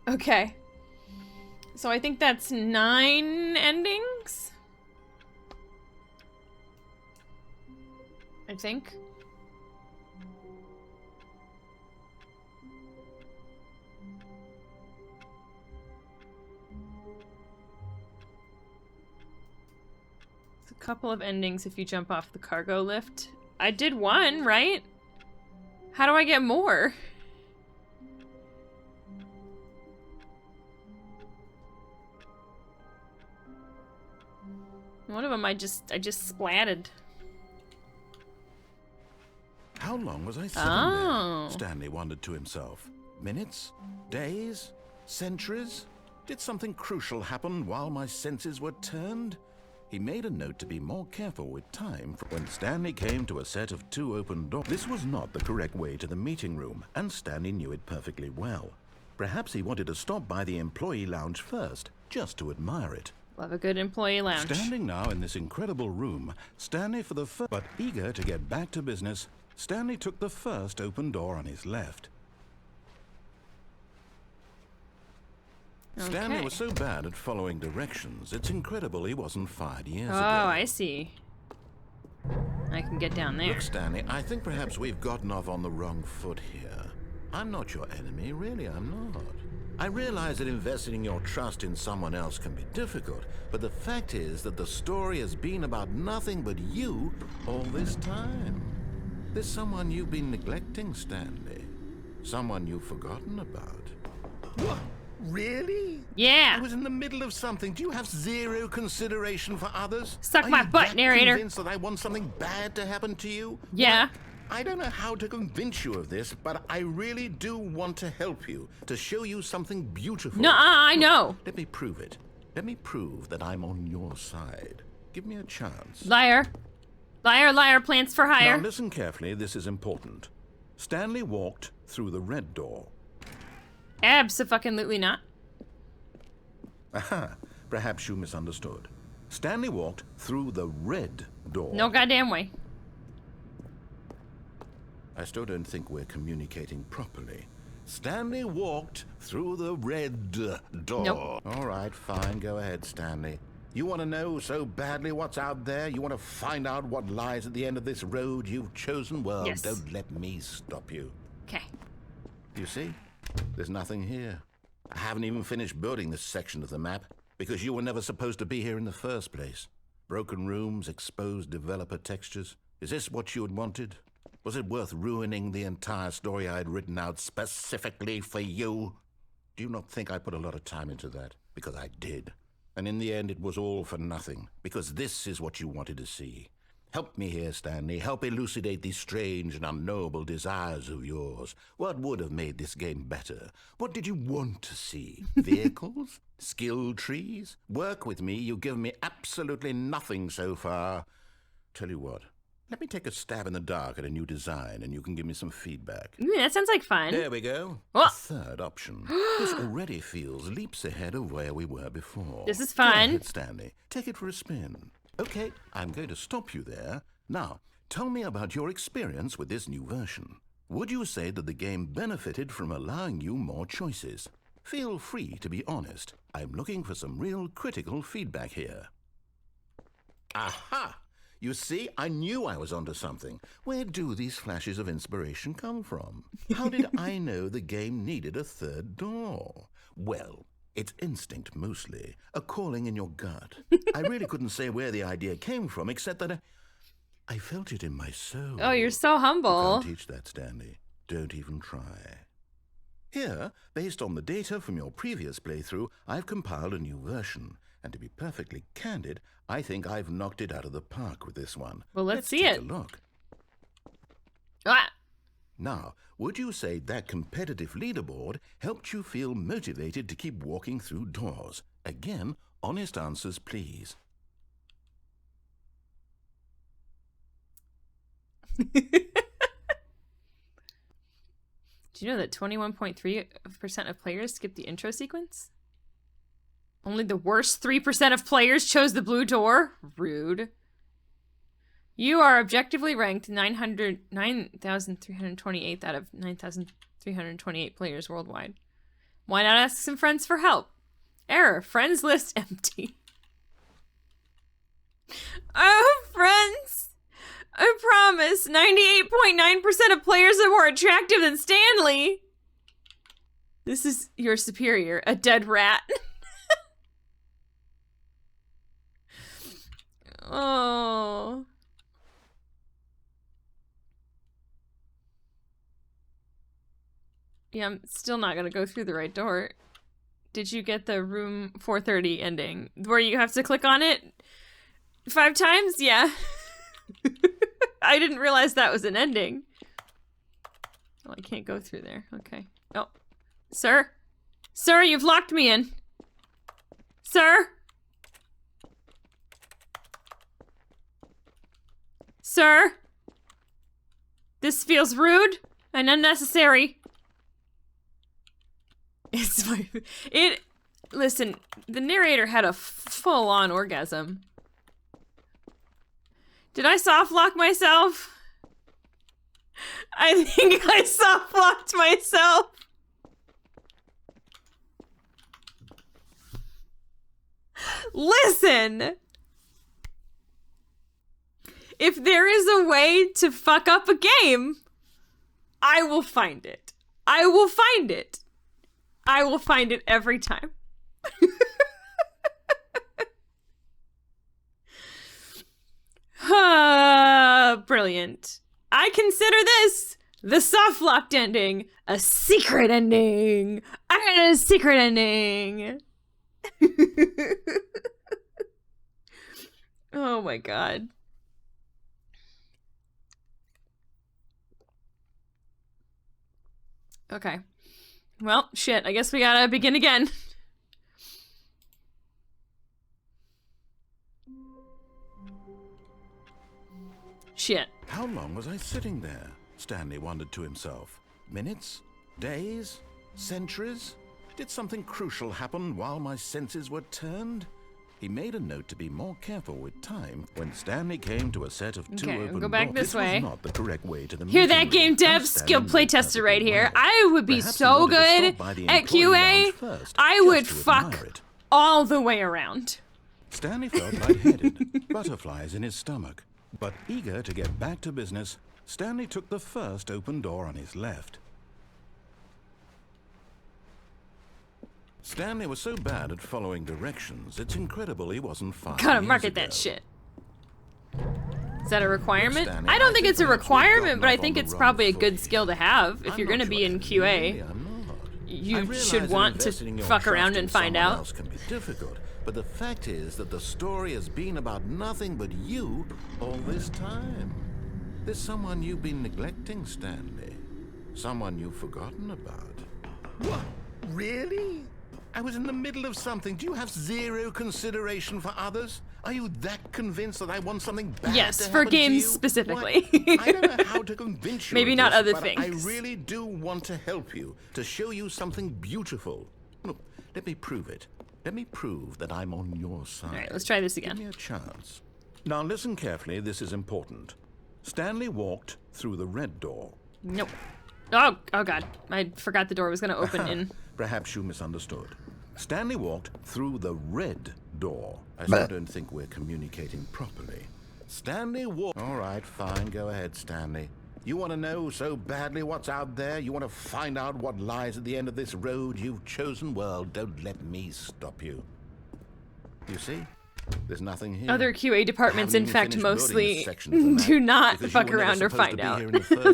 Okay. So I think that's 9 endings? I think. It's a couple of endings if you jump off the cargo lift. I did 1, right? How do I get more? One of them I just splatted. How long was I sitting Oh. there? Stanley wondered to himself. Minutes? Days? Centuries? Did something crucial happen while my senses were turned? He made a note to be more careful with time. When Stanley came to a set of 2 open doors, this was not the correct way to the meeting room, and Stanley knew it perfectly well. Perhaps he wanted to stop by the employee lounge first, just to admire it. Love a good employee lounge. Standing now in this incredible room, Stanley for the first, but eager to get back to business, Stanley took the first open door on his left. Okay. Stanley was so bad at following directions, it's incredible he wasn't fired years ago. Oh, I see. I can get down there. Look, Stanley, I think perhaps we've gotten off on the wrong foot here. I'm not your enemy, really, I'm not. I realize that investing your trust in someone else can be difficult, but the fact is that the story has been about nothing but you all this time. There's someone you've been neglecting, Stanley. Someone you've forgotten about. What? Really? Yeah. I was in the middle of something. Do you have zero consideration for others? Suck my butt, narrator. Are you convinced that I want something bad to happen to you? Yeah. I don't know how to convince you of this, but I really do want to help you, to show you something beautiful. No, I know. Let me prove it. Let me prove that I'm on your side. Give me a chance. Liar. Liar, liar, plants for hire. Now listen carefully, this is important. Stanley walked through the red door. Abso-fucking-lutely not. Aha, perhaps you misunderstood. Stanley walked through the red door. No goddamn way. I still don't think we're communicating properly. Stanley walked through the red door. Nope. All right, fine. Go ahead, Stanley. You want to know so badly what's out there? You want to find out what lies at the end of this road you've chosen? Well, Yes. don't let me stop you. Okay. You see? There's nothing here. I haven't even finished building this section of the map because you were never supposed to be here in the first place. Broken rooms, exposed developer textures. Is this what you had wanted? Was it worth ruining the entire story I had written out specifically for you? Do you not think I put a lot of time into that? Because I did. And in the end, it was all for nothing. Because this is what you wanted to see. Help me here, Stanley. Help elucidate these strange and unknowable desires of yours. What would have made this game better? What did you want to see? Vehicles? Skill trees? Work with me. You've given me absolutely nothing so far. Tell you what. Let me take a stab in the dark at a new design, and you can give me some feedback. That sounds like fun. There we go. Oh. A third option. This already feels leaps ahead of where we were before. This is fun. Go ahead, Stanley. Take it for a spin. Okay, I'm going to stop you there. Now, tell me about your experience with this new version. Would you say that the game benefited from allowing you more choices? Feel free to be honest. I'm looking for some real critical feedback here. Aha! You see, I knew I was onto something. Where do these flashes of inspiration come from? How did I know the game needed a third door? Well, it's instinct mostly, a calling in your gut. I really couldn't say where the idea came from, except that I felt it in my soul. Oh, you're so humble. You can't teach that, Stanley. Don't even try. Here, based on the data from your previous playthrough, I've compiled a new version. And to be perfectly candid, I think I've knocked it out of the park with this one. Well, let's see take it. A look. Ah. Now, would you say that competitive leaderboard helped you feel motivated to keep walking through doors? Again, honest answers, please. Do you know that 21.3% of players skipped the intro sequence? Only the worst 3% of players chose the blue door? Rude. You are objectively ranked 9,328th out of 9,328 players worldwide. Why not ask some friends for help? Error. Friends list empty. Oh, friends! I promise, 98.9% of players are more attractive than Stanley. This is your superior, a dead rat. Oh. Yeah, I'm still not gonna go through the right door. Did you get the room 430 ending? Where you have to click on it 5 times? Yeah. I didn't realize that was an ending. Oh, I can't go through there. Okay. Oh. Sir? Sir, you've locked me in. Sir? Sir? This feels rude and unnecessary. Listen, the narrator had a full-on orgasm. Did I soft-lock myself? I think I soft-locked myself. Listen! If there is a way to fuck up a game, I will find it. I will find it. I will find it every time. Brilliant. I consider this the soft-locked ending a secret ending. I got a secret ending. Oh my god. Okay. Well, shit, I guess we gotta begin again. Shit. How long was I sitting there? Stanley wondered to himself. Minutes? Days? Centuries? Did something crucial happen while my senses were turned? He made a note to be more careful with time when Stanley came to a set of two open go back doors. this way. Was not the correct way to the Hear that, meeting game room, dev? and Skill Stanley playtester knew right here. perfectly I would be Perhaps he so wanted to good stop by the at employee QA. lounge first, I just would to fuck admire it. all the way around. Stanley felt lightheaded, butterflies in his stomach. But eager to get back to business, Stanley took the first open door on his left. Stanley was so bad at following directions, it's incredible he wasn't 5 Gotta years market ago. that shit. Is that a requirement? Stanley, I don't think it's a perhaps we've requirement, but I gotten think off on it's the probably a wrong good foot skill to here. have if I'm you're not going to be sure in I QA. really am not. I You realize should that want to investing in your fuck trust around in and find someone out. else can be difficult, but the fact is that the story has been about nothing but you all this time. There's someone you've been neglecting, Stanley. Someone you've forgotten about. What? Really? I was in the middle of something. Do you have zero consideration for others? Are you that convinced that I want something bad Yes, to for happen to games you? specifically. What? I don't know how to convince you. Maybe of not this, other but things. I really do want to help you, to show you something beautiful. Look, let me prove it. Let me prove that I'm on your side. All right, let's try this again. Give me a chance. Now listen carefully. This is important. Stanley walked through the red door. Nope. Oh God. I forgot the door was going to open in. Perhaps you misunderstood. Stanley walked through the red door. I still don't think we're communicating properly. Stanley walked... All right, fine. Go ahead, Stanley. You want to know so badly what's out there? You want to find out what lies at the end of this road you've chosen? Well, don't let me stop you. You see? There's nothing here. Other QA departments, in fact, mostly do do not fuck around or find out.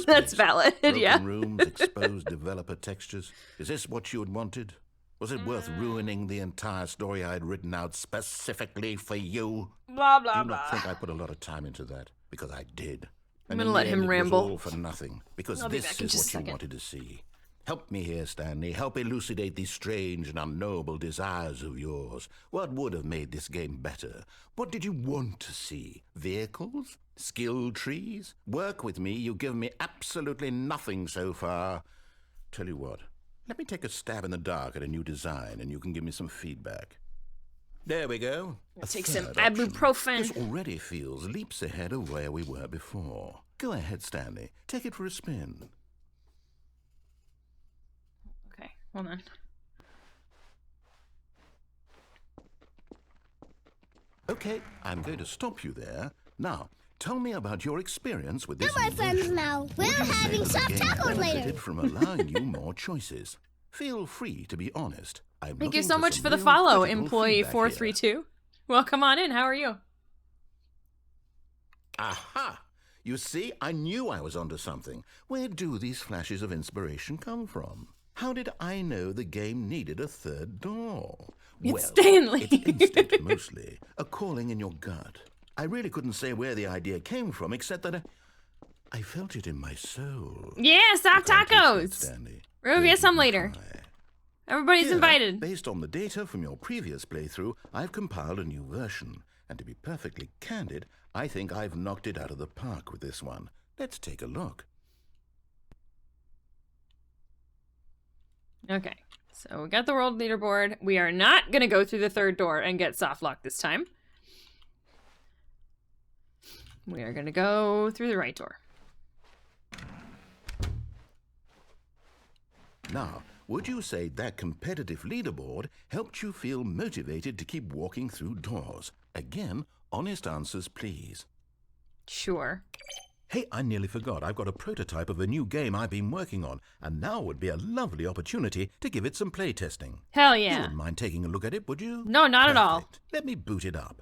That's valid, yeah. Broken rooms, exposed developer textures. Is this what you had wanted? Was it worth ruining the entire story I had written out specifically for you? Blah, blah, Do you blah. not think I put a lot of time into that? Because I did. I'm And gonna in let the him end, it ramble. was all for nothing. Because I'll be this back in is just a what you second. wanted to see. Help me here, Stanley. Help elucidate these strange and unknowable desires of yours. What would have made this game better? What did you want to see? Vehicles? Skill trees? Work with me. You've given me absolutely nothing so far. Tell you what. Let me take a stab in the dark at a new design, and you can give me some feedback. There we go. Take some third option. ibuprofen. This already feels leaps ahead of where we were before. Go ahead, Stanley. Take it for a spin. Okay, hold on. Okay, I'm going to stop you there. Now, tell me about your experience with this. We're my friends now. We're Would you say having that the soft game tacos benefited later. from allowing you more choices? Feel free to be honest. Thank you so much for the follow, employee 432. Well, come on in. How are you? Aha! You see, I knew I was onto something. Where do these flashes of inspiration come from? How did I know the game needed a third door? It's Stanley. It's instinct mostly, a calling in your gut. I really couldn't say where the idea came from, except that I felt it in my soul. Yeah, soft tacos. Stanley. We'll get some later. Everybody's Here, invited. Based on the data from your previous playthrough, I've compiled a new version. And to be perfectly candid, I think I've knocked it out of the park with this one. Let's take a look. Okay, so we got the world leaderboard. We are not going to go through the third door and get soft lock this time. We are going to go through the right door. Now, would you say that competitive leaderboard helped you feel motivated to keep walking through doors? Again, honest answers, please. Sure. Hey, I nearly forgot. I've got a prototype of a new game I've been working on, and now would be a lovely opportunity to give it some play testing. Hell You yeah. wouldn't mind taking a look at it, would you? No, not at all. Perfect. Let me boot it up.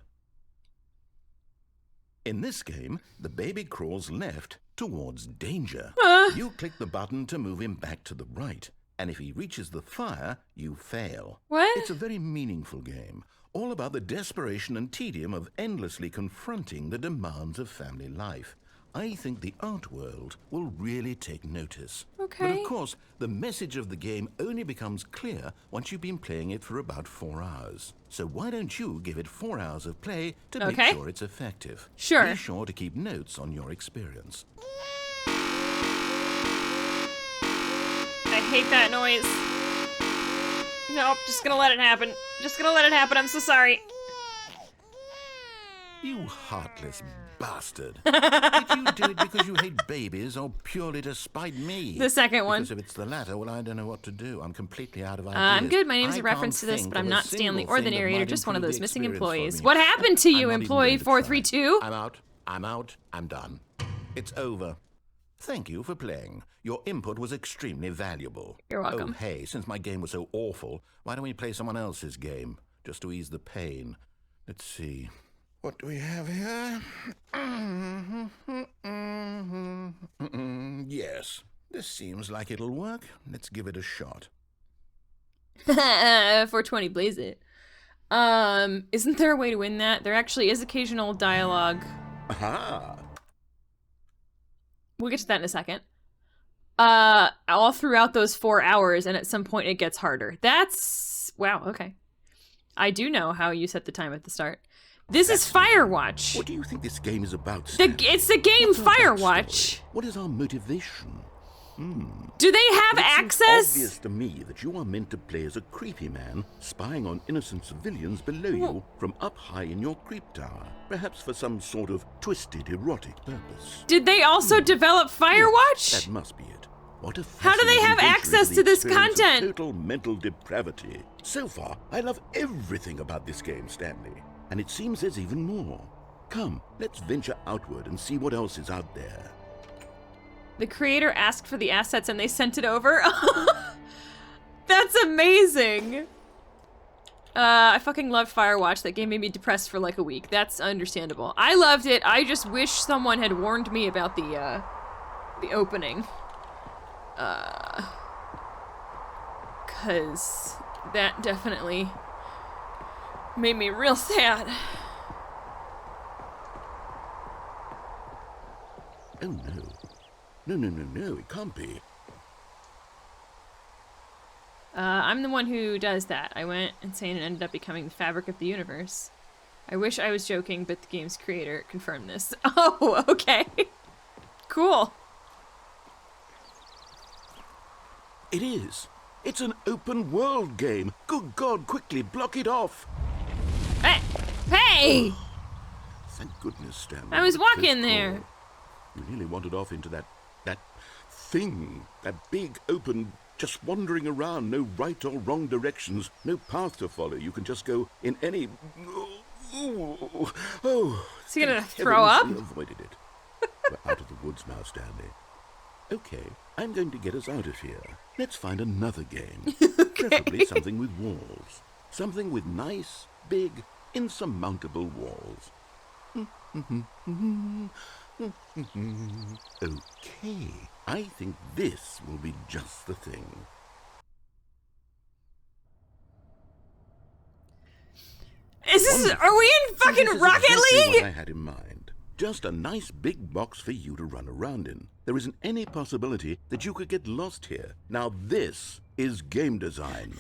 In this game, the baby crawls left towards danger. You click the button to move him back to the right, and if he reaches the fire, you fail. What? It's a very meaningful game, all about the desperation and tedium of endlessly confronting the demands of family life. I think the art world will really take notice. Okay. But of course, the message of the game only becomes clear once you've been playing it for about 4 hours. So why don't you give it 4 hours of play to make Okay. sure it's effective? Sure. Be sure to keep notes on your experience. I hate that noise. Nope, just gonna let it happen. Just gonna let it happen. I'm so sorry. You heartless bastard. Did you do it because you hate babies or purely to spite me? The second one. Because if it's the latter, well, I don't know what to do. I'm completely out of ideas. I'm good. My name's a I reference to can't this, think but I'm of a not Stanley single or the thing that narrator, might just one of improve those the missing experience for employees. me. What happened to I'm you, not even employee going to try. 432? I'm out. I'm out. I'm done. It's over. Thank you for playing. Your input was extremely valuable. You're welcome. Oh, hey, since my game was so awful, why don't we play someone else's game? Just to ease the pain. Let's see. What do we have here? Yes, this seems like it'll work. Let's give it a shot. 420, blaze it. Isn't there a way to win that? There actually is occasional dialogue. Aha! We'll get to that in a second. All throughout those 4 hours, and at some point it gets harder. That's... wow, okay. I do know how you set the time at the start. This is Firewatch. What do you think this game is about, Stanley? It's the game Firewatch. What is our motivation? Do they have It access? seems obvious to me that you are meant to play as a creepy man, spying on innocent civilians below you from up high in your creep tower, perhaps for some sort of twisted, erotic purpose. Did they also develop Firewatch? That must be it. What a How do they have fascinating access entry to the this experience of content? Total mental depravity. So far, I love everything about this game, Stanley. And it seems there's even more. Come, let's venture outward and see what else is out there. The creator asked for the assets and they sent it over? That's amazing! I fucking loved Firewatch. That game made me depressed for like a week. That's understandable. I loved it. I just wish someone had warned me about the opening. Cause that definitely made me real sad. Oh no. No, it can't be. I'm the one who does that. I went insane and ended up becoming the fabric of the universe. I wish I was joking, but the game's creator confirmed this. Oh, okay. Cool. It is. It's an open world game. Good God, quickly block it off. Hey! Hey! Thank goodness, Stanley. I was What a close walking there. call. You nearly wandered off into that thing. That big, open, just wandering around. No right or wrong directions. No path to follow. You can just go in any... Oh. Is he gonna thank throw up? heavens we avoided it. We're out of the woods now, Stanley. Okay, I'm going to get us out of here. Let's find another game. Preferably something with walls. Something with nice, big, insurmountable walls. Okay, I think this will be just the thing. Are we in fucking This is Rocket exactly League? what I had in mind. Just a nice big box for you to run around in. There isn't any possibility that you could get lost here. Now this is game design.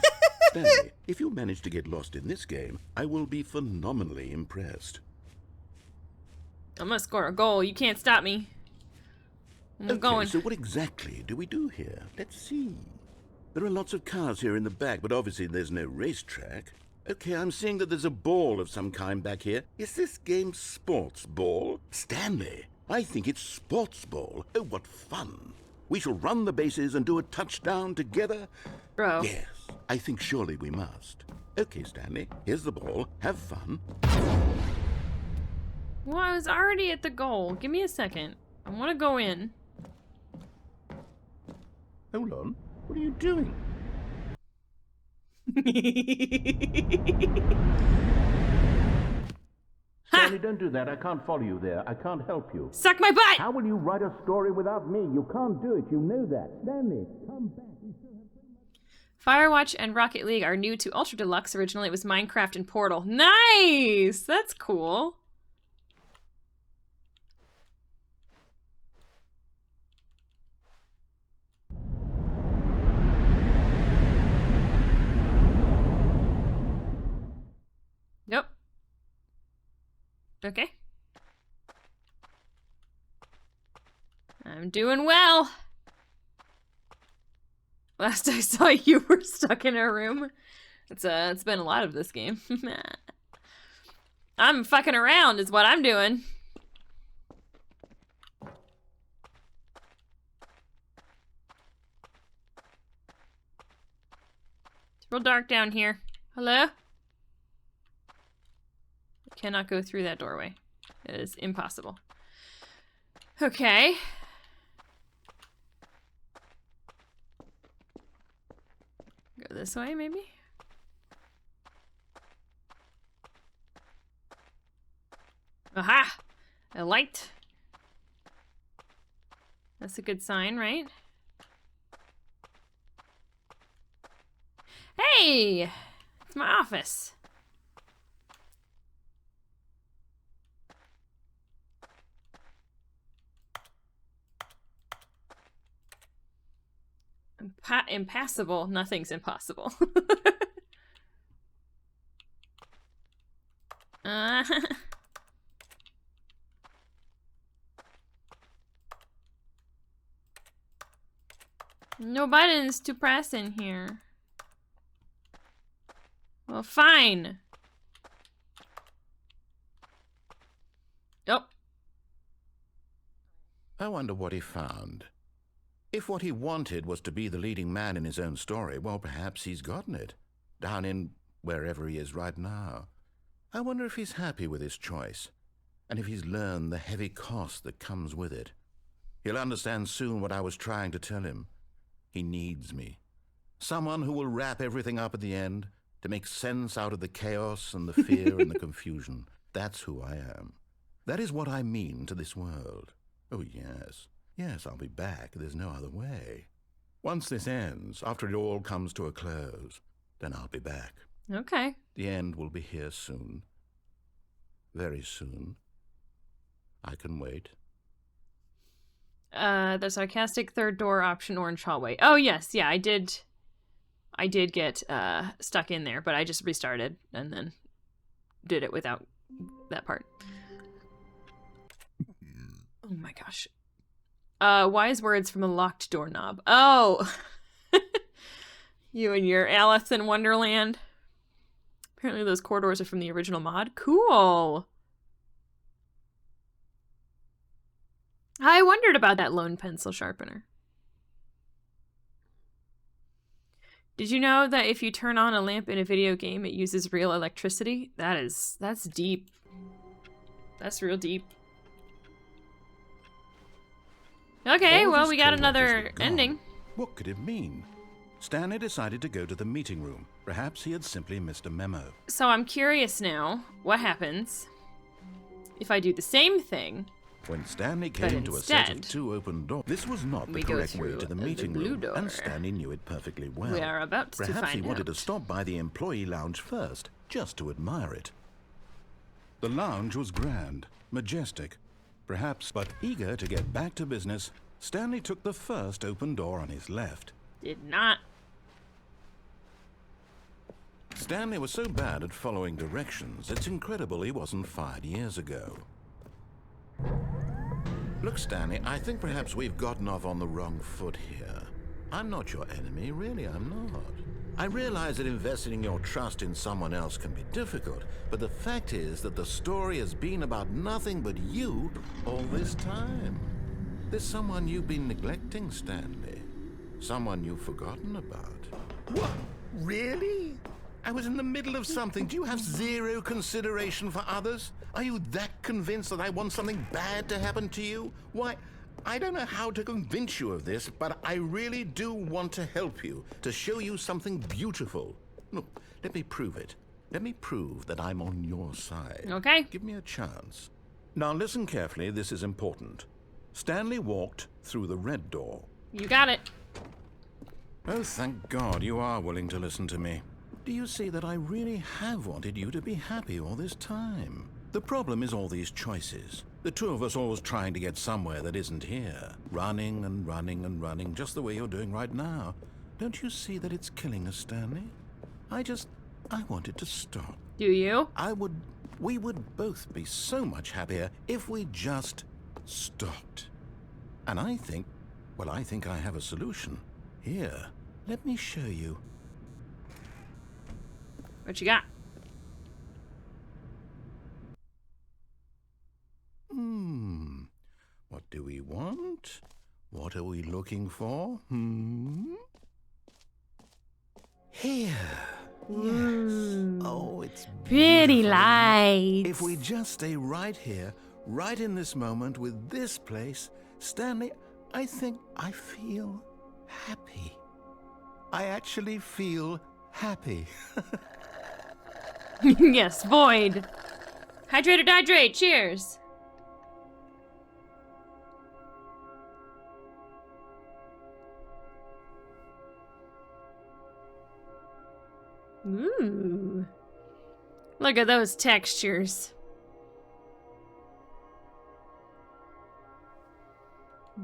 Stanley, if you manage to get lost in this game, I will be phenomenally impressed. I'm gonna score a goal. You can't stop me. I'm going. So what exactly do we do here? Let's see. There are lots of cars here in the back, but obviously there's no racetrack. Okay, I'm seeing that there's a ball of some kind back here. Is this game sports ball? Stanley, I think it's sports ball. Oh, what fun. We shall run the bases and do a touchdown together. Bro. Yes, I think surely we must. Okay, Stanley, here's the ball. Have fun. Well, I was already at the goal. Give me a second. I want to go in. Hold on. What are you doing? Stanley, don't do that. I can't follow you there. I can't help you. Suck my butt! How will you write a story without me? You can't do it. You know that. Stanley, come back. Firewatch and Rocket League are new to Ultra Deluxe. Originally, it was Minecraft and Portal. Nice! That's cool. Nope. Okay. I'm doing well. Last I saw you were stuck in a room. It's been a lot of this game. I'm fucking around is what I'm doing. It's real dark down here. Hello? I cannot go through that doorway. It is impossible. Okay. Go this way, maybe? Aha! A light. That's a good sign, right? Hey! It's my office. Impassable. Nothing's impossible. No buttons to press in here. Well, fine. Oh. I wonder what he found. If what he wanted was to be the leading man in his own story, well, perhaps he's gotten it. Down in wherever he is right now. I wonder if he's happy with his choice, and if he's learned the heavy cost that comes with it. He'll understand soon what I was trying to tell him. He needs me. Someone who will wrap everything up at the end, to make sense out of the chaos and the fear and the confusion. That's who I am. That is what I mean to this world. Oh, yes. Yes, I'll be back. There's no other way. Once this ends, after it all comes to a close, then I'll be back. Okay. The end will be here soon. Very soon. I can wait. The sarcastic third door option, orange hallway. Oh, yes. Yeah, I did get stuck in there, but I just restarted and then did it without that part. Oh my gosh. Wise words from a locked doorknob. Oh! You and your Alice in Wonderland. Apparently those corridors are from the original mod. Cool! I wondered about that lone pencil sharpener. Did you know that if you turn on a lamp in a video game, it uses real electricity? That's deep. That's real deep. Okay, well, we got another ending. What could it mean? Stanley decided to go to the meeting room. Perhaps he had simply missed a memo. So I'm curious now, what happens if I do the same thing? When Stanley came to a set of two open doors, this was not the correct way to the meeting room, and Stanley knew it perfectly well. We are about to find out. Perhaps he wanted to stop by the employee lounge first, just to admire it. The lounge was grand, majestic, perhaps, but eager to get back to business, Stanley took the first open door on his left. Did not. Stanley was so bad at following directions, it's incredible he wasn't fired years ago. Look, Stanley, I think perhaps we've gotten off on the wrong foot here. I'm not your enemy, really, I'm not. I realize that investing your trust in someone else can be difficult, but the fact is that the story has been about nothing but you all this time. There's someone you've been neglecting, Stanley. Someone you've forgotten about. What? Really? I was in the middle of something. Do you have zero consideration for others? Are you that convinced that I want something bad to happen to you? Why, I don't know how to convince you of this, but I really do want to help you, to show you something beautiful. Look, let me prove it. Let me prove that I'm on your side. Okay. Give me a chance. Now listen carefully, this is important. Stanley walked through the red door. You got it. Oh, thank God you are willing to listen to me. Do you see that I really have wanted you to be happy all this time? The problem is all these choices. The two of us always trying to get somewhere that isn't here. Running and running and running, just the way you're doing right now. Don't you see that it's killing us, Stanley? I wanted to stop. Do you? We would both be so much happier if we just stopped. And I think I have a solution. Here, let me show you. What you got? What do we want? What are we looking for? Here. Yes. Oh, it's pretty beautiful. lights. If we just stay right here, right in this moment with this place, Stanley, I think I feel happy. I actually feel happy. Yes, Void. Hydrate or dihydrate. Cheers. Ooh. Look at those textures.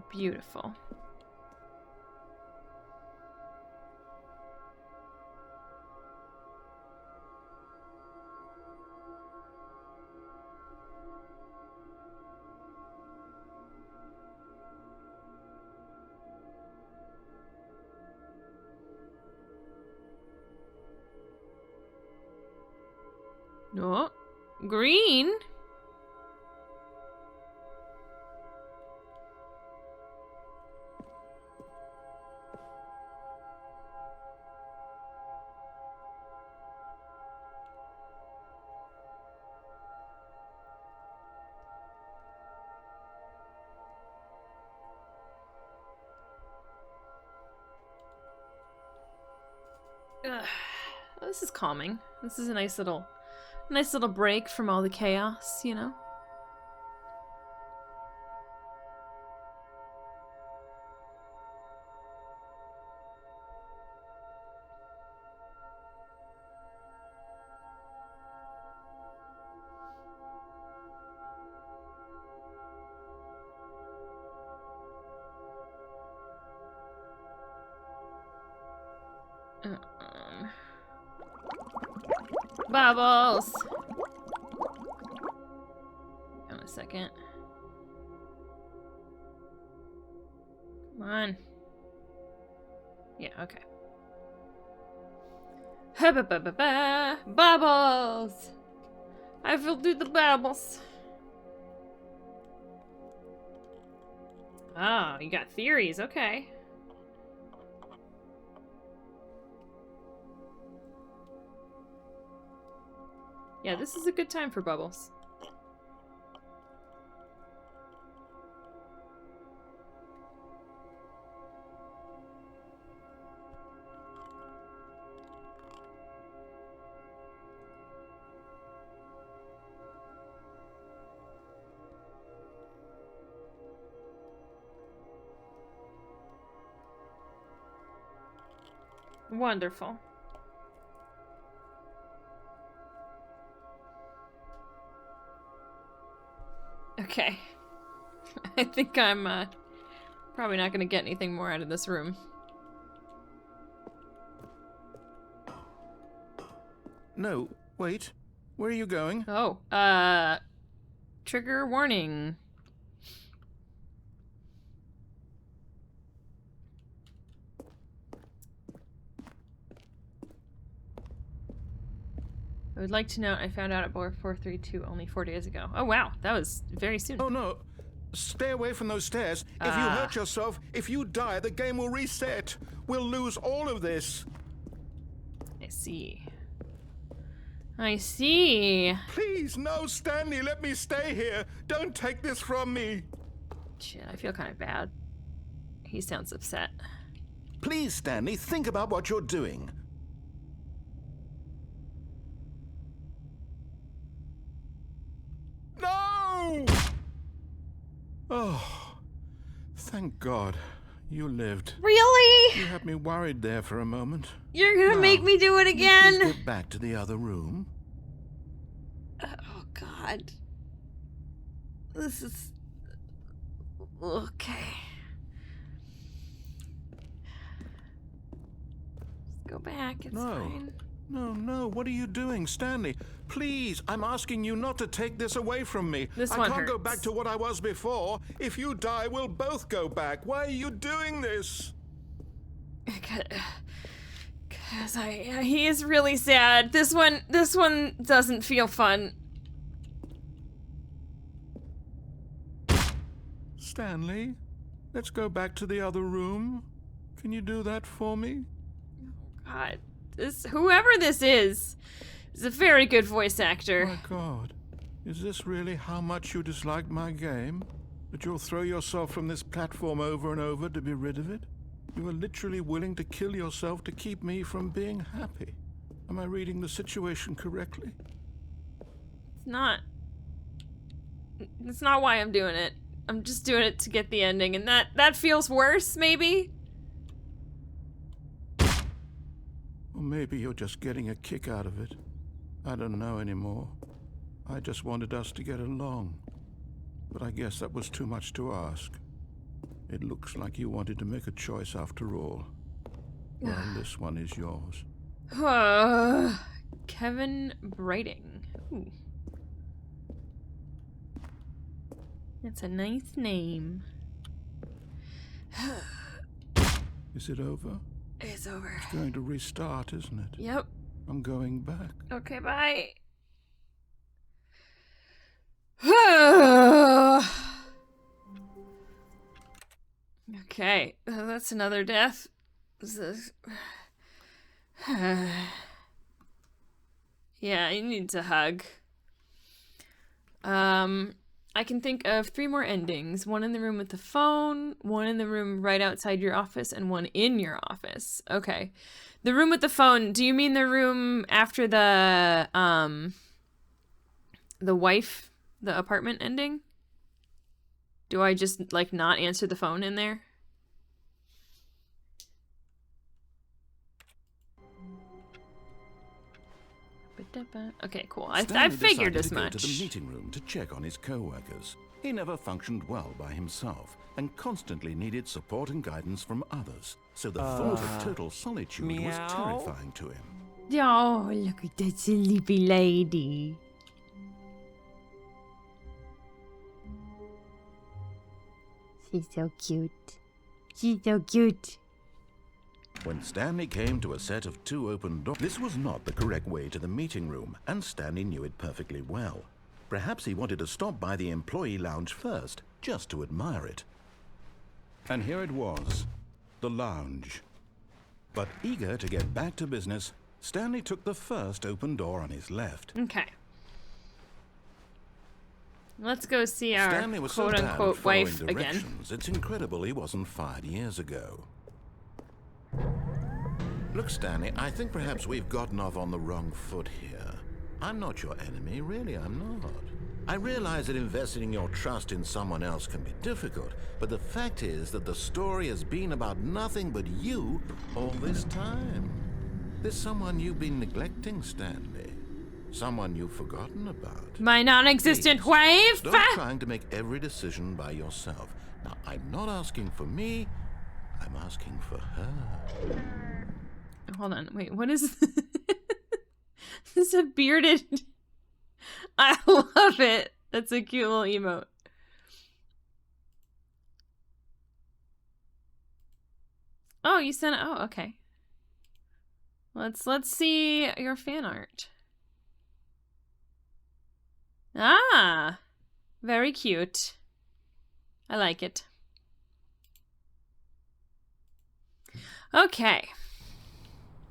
Beautiful. Oh, green. Ugh. Oh, this is calming. This is a nice little break from all the chaos, you know? Bubbles! Hang on a second. Come on. Yeah, okay. Bubbles! I will do the bubbles. Oh, you got theories, okay. Yeah, this is a good time for bubbles. Wonderful. Okay. I think I'm probably not gonna get anything more out of this room. No, wait. Where are you going? Oh, trigger warning. I would like to note I found out at Board 432 only 4 days ago. Oh wow, that was very soon. Oh no. Stay away from those stairs. If you hurt yourself, if you die, the game will reset. We'll lose all of this. I see. I see. Please, no, Stanley, let me stay here. Don't take this from me. Shit, I feel kind of bad. He sounds upset. Please, Stanley, think about what you're doing. No! Oh, thank God you lived. Really? You had me worried there for a moment. You're gonna make me do it again? Please get back to the other room. Oh God. This is... Okay. Just go back, it's fine. No, what are you doing, Stanley? Please, I'm asking you not to take this away from me. I can't go back to what I was before. If you die, we'll both go back. Why are you doing this? Cause he is really sad. This one doesn't feel fun. Stanley, let's go back to the other room. Can you do that for me? Oh God. Whoever this is a very good voice actor. My God, is this really how much you dislike my game? That you'll throw yourself from this platform over and over to be rid of it? You are literally willing to kill yourself to keep me from being happy. Am I reading the situation correctly? It's not That's not why I'm doing it. I'm just doing it to get the ending, and that feels worse, maybe? Or maybe you're just getting a kick out of it. I don't know anymore. I just wanted us to get along. But I guess that was too much to ask. It looks like you wanted to make a choice after all. Well, this one is yours. Kevin Brighting. Ooh. That's a nice name. Is it over? It's over. It's going to restart, isn't it? Yep. I'm going back. Okay, bye. Okay, that's another death. Yeah, he needs a hug. I can think of 3 more endings. One in the room with the phone, one in the room right outside your office, and one in your office. Okay. The room with the phone, do you mean the room after the wife, the apartment ending? Do I just, like, not answer the phone in there? Okay, cool. I figured as much. Stanley decided to go to the meeting room to check on his co-workers. He never functioned well by himself and constantly needed support and guidance from others. So the thought of total solitude was terrifying to him. Oh, look at that sleepy lady. She's so cute. She's so cute. When Stanley came to a set of 2 open doors, this was not the correct way to the meeting room, and Stanley knew it perfectly well. Perhaps he wanted to stop by the employee lounge first, just to admire it. And here it was, the lounge. But eager to get back to business, Stanley took the first open door on his left. Okay. Let's go see our Stanley was so quote-unquote bad wife following again. directions, it's incredible he wasn't fired years ago. Look, Stanley, I think perhaps we've gotten off on the wrong foot here. I'm not your enemy, really, I'm not. I realize that investing your trust in someone else can be difficult, but the fact is that the story has been about nothing but you all this time. There's someone you've been neglecting, Stanley. Someone you've forgotten about. My non-existent Please, wife? stop trying to make every decision by yourself. Now, I'm not asking for me, I'm asking for her. Hold on, wait, what is this? This is a bearded... I love it. That's a cute little emote. Oh, you sent it. Oh, okay. Let's see your fan art. Ah, very cute. I like it. Okay.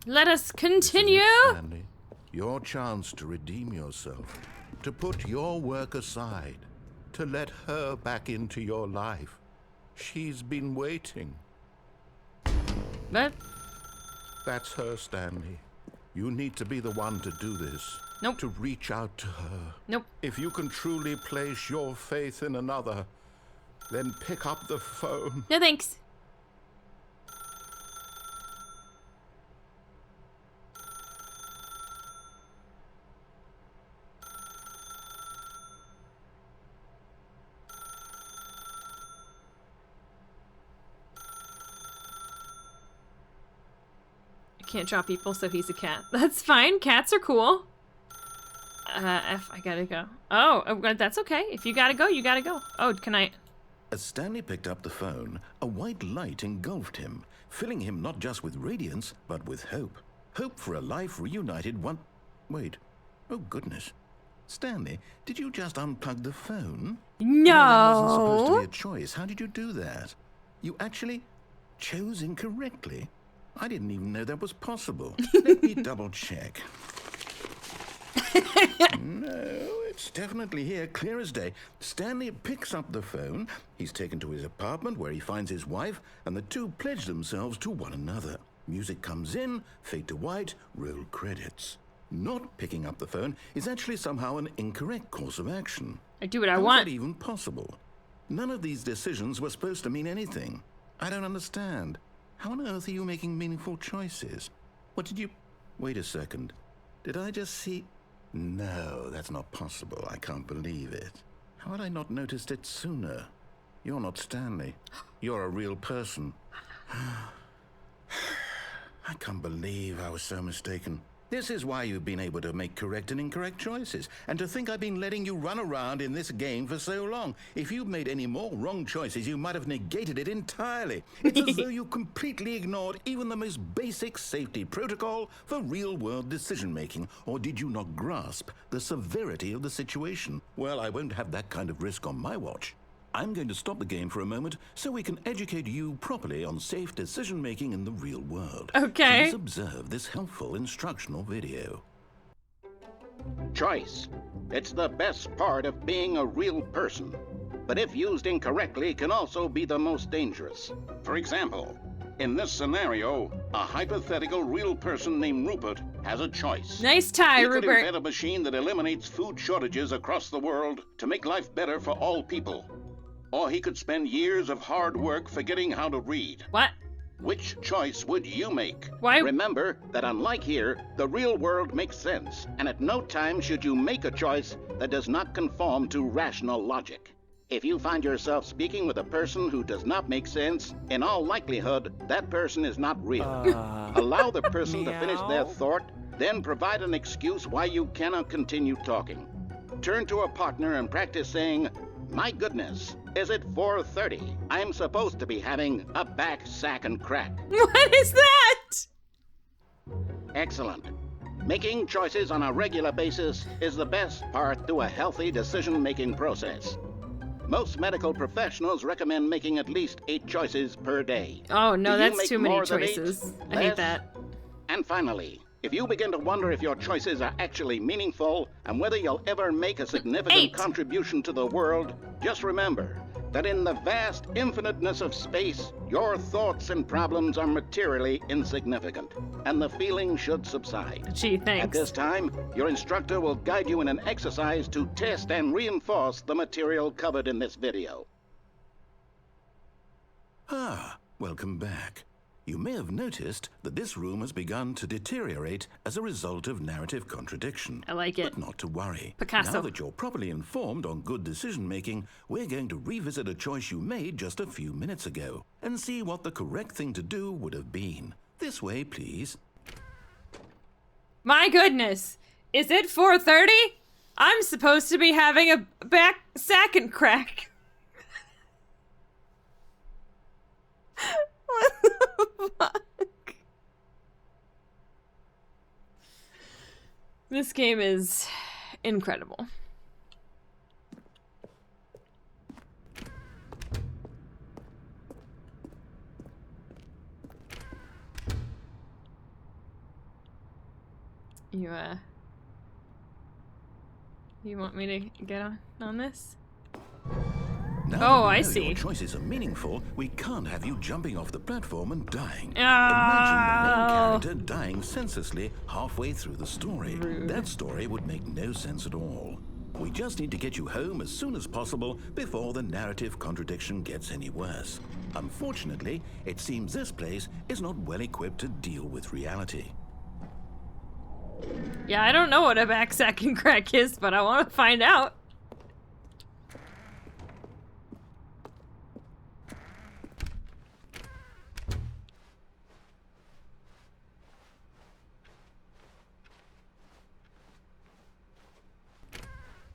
Let us continue. Stanley, your chance to redeem yourself, to put your work aside, to let her back into your life. She's been waiting. But that's her, Stanley. You need to be the one to do this. Nope. To reach out to her. Nope. If you can truly place your faith in another, then pick up the phone. No thanks. Can't draw people, so he's a cat. That's fine. Cats are cool. I gotta go. Oh, that's okay. If you gotta go, you gotta go. Oh, can I... As Stanley picked up the phone, a white light engulfed him, filling him not just with radiance, but with hope. Hope for a life reunited one... Wait. Oh, goodness. Stanley, did you just unplug the phone? No! That wasn't supposed to be a choice. How did you do that? You actually chose incorrectly? I didn't even know that was possible. Let me double check. No, it's definitely here, clear as day. Stanley picks up the phone. He's taken to his apartment where he finds his wife, and the two pledge themselves to one another. Music comes in, fade to white, roll credits. Not picking up the phone is actually somehow an incorrect course of action. I do what I How want. is that even possible? None of these decisions were supposed to mean anything. I don't understand. How on earth are you making meaningful choices? What did you... Wait a second. Did I just see... No, that's not possible. I can't believe it. How had I not noticed it sooner? You're not Stanley. You're a real person. I can't believe I was so mistaken. This is why you've been able to make correct and incorrect choices. And to think I've been letting you run around in this game for so long. If you'd made any more wrong choices, you might have negated it entirely. It's as though you completely ignored even the most basic safety protocol for real-world decision-making. Or did you not grasp the severity of the situation? Well, I won't have that kind of risk on my watch. I'm going to stop the game for a moment so we can educate you properly on safe decision-making in the real world. Okay. Please observe this helpful instructional video. Choice. It's the best part of being a real person. But if used incorrectly, can also be the most dangerous. For example, in this scenario, a hypothetical real person named Rupert has a choice. Nice tie, he Rupert. could invent a machine that eliminates food shortages across the world to make life better for all people. Or he could spend years of hard work forgetting how to read. What? Which choice would you make? Why? Remember that unlike here, the real world makes sense, and at no time should you make a choice that does not conform to rational logic. If you find yourself speaking with a person who does not make sense, in all likelihood, that person is not real. Allow the person to finish their thought, then provide an excuse why you cannot continue talking. Turn to a partner and practice saying, "My goodness, is it 4:30? I'm supposed to be having a back, sack, and crack." What is that? Excellent. Making choices on a regular basis is the best part to a healthy decision-making process. Most medical professionals recommend making at least 8 choices per day. Oh, no, Do you that's make too many more than 8? choices. I hate Less? that. And finally, if you begin to wonder if your choices are actually meaningful and whether you'll ever make a significant 8. contribution to the world, just remember that in the vast infiniteness of space, your thoughts and problems are materially insignificant, and the feeling should subside. Gee, thanks. At this time, your instructor will guide you in an exercise to test and reinforce the material covered in this video. Ah, welcome back. You may have noticed that this room has begun to deteriorate as a result of narrative contradiction. I like it. But not to worry. Picasso. Now that you're properly informed on good decision-making, we're going to revisit a choice you made just a few minutes ago and see what the correct thing to do would have been. This way, please. My goodness. Is it 4:30? I'm supposed to be having a back, sack, and crack. What the fuck? This game is incredible. You want me to get on this? Now Oh, that we I know see. Your choices are meaningful. We can't have you jumping off the platform and dying. Oh. Imagine the main character dying senselessly halfway through the story. Rude. That story would make no sense at all. We just need to get you home as soon as possible before the narrative contradiction gets any worse. Unfortunately, it seems this place is not well equipped to deal with reality. Yeah, I don't know what a back, sack, and crack is, but I want to find out.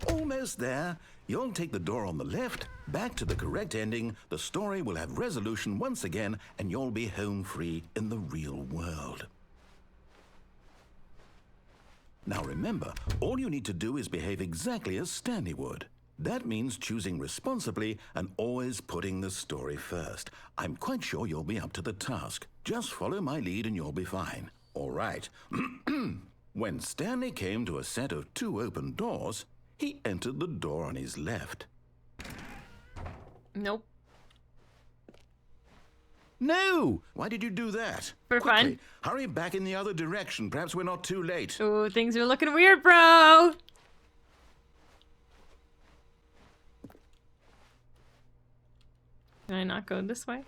Almost there. You'll take the door on the left, back to the correct ending, the story will have resolution once again, and you'll be home free in the real world. Now remember, all you need to do is behave exactly as Stanley would. That means choosing responsibly and always putting the story first. I'm quite sure you'll be up to the task. Just follow my lead and you'll be fine. All right. When Stanley came to a set of 2 open doors, he entered the door on his left. Nope. No! Why did you do that? For Quickly, fun. hurry back in the other direction. Perhaps we're not too late. Ooh, things are looking weird, bro. Can I not go this way?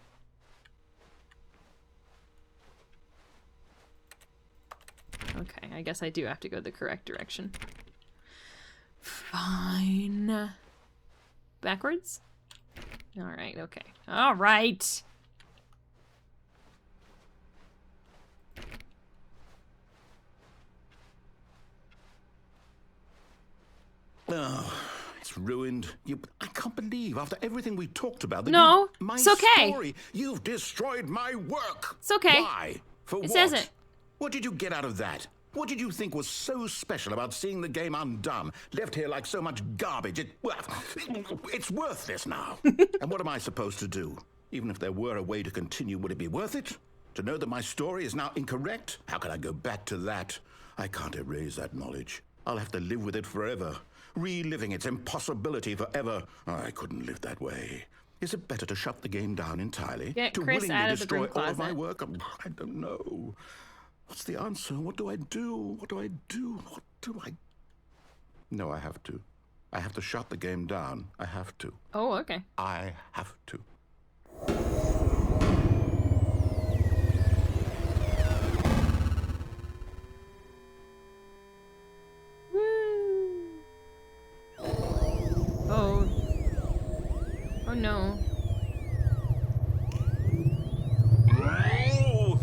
Okay, I guess I do have to go the correct direction. Fine. Backwards? Alright, okay. Alright! Oh, it's ruined. I can't believe after everything we talked about that No, my it's okay. story, you've destroyed my work. It's okay. Why? For It what? says it. What did you get out of that? What did you think was so special about seeing the game undone, left here like so much garbage? It's worthless now. And what am I supposed to do? Even if there were a way to continue, would it be worth it? To know that my story is now incorrect? How can I go back to that? I can't erase that knowledge. I'll have to live with it forever, reliving its impossibility forever. I couldn't live that way. Is it better to shut the game down entirely? Get to Chris willingly out of the destroy broom all of my closet. work? I don't know. What's the answer? What do I do? What do I do? What do I... No, I have to. I have to shut the game down. I have to. Oh, okay. I have to. Oh. Oh no. Oh,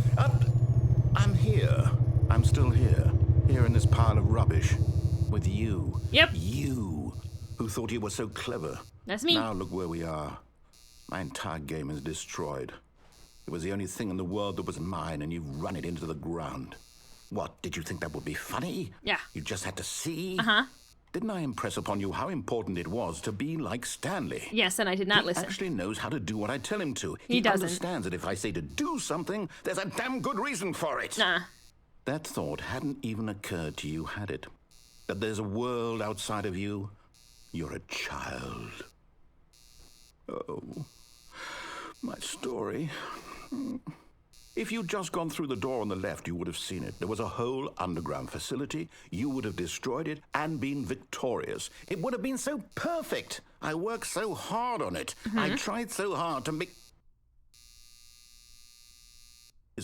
I'm here. I'm still here. Here in this pile of rubbish. With you. Yep. You, who thought you were so clever. That's me. Now look where we are. My entire game is destroyed. It was the only thing in the world that was mine, and you've run it into the ground. What, did you think that would be funny? Yeah. You just had to see? Uh-huh. Didn't I impress upon you how important it was to be like Stanley? Yes, and I did not He listen. actually knows how to do what I tell him to. He doesn't. Understands that if I say to do something, there's a damn good reason for it. Nah. That thought hadn't even occurred to you, had it? That there's a world outside of you? You're a child. Oh, my story. If you'd just gone through the door on the left, you would have seen it. There was a whole underground facility. You would have destroyed it and been victorious. It would have been so perfect. I worked so hard on it. I tried so hard to make...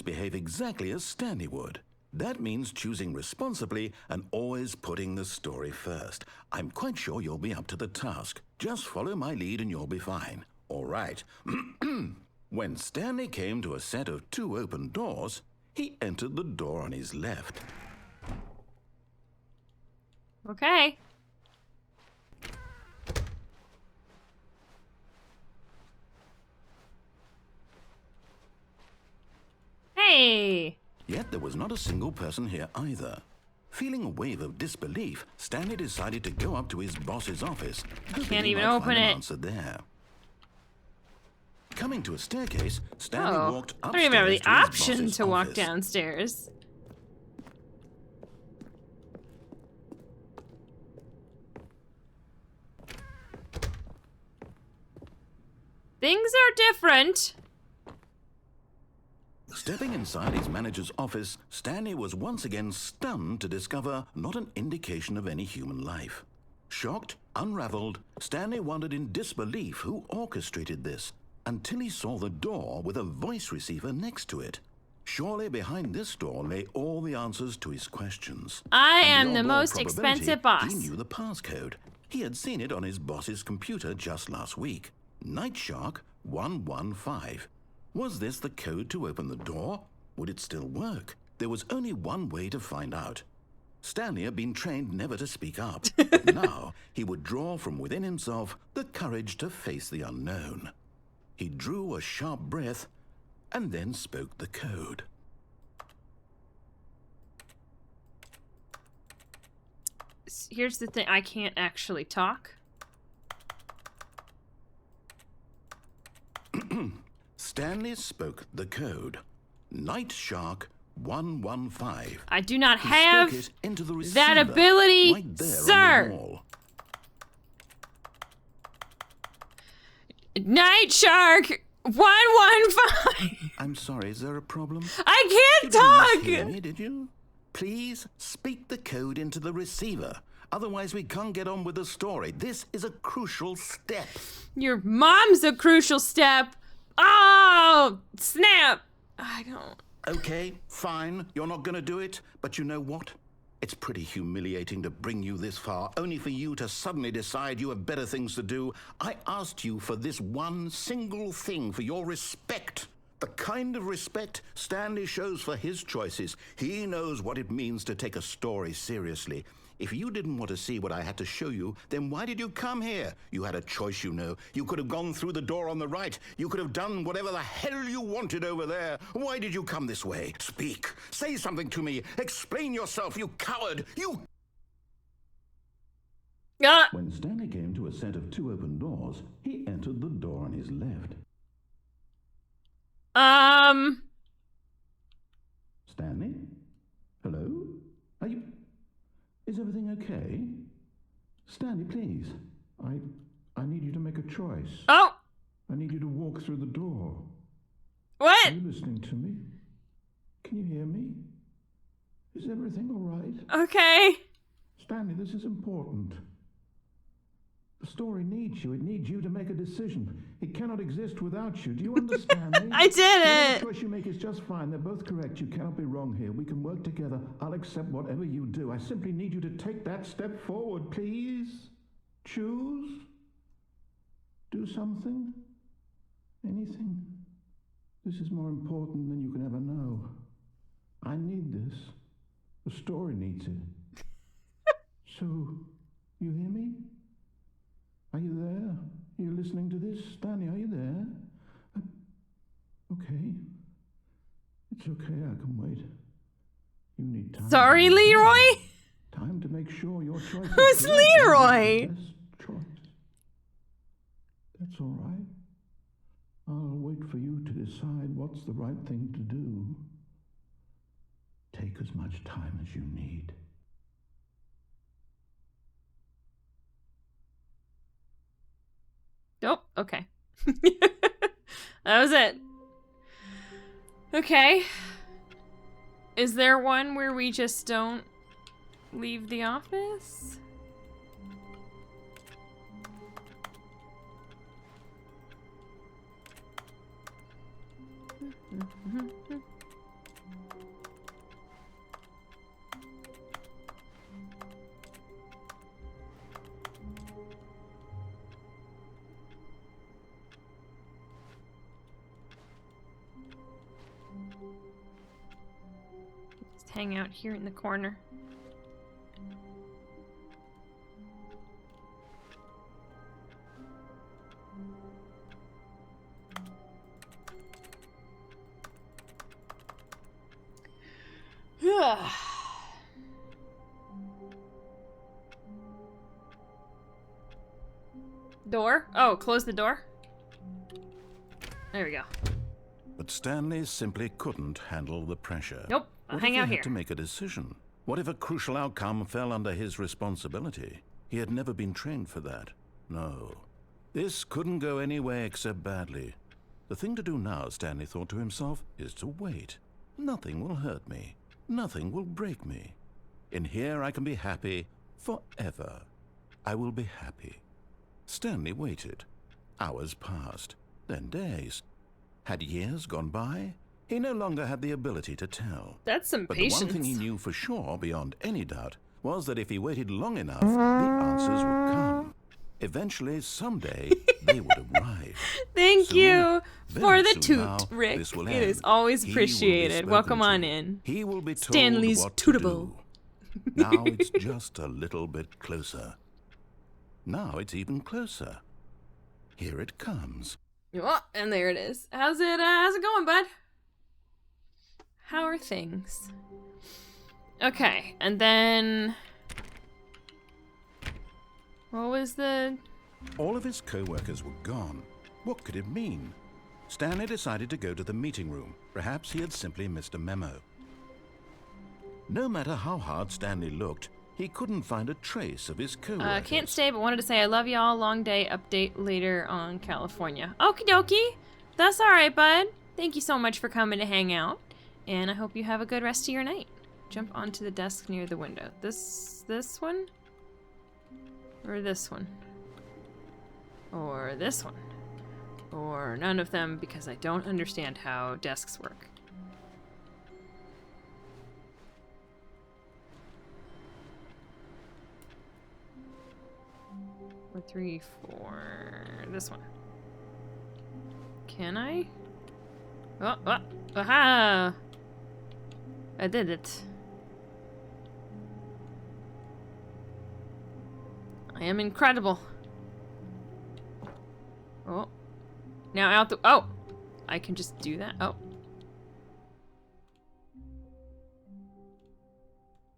behave exactly as Stanley would. That means choosing responsibly and always putting the story first. I'm quite sure you'll be up to the task. Just follow my lead and you'll be fine. All right. When Stanley came to a set of 2 open doors, he entered the door on his left. Okay. Hey! Yet there was not a single person here either. Feeling a wave of disbelief, Stanley decided to go up to his boss's office. Can't even open find an it. answer there. Coming to a staircase, Stanley walked I upstairs don't even have the to his option boss's to walk office. downstairs. Things are different. Stepping inside his manager's office, Stanley was once again stunned to discover not an indication of any human life. Shocked, unraveled, Stanley wondered in disbelief who orchestrated this, until he saw the door with a voice receiver next to it. Surely behind this door lay all the answers to his questions. I And am the beyond all most probability, expensive boss. He knew the passcode. He had seen it on his boss's computer just last week. Night Shark 115. Was this the code to open the door? Would it still work? There was only one way to find out. Stanley had been trained never to speak up, but now he would draw from within himself the courage to face the unknown. He drew a sharp breath and then spoke the code. Here's the thing, I can't actually talk. Stanley spoke the code. Night Shark 115. I do not He have spoke it into the that receiver, ability, right there on sir. the wall. Night Shark 115. I'm sorry, is there a problem? I You can't didn't talk. hear me, did you? Please speak the code into the receiver. Otherwise, we can't get on with the story. This is a crucial step. Your mom's a crucial step. Oh, snap! I don't... Okay, fine, you're not gonna do it, but you know what? It's pretty humiliating to bring you this far, only for you to suddenly decide you have better things to do. I asked you for this one single thing, for your respect. The kind of respect Stanley shows for his choices. He knows what it means to take a story seriously. If you didn't want to see what I had to show you, then why did you come here? You had a choice, you know. You could have gone through the door on the right. You could have done whatever the hell you wanted over there. Why did you come this way? Speak. Say something to me. Explain yourself, you coward. You... When Stanley came to a set of 2 open doors, he entered the door on his left. Stanley? Hello? Are you... Is everything okay? Stanley, please. I need you to make a choice. Oh! I need you to walk through the door. What? Are you listening to me? Can you hear me? Is everything all right? Okay. Stanley, this is important. The story needs you. It needs you to make a decision. It cannot exist without you. Do you understand me? I did it! The choice you make is just fine. They're both correct. You cannot be wrong here. We can work together. I'll accept whatever you do. I simply need you to take that step forward, please. Choose. Do something. Anything. This is more important than you can ever know. I need this. The story needs it. So, you hear me? Are you there? Are you listening to this? Stanley, are you there? Okay. It's okay, I can wait. You need time. Sorry, Leroy? Time to make sure your choice is Who's correct. Leroy? Best choice. That's all right. I'll wait for you to decide what's the right thing to do. Take as much time as you need. Nope. Okay. That was it. Okay. Is there one where we just don't leave the office? Just hang out here in the corner. Door? Oh, close the door. There we go. But Stanley simply couldn't handle the pressure. Nope, I'll hang out He here. had to make a decision. What if a crucial outcome fell under his responsibility? He had never been trained for that. No. This couldn't go any way except badly. The thing to do now, Stanley thought to himself, is to wait. Nothing will hurt me. Nothing will break me. In here I can be happy forever. I will be happy. Stanley waited. Hours passed, then days. Had years gone by? He no longer had the ability to tell. That's some But patience. the one thing he knew for sure, beyond any doubt, was that if he waited long enough, the answers would come. Eventually, someday, they would arrive. Thank Soon, you for very the soon toot, now, Rick. this will It end. is always He will be appreciated. spoken Welcome to. on in. He will be told Stanley's what to Tootable. do. Now it's just a little bit closer. Now it's even closer. Here it comes. Oh, and there it is. How's it going, bud? How are things? Okay, and then... What was the... All of his co-workers were gone. What could it mean? Stanley decided to go to the meeting room. Perhaps he had simply missed a memo. No matter how hard Stanley looked, he couldn't find a trace of his co-workers. can't stay, but wanted to say I love y'all. Long day update later on California. Okie dokie. That's alright, bud. Thank you so much for coming to hang out. And I hope you have a good rest of your night. Jump onto the desk near the window. This one? Or this one? Or this one? or none of them because I don't understand how desks work. Or 3, 4. This one. Can I? Oh, oh, aha! I did it. I am incredible. Oh. Now out the... Oh! I can just do that? Oh.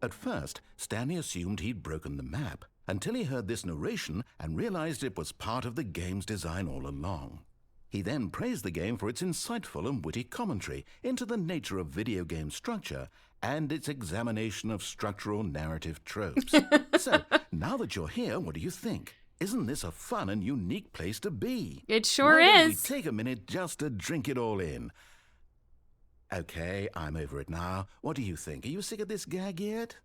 At first, Stanley assumed he'd broken the map, until he heard this narration and realized it was part of the game's design all along. He then praised the game for its insightful and witty commentary into the nature of video game structure and its examination of structural narrative tropes. So, now that you're here, what do you think? Isn't this a fun and unique place to be? It sure Why don't we is. take a minute just to drink it all in? Okay, I'm over it now. What do you think? Are you sick of this gag yet?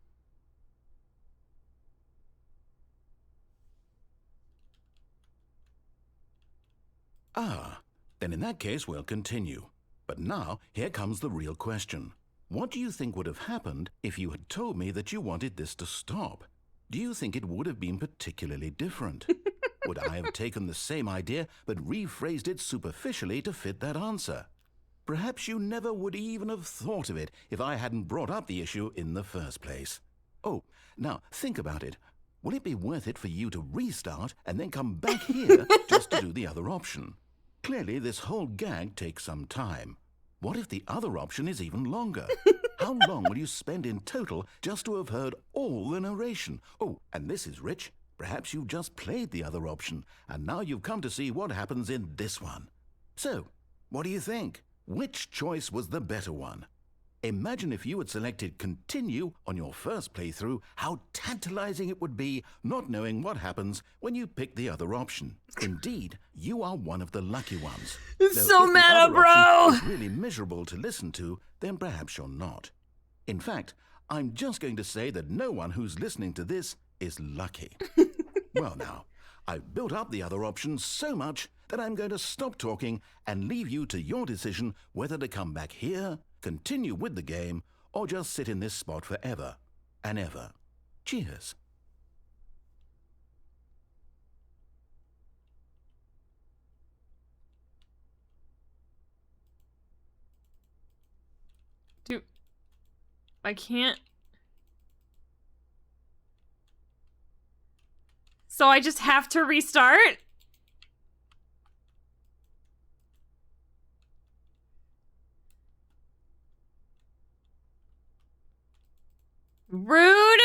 Ah, then in that case we'll continue. But now, here comes the real question. What do you think would have happened if you had told me that you wanted this to stop? Do you think it would have been particularly different? Would I have taken the same idea but rephrased it superficially to fit that answer? Perhaps you never would even have thought of it if I hadn't brought up the issue in the first place. Oh, now think about it. Will it be worth it for you to restart and then come back here just to do the other option? Clearly, this whole gag takes some time. What if the other option is even longer? How long will you spend in total just to have heard all the narration? Oh, and this is rich. Perhaps you've just played the other option, and now you've come to see what happens in this one. So, what do you think? Which choice was the better one? Imagine if you had selected Continue on your first playthrough, how tantalizing it would be not knowing what happens when you pick the other option. Indeed, you are one of the lucky ones. It's Though so if the meta, other bro! option is really miserable to listen to, then perhaps you're not. In fact, I'm just going to say that no one who's listening to this is lucky. Well now, I've built up the other options so much that I'm going to stop talking and leave you to your decision whether to come back here, continue with the game, or just sit in this spot forever and ever. Cheers. Dude, I can't. So I just have to restart? Rude.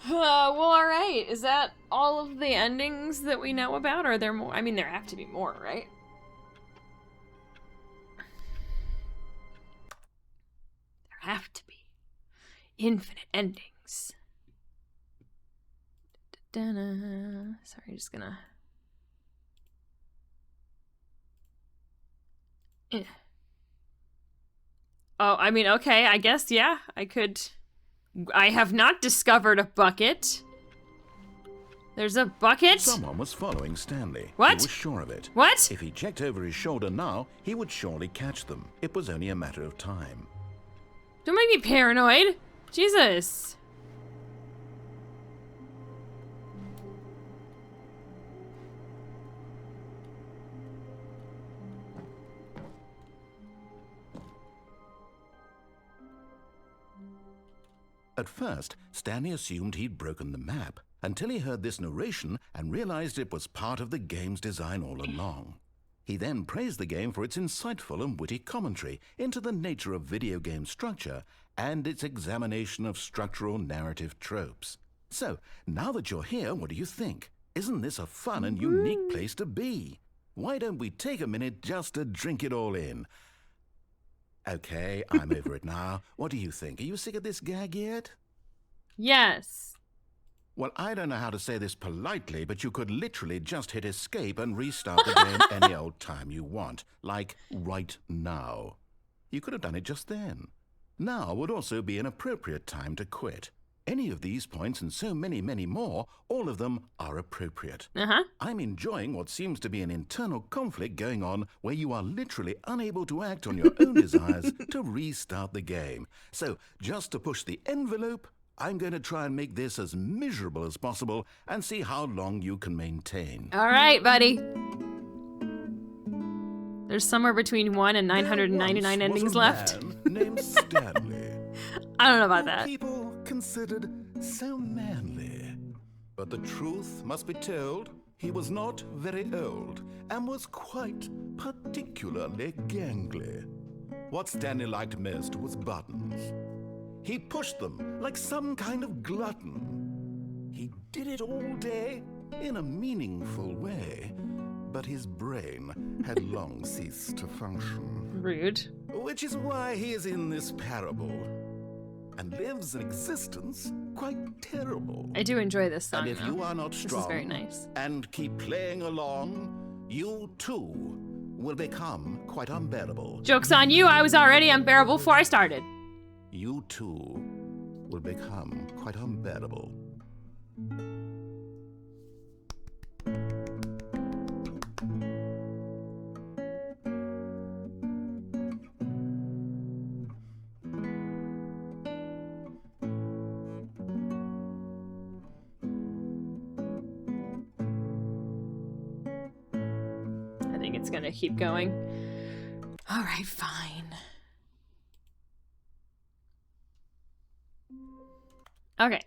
Well, alright. Is that all of the endings that we know about? Or are there more? I mean, there have to be more, right? There have to be. Infinite endings. Sorry, just gonna... Oh, I mean, okay, I guess, yeah, I could... I have not discovered a bucket. There's a bucket? Someone was following Stanley. What? He was sure of it. What? If he checked over his shoulder now, he would surely catch them. It was only a matter of time. Don't make me paranoid. Jesus. At first, Stanley assumed he'd broken the map, until he heard this narration and realized it was part of the game's design all along. He then praised the game for its insightful and witty commentary into the nature of video game structure and its examination of structural narrative tropes. So, now that you're here, what do you think? Isn't this a fun and unique place to be? Why don't we take a minute just to drink it all in? Okay, I'm over it now. What do you think? Are you sick of this gag yet? Yes. Well, I don't know how to say this politely, but you could literally just hit escape and restart the game any old time you want. Like, right now. You could have done it just then. Now would also be an appropriate time to quit. Any of these points and so many, many more, all of them are appropriate. I'm enjoying what seems to be an internal conflict going on where you are literally unable to act on your own desires to restart the game. So, just to push the envelope, I'm going to try and make this as miserable as possible and see how long you can maintain. All right, buddy. There's somewhere between 1 and 999 endings left. Named Stanley. I don't know about that. People considered so manly. But the truth must be told, he was not very old and was quite particularly gangly. What Stanley liked most was buttons. He pushed them like some kind of glutton. He did it all day in a meaningful way, but his brain had long ceased to function. Rude. Which is why he is in this parable and lives an existence quite terrible. I do enjoy this song, And if you are not strong this is very nice. and keep playing along, you too will become quite unbearable. Joke's on you, I was already unbearable before I started. You too will become quite unbearable. I think it's gonna keep going. All right, fine. Okay.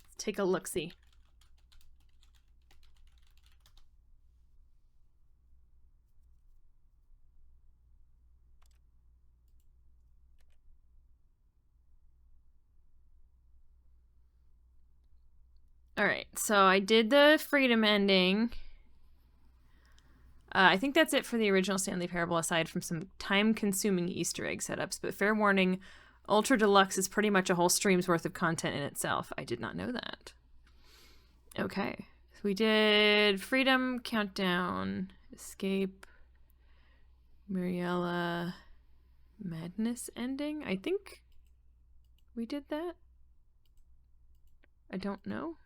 Let's take a look-see. All right, so I did the freedom ending. I think that's it for the original Stanley Parable, aside from some time-consuming Easter egg setups. But fair warning, Ultra Deluxe is pretty much a whole stream's worth of content in itself. I did not know that. Okay, so we did Freedom, Countdown, Escape, Mariella, Madness ending. I think we did that. I don't know.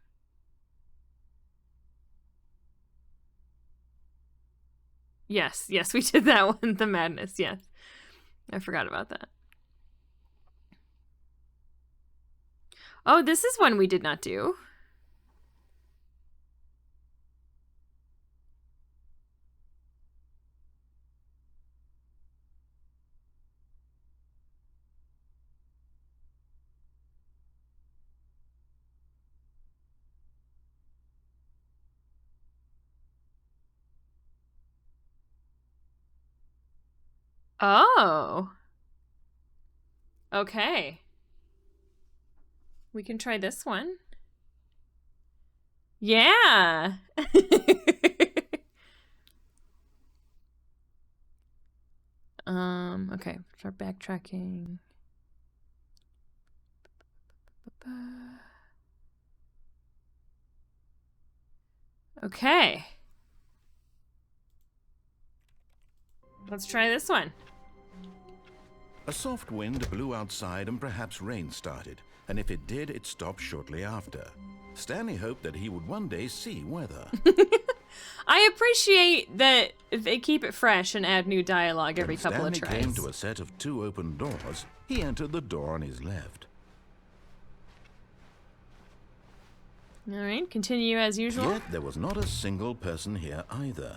Yes, we did that one, the madness, yes. I forgot about that. Oh, this is one we did not do. Oh. Okay. We can try this one. Yeah. Okay, start backtracking. Okay. Let's try this one. A soft wind blew outside and perhaps rain started, and if it did, it stopped shortly after. Stanley hoped that he would one day see weather. I appreciate that they keep it fresh and add new dialogue every couple of tries. Stanley came to a set of 2 open doors. He entered the door on his left. All right, continue as usual. Yet there was not a single person here either.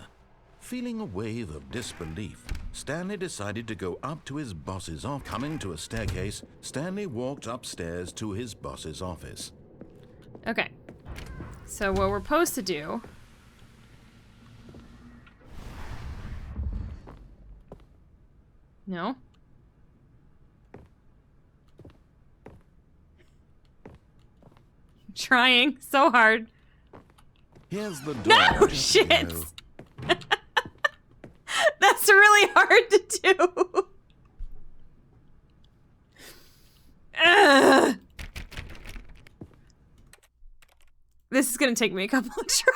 Feeling a wave of disbelief, Stanley decided to go up to his boss's office. Coming to a staircase, Stanley walked upstairs to his boss's office. Okay. So what we're supposed to do... No? Trying so hard. Here's the door. No, shit! That's really hard to do. Ugh. This is gonna take me a couple of tries.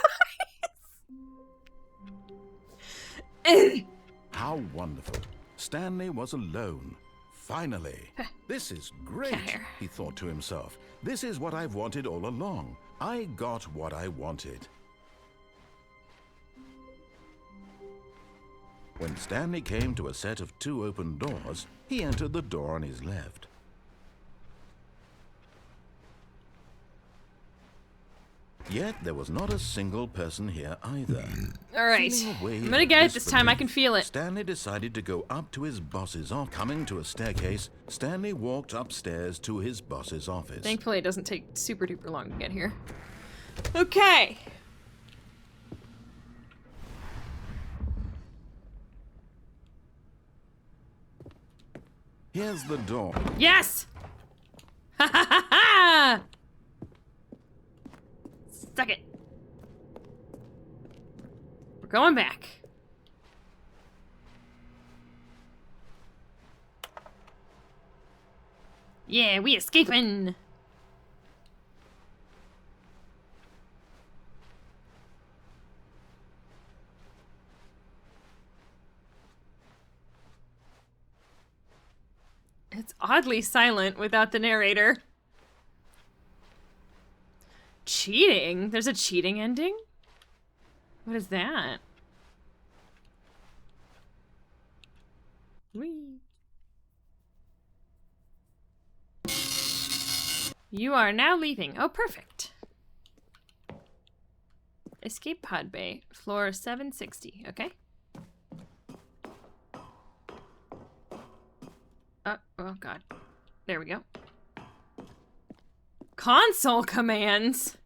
How wonderful. Stanley was alone. Finally. This is great, he thought to himself. This is what I've wanted all along. I got what I wanted. When Stanley came to a set of 2 open doors, he entered the door on his left. Yet there was not a single person here either. All right, I'm gonna get it this time. I can feel it. Stanley decided to go up to his boss's office. Coming to a staircase, Stanley walked upstairs to his boss's office. Thankfully, it doesn't take super duper long to get here. Okay. Here's the door. Yes! Ha ha ha ha! Suck it. We're going back. Yeah, we escaping. It's oddly silent without the narrator. Cheating? There's a cheating ending? What is that? Whee. You are now leaving. Oh, perfect. Escape pod bay, floor 760. Okay. Oh god. There we go. Console commands.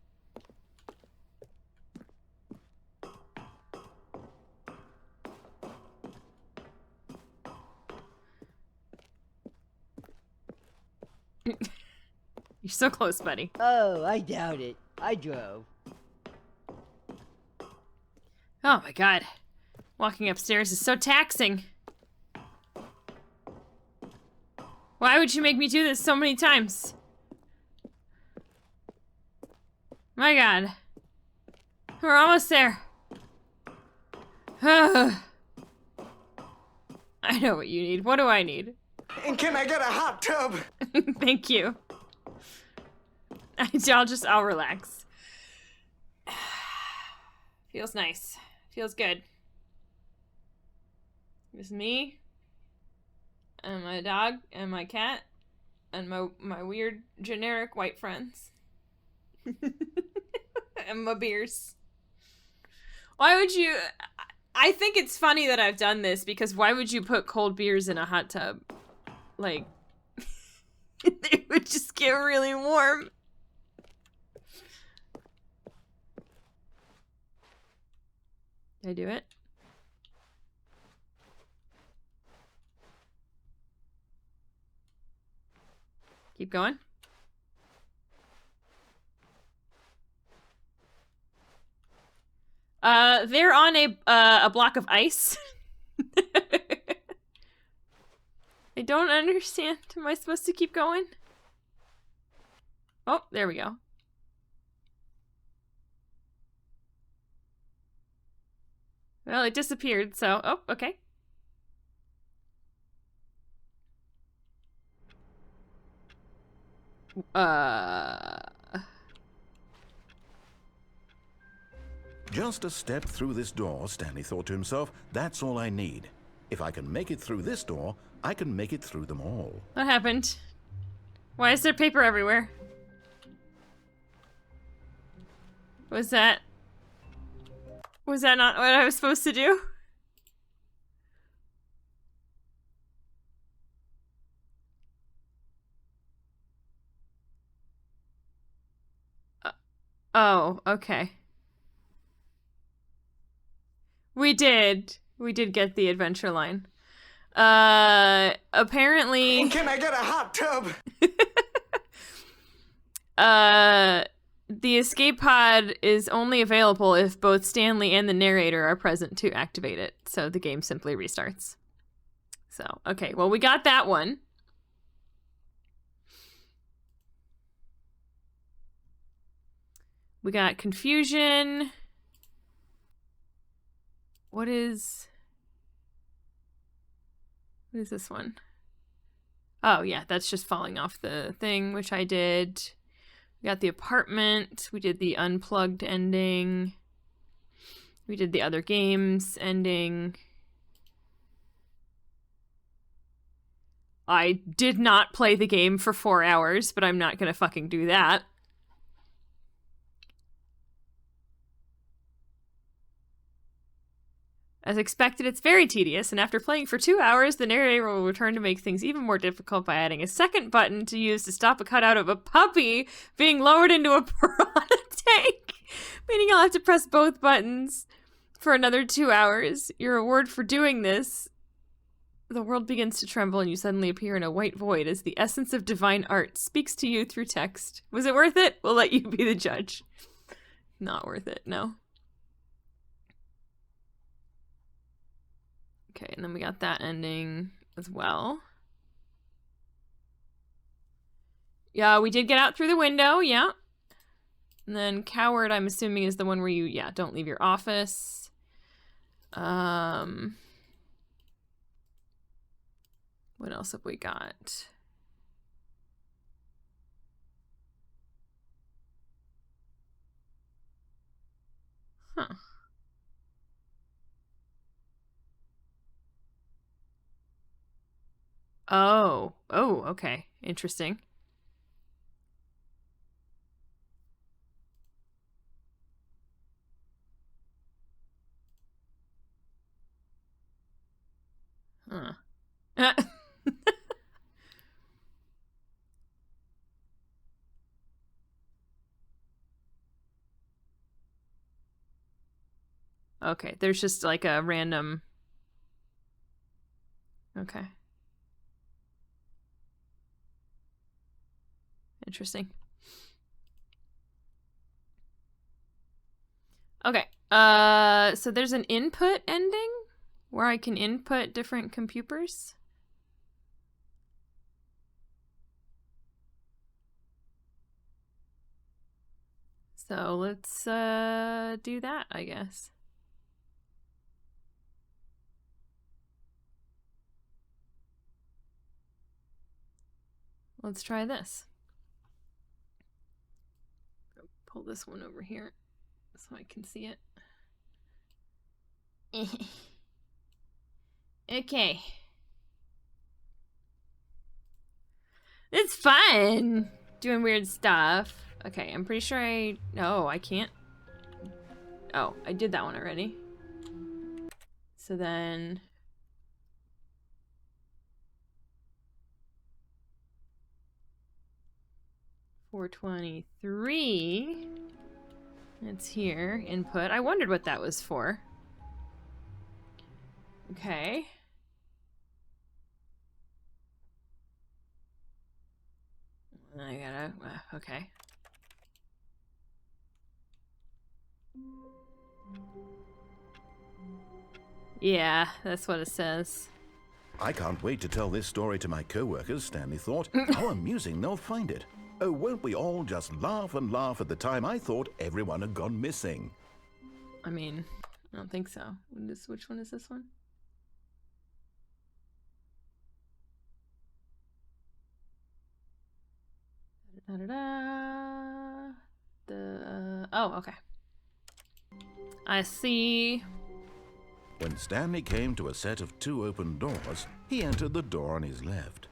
You're so close, buddy. Oh, I doubt it. I drove. Oh my god. Walking upstairs is so taxing. Why would you make me do this so many times? My god. We're almost there. I know what you need. What do I need? And can I get a hot tub? Thank you. I'll relax. Feels nice. Feels good. It's me. And my dog, and my cat, and my weird generic white friends. And my beers. Why would you... I think it's funny that I've done this, because why would you put cold beers in a hot tub? Like, it would just get really warm. Did I do it? Keep going. They're on a block of ice. I don't understand. Am I supposed to keep going? Oh, there we go. Well, it disappeared, so... Oh, okay. Just a step through this door, Stanley thought to himself. That's all I need. If I can make it through this door, I can make it through them all. What happened? Why is there paper everywhere? Was that not what I was supposed to do? Oh, okay. We did get the adventure line. Apparently... Can I get a hot tub? The escape pod is only available if both Stanley and the narrator are present to activate it, so the game simply restarts. So, okay, well, we got that one. We got confusion. What is... What is this one? Oh, yeah, that's just falling off the thing, which I did. We got the apartment. We did the unplugged ending. We did the other games ending. I did not play the game for 4 hours, but I'm not gonna fucking do that. As expected, it's very tedious, and after playing for 2 hours, the narrator will return to make things even more difficult by adding a second button to use to stop a cutout of a puppy being lowered into a piranha tank, meaning I'll have to press both buttons for another 2 hours. Your reward for doing this, the world begins to tremble and you suddenly appear in a white void as the essence of divine art speaks to you through text. Was it worth it? We'll let you be the judge. Not worth it, no. Okay, and then we got that ending as well. Yeah, we did get out through the window, yeah. And then Coward, I'm assuming, is the one where you, yeah, don't leave your office. What else have we got? Huh. Oh, okay. Interesting. Huh. Okay, there's just like a random... Okay. Interesting. Okay, so there's an input ending where I can input different computers. So let's do that, I guess. Let's try this. Pull this one over here so I can see it. Okay. It's fun doing weird stuff. Okay, I'm pretty sure no, I can't. Oh, I did that one already. So then... $423. It's here. Input. I wondered what that was for. Okay. I gotta... okay. Yeah, that's what it says. I can't wait to tell this story to my co-workers, Stanley thought. How amusing they'll find it. Oh, won't we all just laugh and laugh at the time I thought everyone had gone missing? I mean, I don't think so. Which one is this one? Oh, okay. I see. When Stanley came to a set of 2 open doors, he entered the door on his left.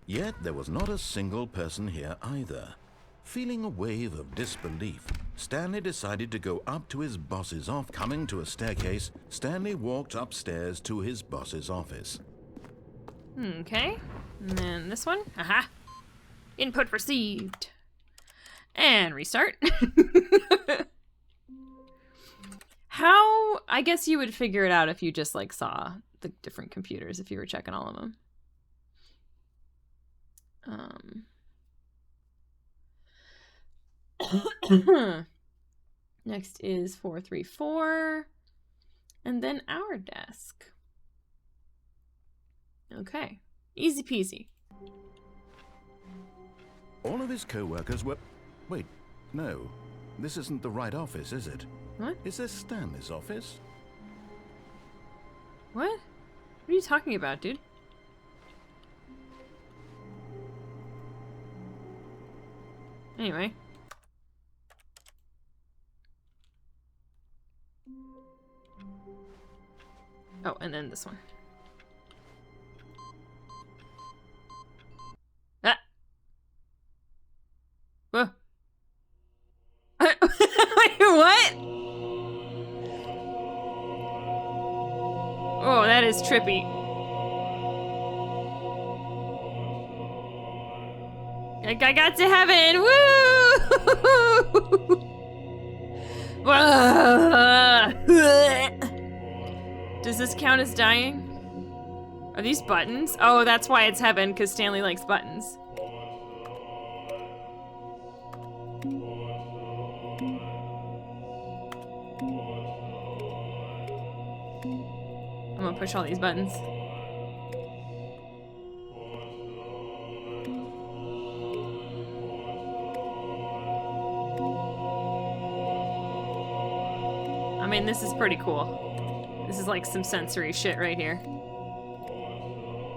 Yet there was not a single person here either. Feeling a wave of disbelief, Stanley decided to go up to his boss's office. Coming to a staircase, Stanley walked upstairs to his boss's office. Okay. And then this one. Aha. Input received. And restart. How... I guess you would figure it out if you just, like, saw the different computers, if you were checking all of them. Next is 434. And then our desk. Okay. Easy peasy. All of his co-workers were... Wait, no. This isn't the right office, is it? What? Is this Stanley's office? What? What are you talking about, dude? Anyway. Oh, and then this one. Ah! Whoa. Wait, what? Oh, that is trippy. I got to heaven! Woo! Does this count as dying? Are these buttons? Oh, that's why it's heaven, because Stanley likes buttons. I'm gonna push all these buttons. I mean, this is pretty cool. This is like some sensory shit right here.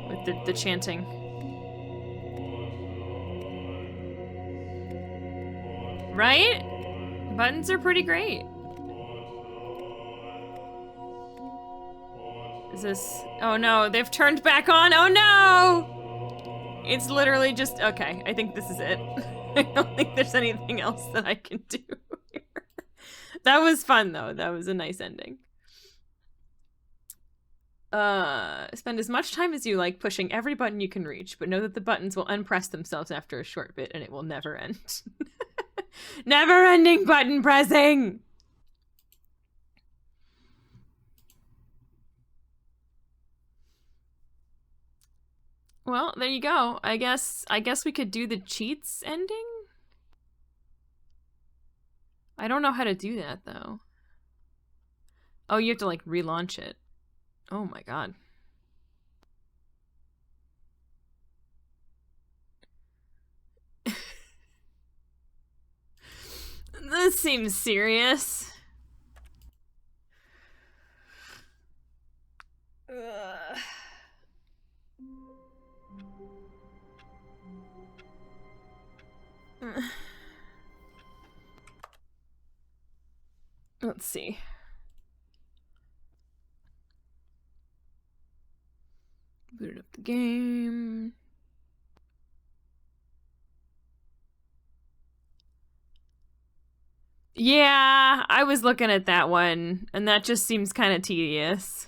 With the chanting. Right? Buttons are pretty great. Is this... Oh no, they've turned back on! Oh no! It's literally just... Okay, I think this is it. I don't think there's anything else that I can do here. That was fun though, that was a nice ending. Spend as much time as you like pushing every button you can reach, but know that the buttons will unpress themselves after a short bit and it will never end. Never-ending button pressing! Well, there you go. I guess we could do the cheats ending? I don't know how to do that, though. Oh, you have to, like, relaunch it. Oh my god. This seems serious. Let's see. Booted up the game. Yeah, I was looking at that one, and that just seems kind of tedious.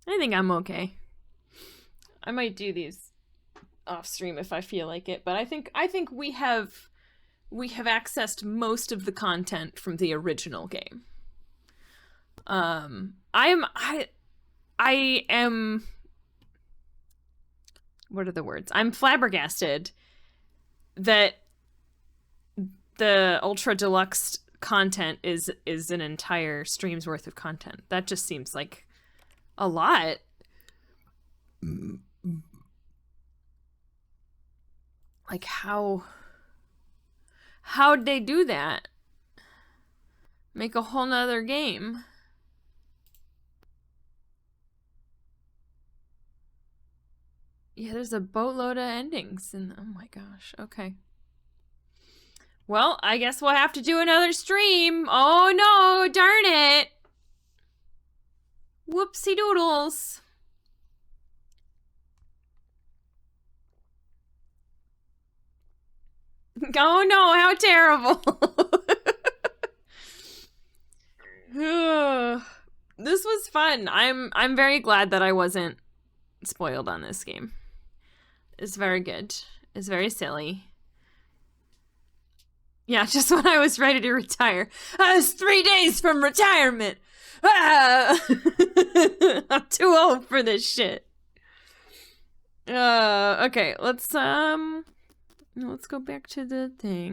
I think I'm okay. I might do these off stream if I feel like it, but I think we have accessed most of the content from the original game. I am what are the words? I'm flabbergasted that the Ultra Deluxe content is an entire stream's worth of content. That just seems like a lot. Like how'd they do that? Make a whole nother game. Yeah, there's a boatload of endings and oh my gosh, okay. Well, I guess we'll have to do another stream. Oh no, darn it. Whoopsie doodles. Oh no, how terrible. This was fun. I'm very glad that I wasn't spoiled on this game. It's very good. It's very silly. Yeah, just when I was ready to retire. I was 3 days from retirement. Ah! I'm too old for this shit. Okay, let's go back to the thing.